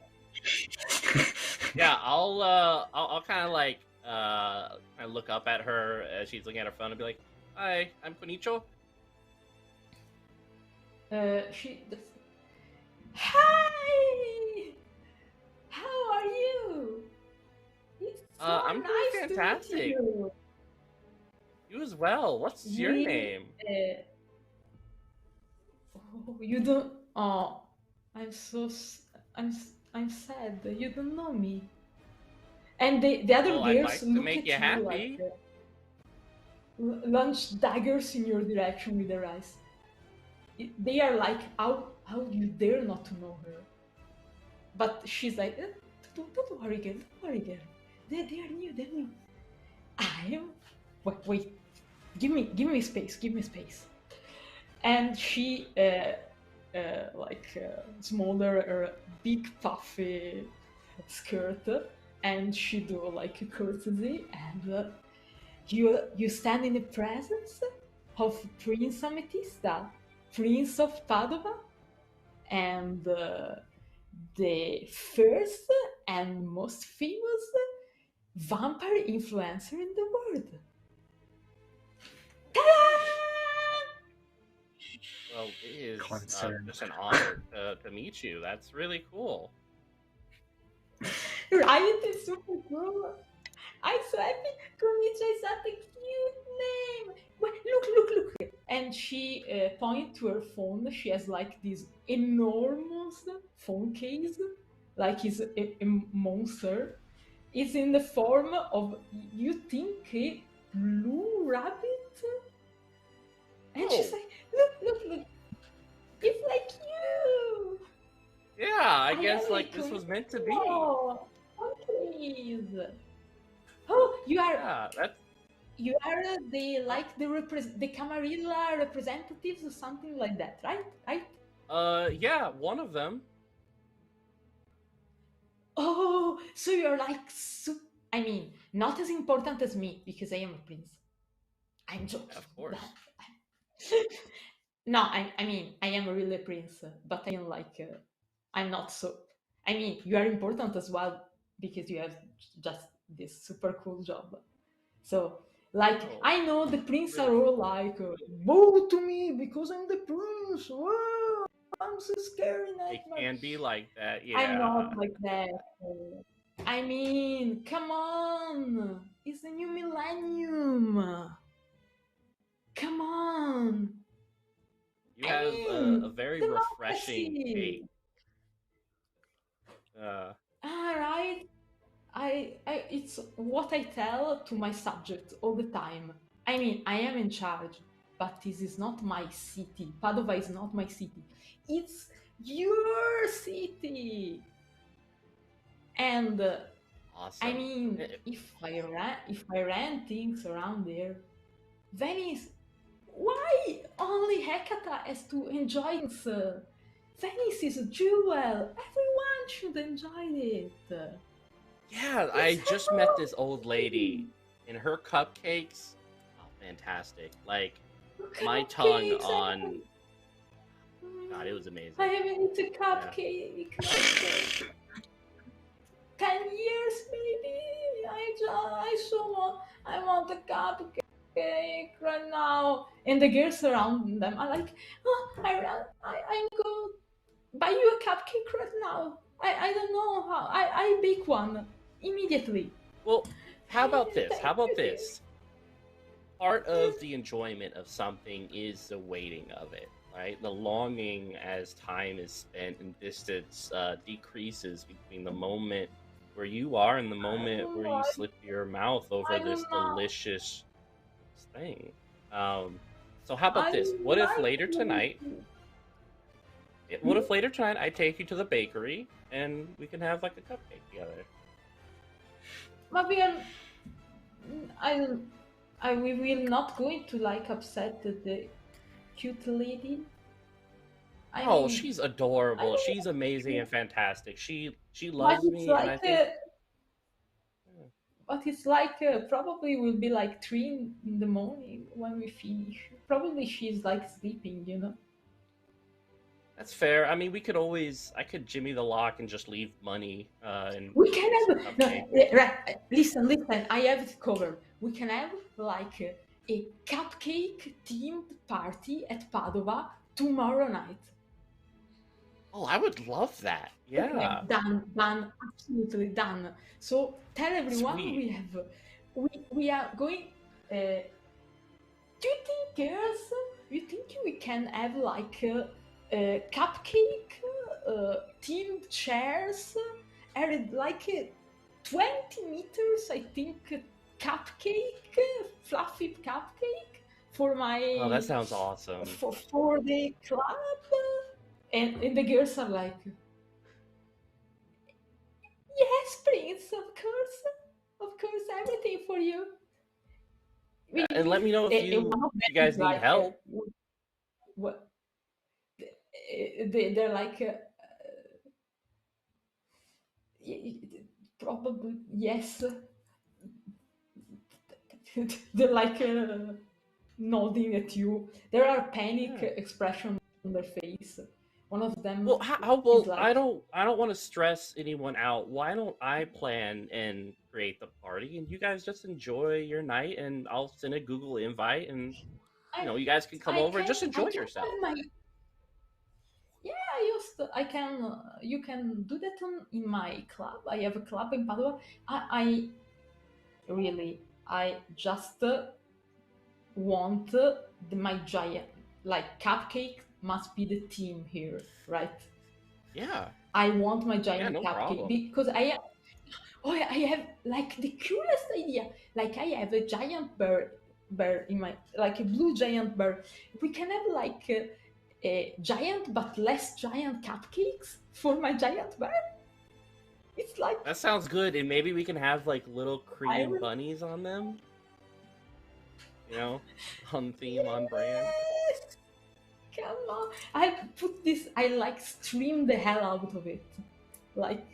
Yeah, I'll kind of like I look up at her as she's looking at her phone and be like, "Hi, I'm Conicio." Hi! How are you? It's so I'm doing nice fantastic. to meet you. You as well. What's your We, name? Oh, you don't. Oh, I'm so. I'm sad. You don't know me. And the other Well, I'd girls like to look make at you you happy. like launch daggers in your direction with their eyes. They are like, how you dare not to know her? But she's like, don't worry, girl. Don't worry, girl. They are new. They're new. I am. Wait. Give me space. Give me space. And she smother her big puffy skirt, and she do like a courtesy, and you stand in the presence of Prince Amethysta, Prince of Padova, and the first and most famous vampire influencer in the world. Ta-da! Well, it is Concern. just an honor to meet you. That's really cool. Right? It's super cool. I'm so happy. Conicio is such a cute name. Wait, look. And she points to her phone. She has like this enormous phone case, like it's a monster. It's in the form of, you think, a blue rabbit? And she's like, look. It's like you. Yeah, I guess am like a this was meant to be. Oh, please. Oh, you are. Yeah, that's You are the Camarilla representatives or something like that, right? yeah, one of them. Oh, so you're like I mean, not as important as me because I am a prince. I'm joking. Of course. No, I mean, I am really a prince, but I am like, I'm not so. I mean, you are important as well because you have just this super cool job. So, like, Oh, I know the prince really? are all like, bow to me because I'm the prince. Whoa, I'm so scary. It can be like that, I'm yeah. not like that. I mean, come on. It's the new millennium. Come on. You I have mean, a very refreshing democracy. take. Uh, All right. It's what I tell to my subjects all the time. I mean, I am in charge, but this is not my city. Padova is not my city. It's your city. And awesome. I mean, if I ran things around there, Venice. Why only Hecata has to enjoy things? Venice is a jewel. Everyone should enjoy it. Yeah, I just met this old lady, and her cupcakes, oh, fantastic. Like, my tongue Cupcakes, on, God, it was amazing. I haven't eaten cupcake. Like, 10 years maybe. I want a cupcake right now. And the girls around them are like, oh, I'm going to buy you a cupcake right now. I don't know how. I bake one immediately. Well, how about this? Thank How about you, dear. this? Part of the enjoyment of something is the waiting of it, right? The longing as time is spent and distance decreases between the moment where you are and the moment where you slip your mouth over this delicious thing. So how about this? What if later tonight? What if later tonight I take you to the bakery and we can have like a cupcake together? Maybe we will not going to like upset the cute lady. Oh, she's adorable. She's amazing and fantastic. She loves me, like, and I think. But it's like probably will be like 3 in the morning when we finish. Probably she's like sleeping, you know. That's fair. I mean, I could jimmy the lock and just leave money. And we can have right. Listen. I have it covered. We can have like a cupcake themed party at Padova tomorrow night. Oh, I would love that. Yeah. Okay, done, absolutely done. So tell everyone Sweet. we are going. Do you think, girls? You think we can have like cupcake themed chairs and like 20 meters? I think cupcake, fluffy cupcake for my. Oh, that sounds awesome. For the club. And the girls are like, yes, Prince, of course, everything for you. And let me know if you guys need help. What? They're like, probably yes. They're like nodding at you. There are panic expressions on their face. One of them. Well, like, I don't want to stress anyone out. Why don't I plan and create the party, and you guys just enjoy your night, and I'll send a Google invite, and you guys can come over and just enjoy yourself. Yeah, I can. You can do that in my club. I have a club in Padua. I just want my giant, like, cupcake must be the theme here, right? Yeah. I want my giant cupcake problem. because I have like the coolest idea. Like I have a giant bear in my, like a blue giant bear. We can have like a giant but less giant cupcakes for my giant bear. It's like, that sounds good, and maybe we can have like little cream bunnies on them. On theme, on brand. Come on. I put this, I like stream the hell out of it. Like,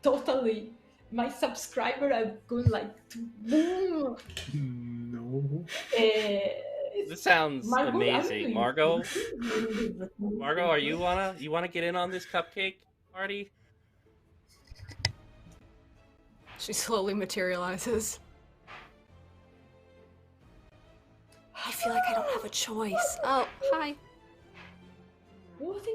totally. my subscriber are going like to boom. No. This sounds Margot, are you amazing. doing Margot, something? Margot, are you wanna get in on this cupcake party? She slowly materializes. I feel like I don't have a choice. Oh, hi. What?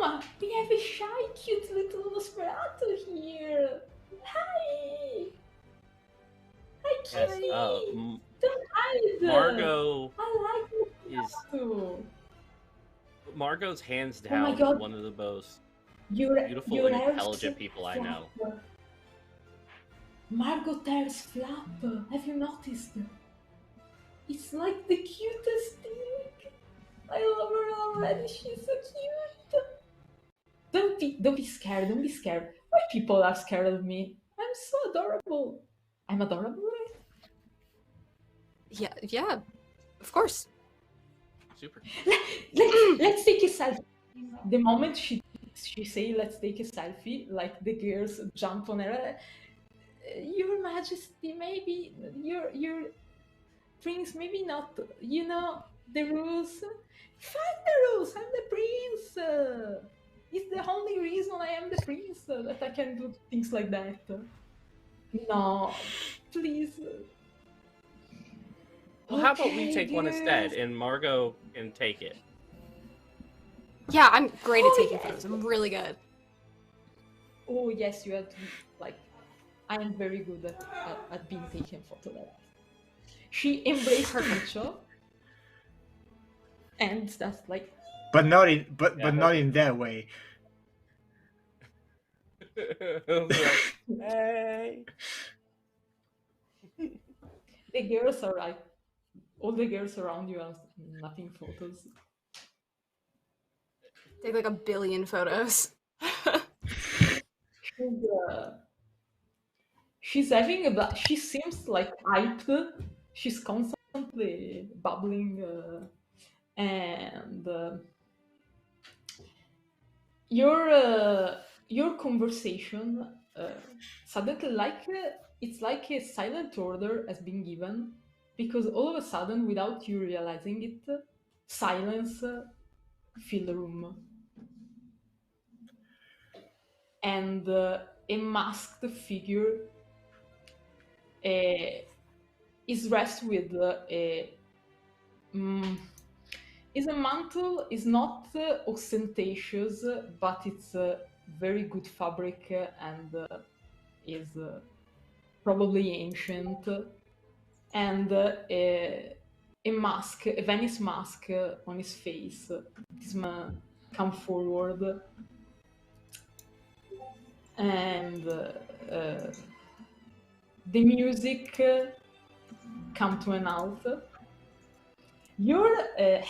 Mama, we have a shy, cute little Nosferatu here. Hi. Hi, Yes. kitty. Don't hide. Margot I like Nosferatu. Margot's hands Oh my down God. one of the most Your beautiful and hair's intelligent people I know. Margot hair's flap. Have you noticed? It's like the cutest thing. I love her already. She's so cute. Don't be scared. Don't be scared. Why people are scared of me? I'm so adorable. I'm adorable, right? Yeah, of course. Super. Let's take a selfie. The moment she say let's take a selfie, like the girls jump on her. Your Majesty, maybe your prince, maybe not. You know the rules. Find the rules. I'm the prince. It's the only reason I am the prince that I can do things like that. No, please. Well, how about we Okay, take one instead, girls. and Margot can take it. Yeah, I'm great at Oh, taking yes. photos. I'm really good. Oh yes, you have to like. I am very good at being taken photos. She embraced Conicio, and that's like. But not in not in that way. Hey. The girls are like, all the girls around you are nothing photos. Take like 1 billion photos. She's having a. She seems like hyped. She's constantly bubbling, and your conversation suddenly it's like a silent order has been given, because all of a sudden, without you realizing it, silence fill the room, and a masked figure is dressed with is a mantle, is not ostentatious, but it's very good fabric and is probably ancient, and a mask, a Venice mask on his face. This man come forward, and the music come to an halt. The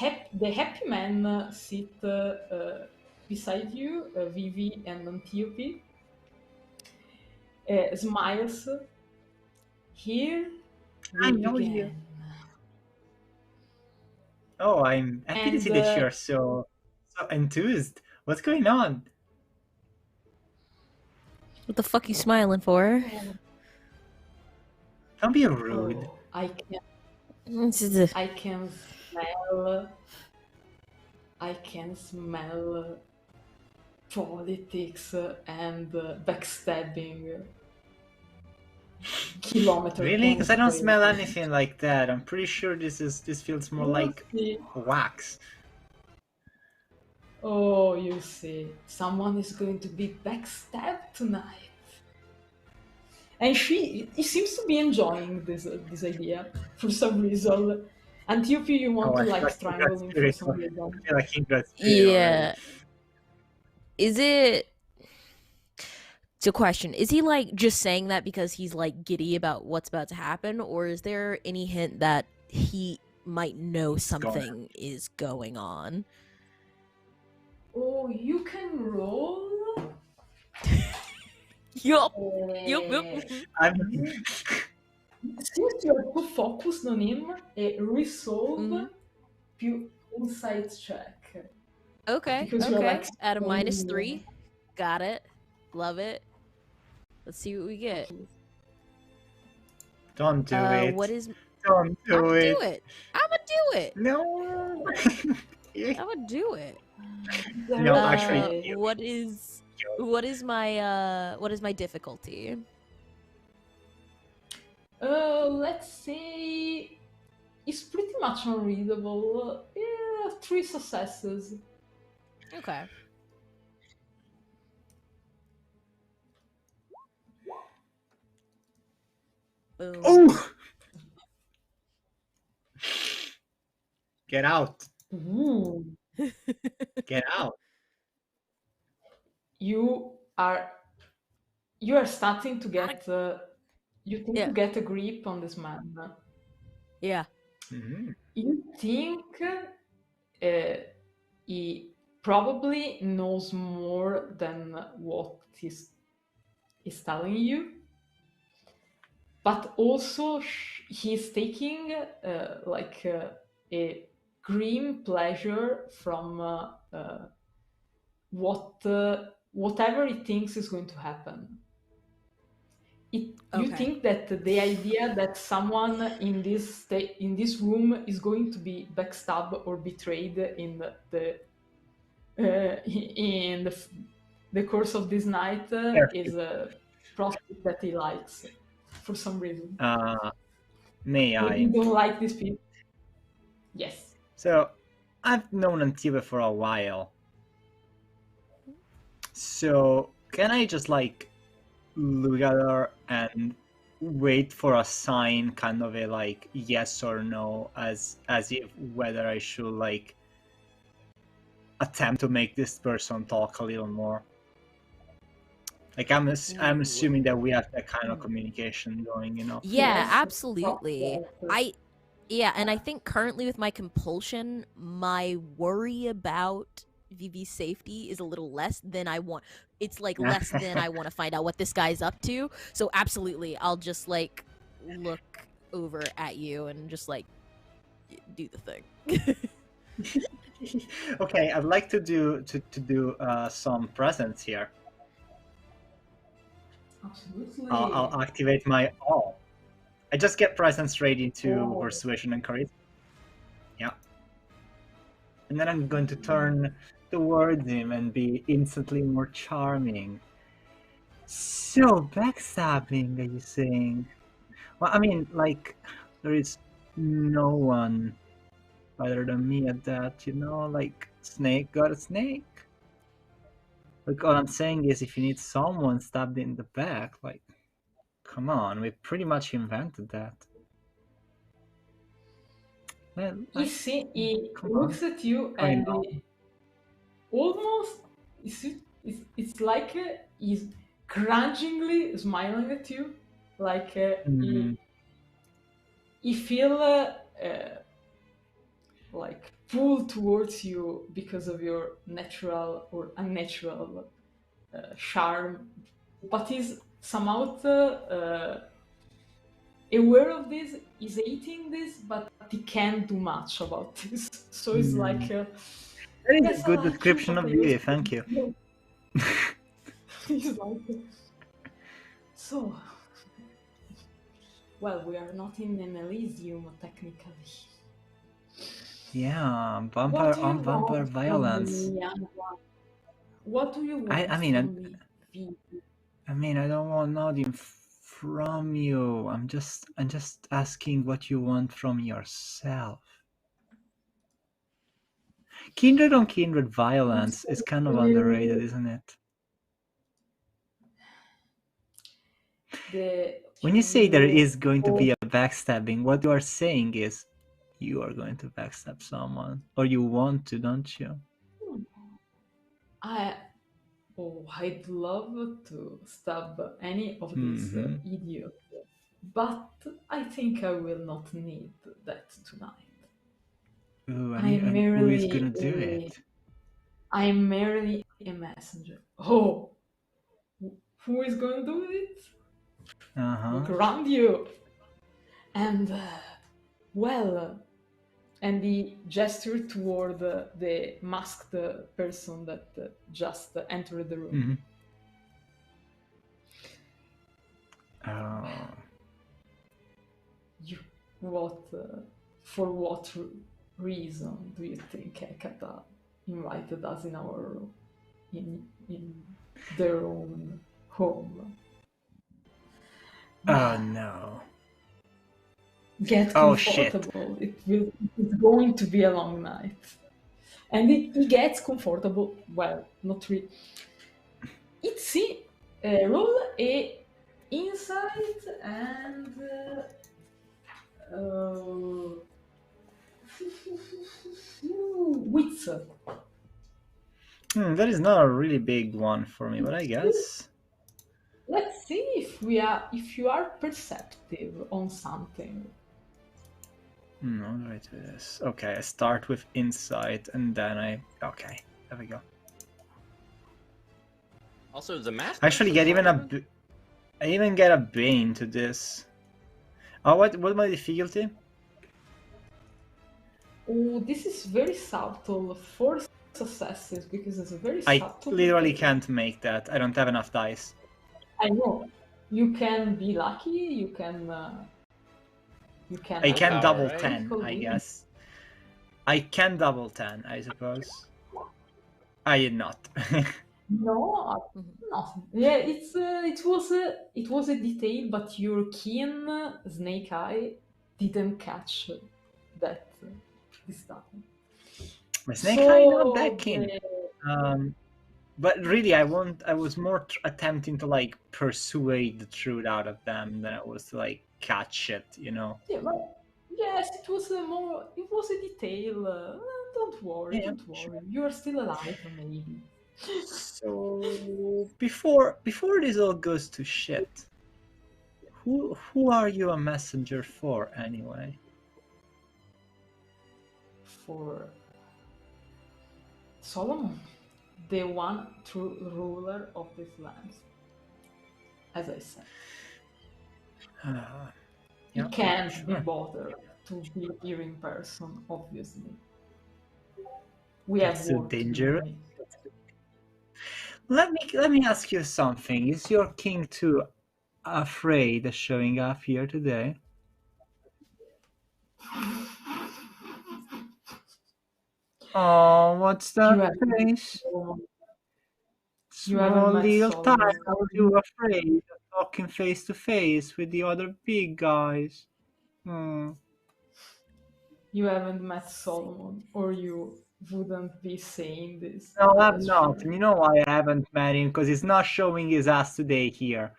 happy man sit beside you, Vivi and Antiope. Smiles. Here we I know begin. you. Oh, I'm happy to see that you're so enthused. What's going on? What the fuck you smiling for? Don't be rude. Oh, I can smell politics and backstabbing. Kilometer. Really? Because I don't smell anything like that. I'm pretty sure this feels more like wax. Oh, you see, someone is going to be backstabbed tonight. And it seems to be enjoying this idea for some reason. Antiope, you want to like strangle him for some reason. I feel like he got Yeah. Is it... It's a question. Is he like just saying that because he's like giddy about what's about to happen, or is there any hint that he might know something is going on? Oh, you can roll. Yup. Since you are too focused on him, resolve your insight check. Okay. Because you're like at a -3. Got it. Love it. Let's see what we get. Don't do it. What is? Don't do I'ma it. do it. I'ma do it. No. I'ma do it. No, actually, what is my difficulty? Let's say it's pretty much unreadable. Yeah, 3 successes. Okay. Boom. Oh! Get out. Ooh. Get out. You are starting to get you think Yeah. to get a grip on this man. Yeah. Mhm. You think he probably knows more than what he's telling you, but also he's taking like a grim pleasure from whatever he thinks is going to happen. You Okay. think that the idea that someone in this room is going to be backstabbed or betrayed in the course of this night is a prospect that he likes for some reason. May You I? don't like these people? Yes. So, I've known Antiope for a while. So, can I just like look at her and wait for a sign, kind of a like yes or no, as if whether I should like attempt to make this person talk a little more? Like I'm assuming that we have that kind of communication going, you know? Yeah, Yes. absolutely. And I think currently with my compulsion, my worry about Vivi's safety is a little less than I want. It's like less than I want to find out what this guy's up to. So absolutely, I'll just like look over at you and just like do the thing. Okay, I'd like to do some presents here. Absolutely. I'll activate my all. I just get presents ready to persuasion and charisma. Yeah. And then I'm going to turn towards him and be instantly more charming. So, backstabbing, are you saying? Well, I mean, like, there is no one better than me at that, you know? Like, snake got a snake. Like, all I'm saying is if you need someone stabbed in the back, like, come on, we pretty much invented that. Well, He come looks on. at you I and know. he almost it's like he's grudgingly smiling at you, like he feel like pulled towards you because of your natural or unnatural charm, but he's somehow aware of this. He's hating this, but he can't do much about this. So it's like that is yes, a good I like description you, of but Vivi, I thank you. He's like, so, well, we are not in an Elysium technically. Yeah, What do you vampire want violence. from me, young one? What do you want I mean, from me, Vivi? I mean, I don't want nothing from you. I'm just asking what you want from yourself. Kindred on kindred violence is kind of underrated, isn't it? When you say there is going to be a backstabbing, what you are saying is you are going to backstab someone, or you want to, don't you? I'd love to stab any of these idiots, but I think I will not need that tonight. Ooh, who is gonna do it? I'm merely a messenger. Oh, who is going to do it? Look around you. And, and he gestured toward the masked person that just entered the room. Oh. For what reason do you think Hecata invited us in their own home? Oh no. Get Oh, shit. comfortable. It's going to be a long night. And it gets comfortable. Well, not really. It's roll a insight and wits. That is not a really big one for me, but I guess. Let's see if you are perceptive on something. How do I do this? Okay, I start with insight and then okay, there we go. Also, the mask. I actually get I even get a bane to this. Oh, what my difficulty? Oh, this is very subtle. 4 successes because it's a very I subtle. literally can't make that. I don't have enough dice. I know. You can be lucky. You can. I can double right? 10, I guess. I can double 10, I suppose. I did not. No, no. Yeah, it was a detail, but your keen snake eye didn't catch that this time. My snake eye not that keen. But really, I was more attempting to like persuade the truth out of them than I was to like catch it, you know. Yeah, but yes, it was a detail. Don't worry, Yeah, don't worry. sure. You are still alive, maybe. So before this all goes to shit, who are you a messenger for anyway? For Solomon, the one true ruler of these lands. As I said, Yeah, he can't be sure. bothered to be here in person, obviously. We That's have so work to do, dangerous. mate. Let me ask you something. Is your king too afraid of showing up here today? Oh, what's that face? Small little time, too afraid of talking face to face with the other big guys. You haven't met Solomon, or you wouldn't be saying this. No, I'm not. Sure. You know why I haven't met him? Because he's not showing his ass today here.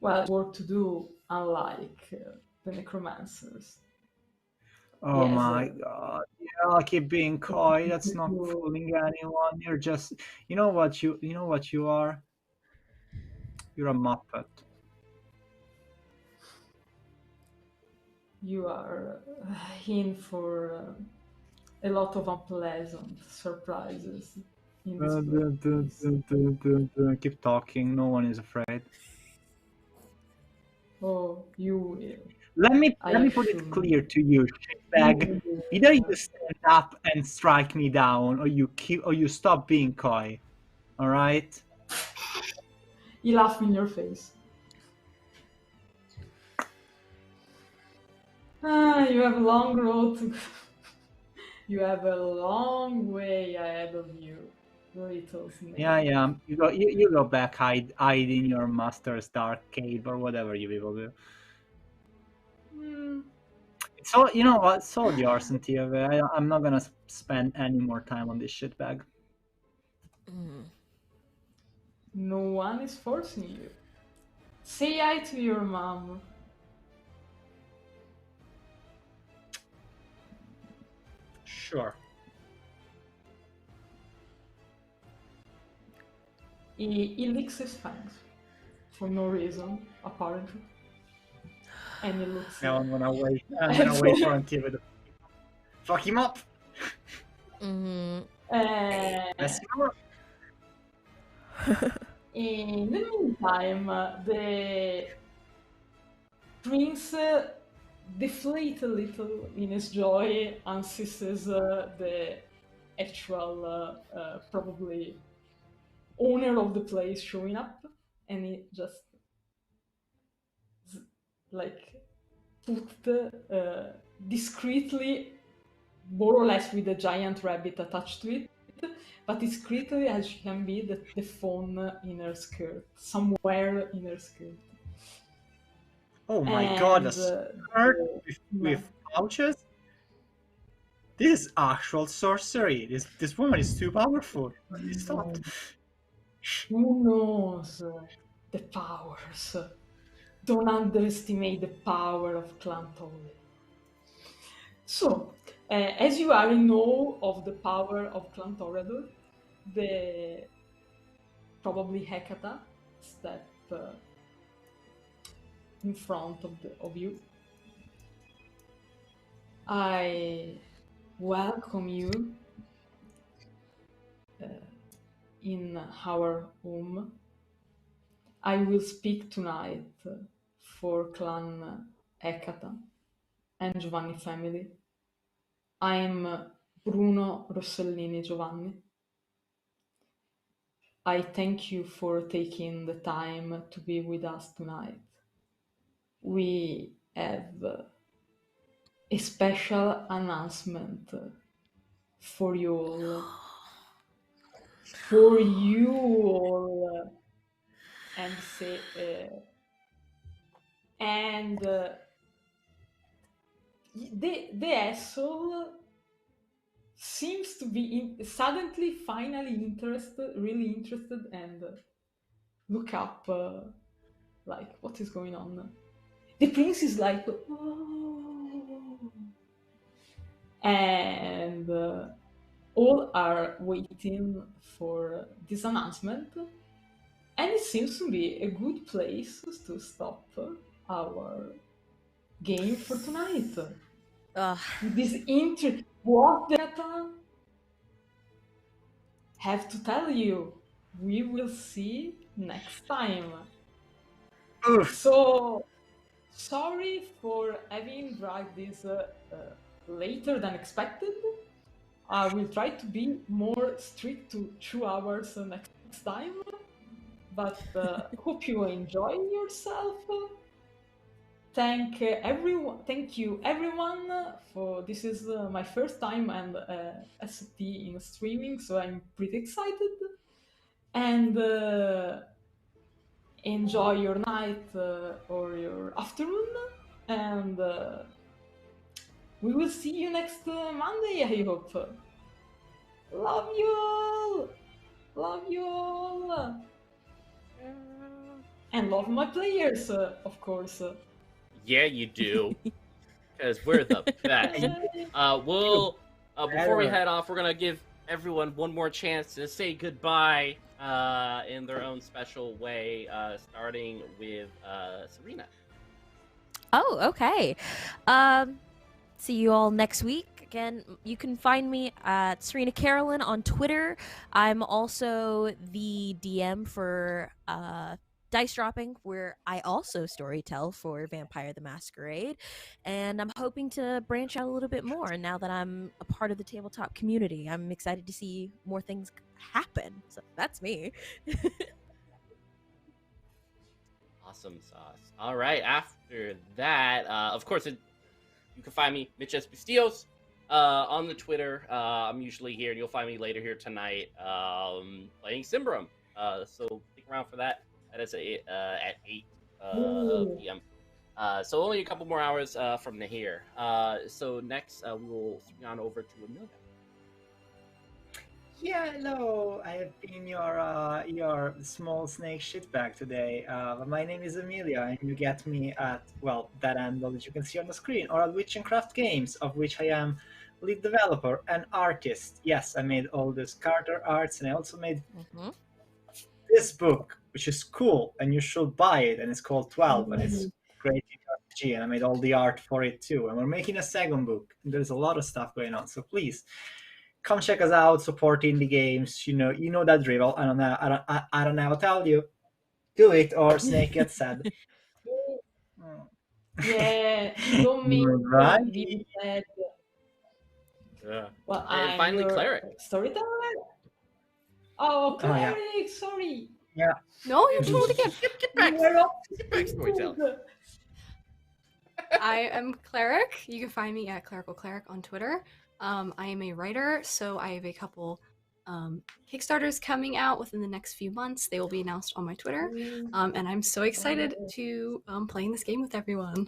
Well, work to do, unlike the necromancers. Oh yes, my god. Yeah, I'll keep being coy. That's not fooling anyone. You're just you know what you are? You're a muppet. You are in for a lot of unpleasant surprises. Keep talking. No one is afraid. Oh, you will. Let me put it clear to you, shitbag. Either you stand up and strike me down, or you stop being coy. All right? He laughed in your face. You have a long road to go. You have a long way ahead of you, little snake. Yeah. You go back, hide in your master's dark cave or whatever you people do. So you know what? It's all yours, Antiope. I'm not gonna spend any more time on this shitbag. No one is forcing you. Say hi to your mom. Sure. He licks his fangs for no reason, apparently. And he looks. Now I'm gonna wait for Antiope to fuck him up. Let's go. In the meantime, the prince deflates a little in his joy and sees the actual, probably owner of the place showing up. and he just like put discreetly, more or less with a giant rabbit attached to it, but discreetly as can be, the phone in her skirt, somewhere in her skirt. Oh my god, a And skirt with pouches? This is actual sorcery. This woman is too powerful. She stopped. Who knows the powers? Don't underestimate the power of Clan Tolle. So, as you are in awe of the power of Clan Toreador, the probably Hecata step in front of you. I welcome you in our home. I will speak tonight for Clan Hecata and Giovanni family. I'm Bruno Rossellini Giovanni. I thank you for taking the time to be with us tonight. We have a special announcement for you all. For you all. And say, and the asshole seems to be suddenly, finally really interested, and look up, like, what is going on? The prince is like, oh. And all are waiting for this announcement, and it seems to be a good place to stop our game for tonight. This what data have to tell you, we will see next time. Oof. So sorry for having dragged this later than expected. I will try to be more strict to 2 hours next time, but hope you enjoy yourself. Thank you everyone for this is my first time and ST in streaming, so I'm pretty excited. And enjoy your night or your afternoon, and we will see you next Monday, I hope. Love you all, and love my players, of course. Yeah, you do. Because we're the best. Before we head off, we're going to give everyone one more chance to say goodbye in their own special way, starting with Sarina. Oh, okay. See you all next week. Again, you can find me at SarinaCarolyn on Twitter. I'm also the DM for Dice Dropping, where I also storytell for Vampire the Masquerade. And I'm hoping to branch out a little bit more now that I'm a part of the tabletop community. I'm excited to see more things happen. So that's me. Awesome sauce. All right, after that, of course, you can find me, MitchsBustillos, on the Twitter. I'm usually here, and you'll find me later here tonight playing Simbrum. So stick around for that. That is at 8 p.m. So only a couple more hours from here. So next, we will swing on over to Amelia. Yeah, hello. I have been your small snake shitbag today. My name is Amelia, and you get me at, well, that handle that you can see on the screen, or at Witch and Craft Games, of which I am lead developer and artist. Yes, I made all these character arts, and I also made this book, which is cool, and you should buy it, and it's called 12, and it's great RPG, and I made all the art for it too. And we're making a second book, and there's a lot of stuff going on, so please come check us out, support indie games. You know that drill. I don't know how to tell you. Do it, or Snake gets sad. Yeah, don't make Vivi sad. Yeah. Well, And I'm finally, your Cleric. Storyteller. Oh, Cleric, sorry. Yeah. No, you're totally good. Get back! You are off Get back, Storyteller. I am Cleric. You can find me at ClericalCleric on Twitter. I am a writer, so I have a couple Kickstarters coming out within the next few months. They will be announced on my Twitter. And I'm so excited to playing this game with everyone.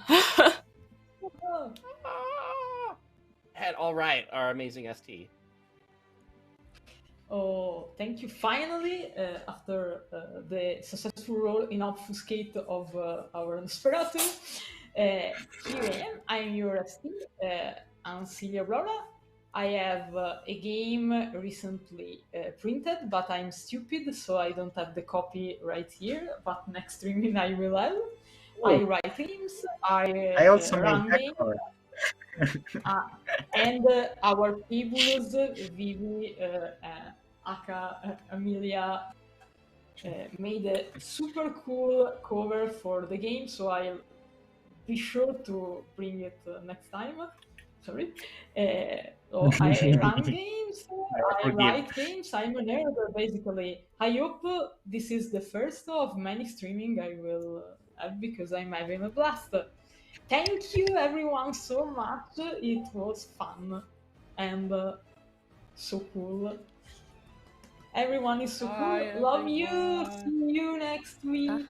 And all right, our amazing ST. Oh, thank you. Finally, after the successful role in Obfuscate of our Nosferatu, here I am. I'm your ST, UnseelieAurora. I have a game recently printed, but I'm stupid, so I don't have the copy right here. But next streaming I will have. I write games. I also run made games. that And our previous Vivi, aka Amelia, made a super cool cover for the game, so I'll be sure to bring it next time. Sorry. So I run games, I write games, I'm a nerd, basically. I hope this is the first of many streaming I will have because I'm having a blast. Thank you everyone so much. It was fun and so cool. Everyone is so cool. Bye, Love you. everyone. See you next week.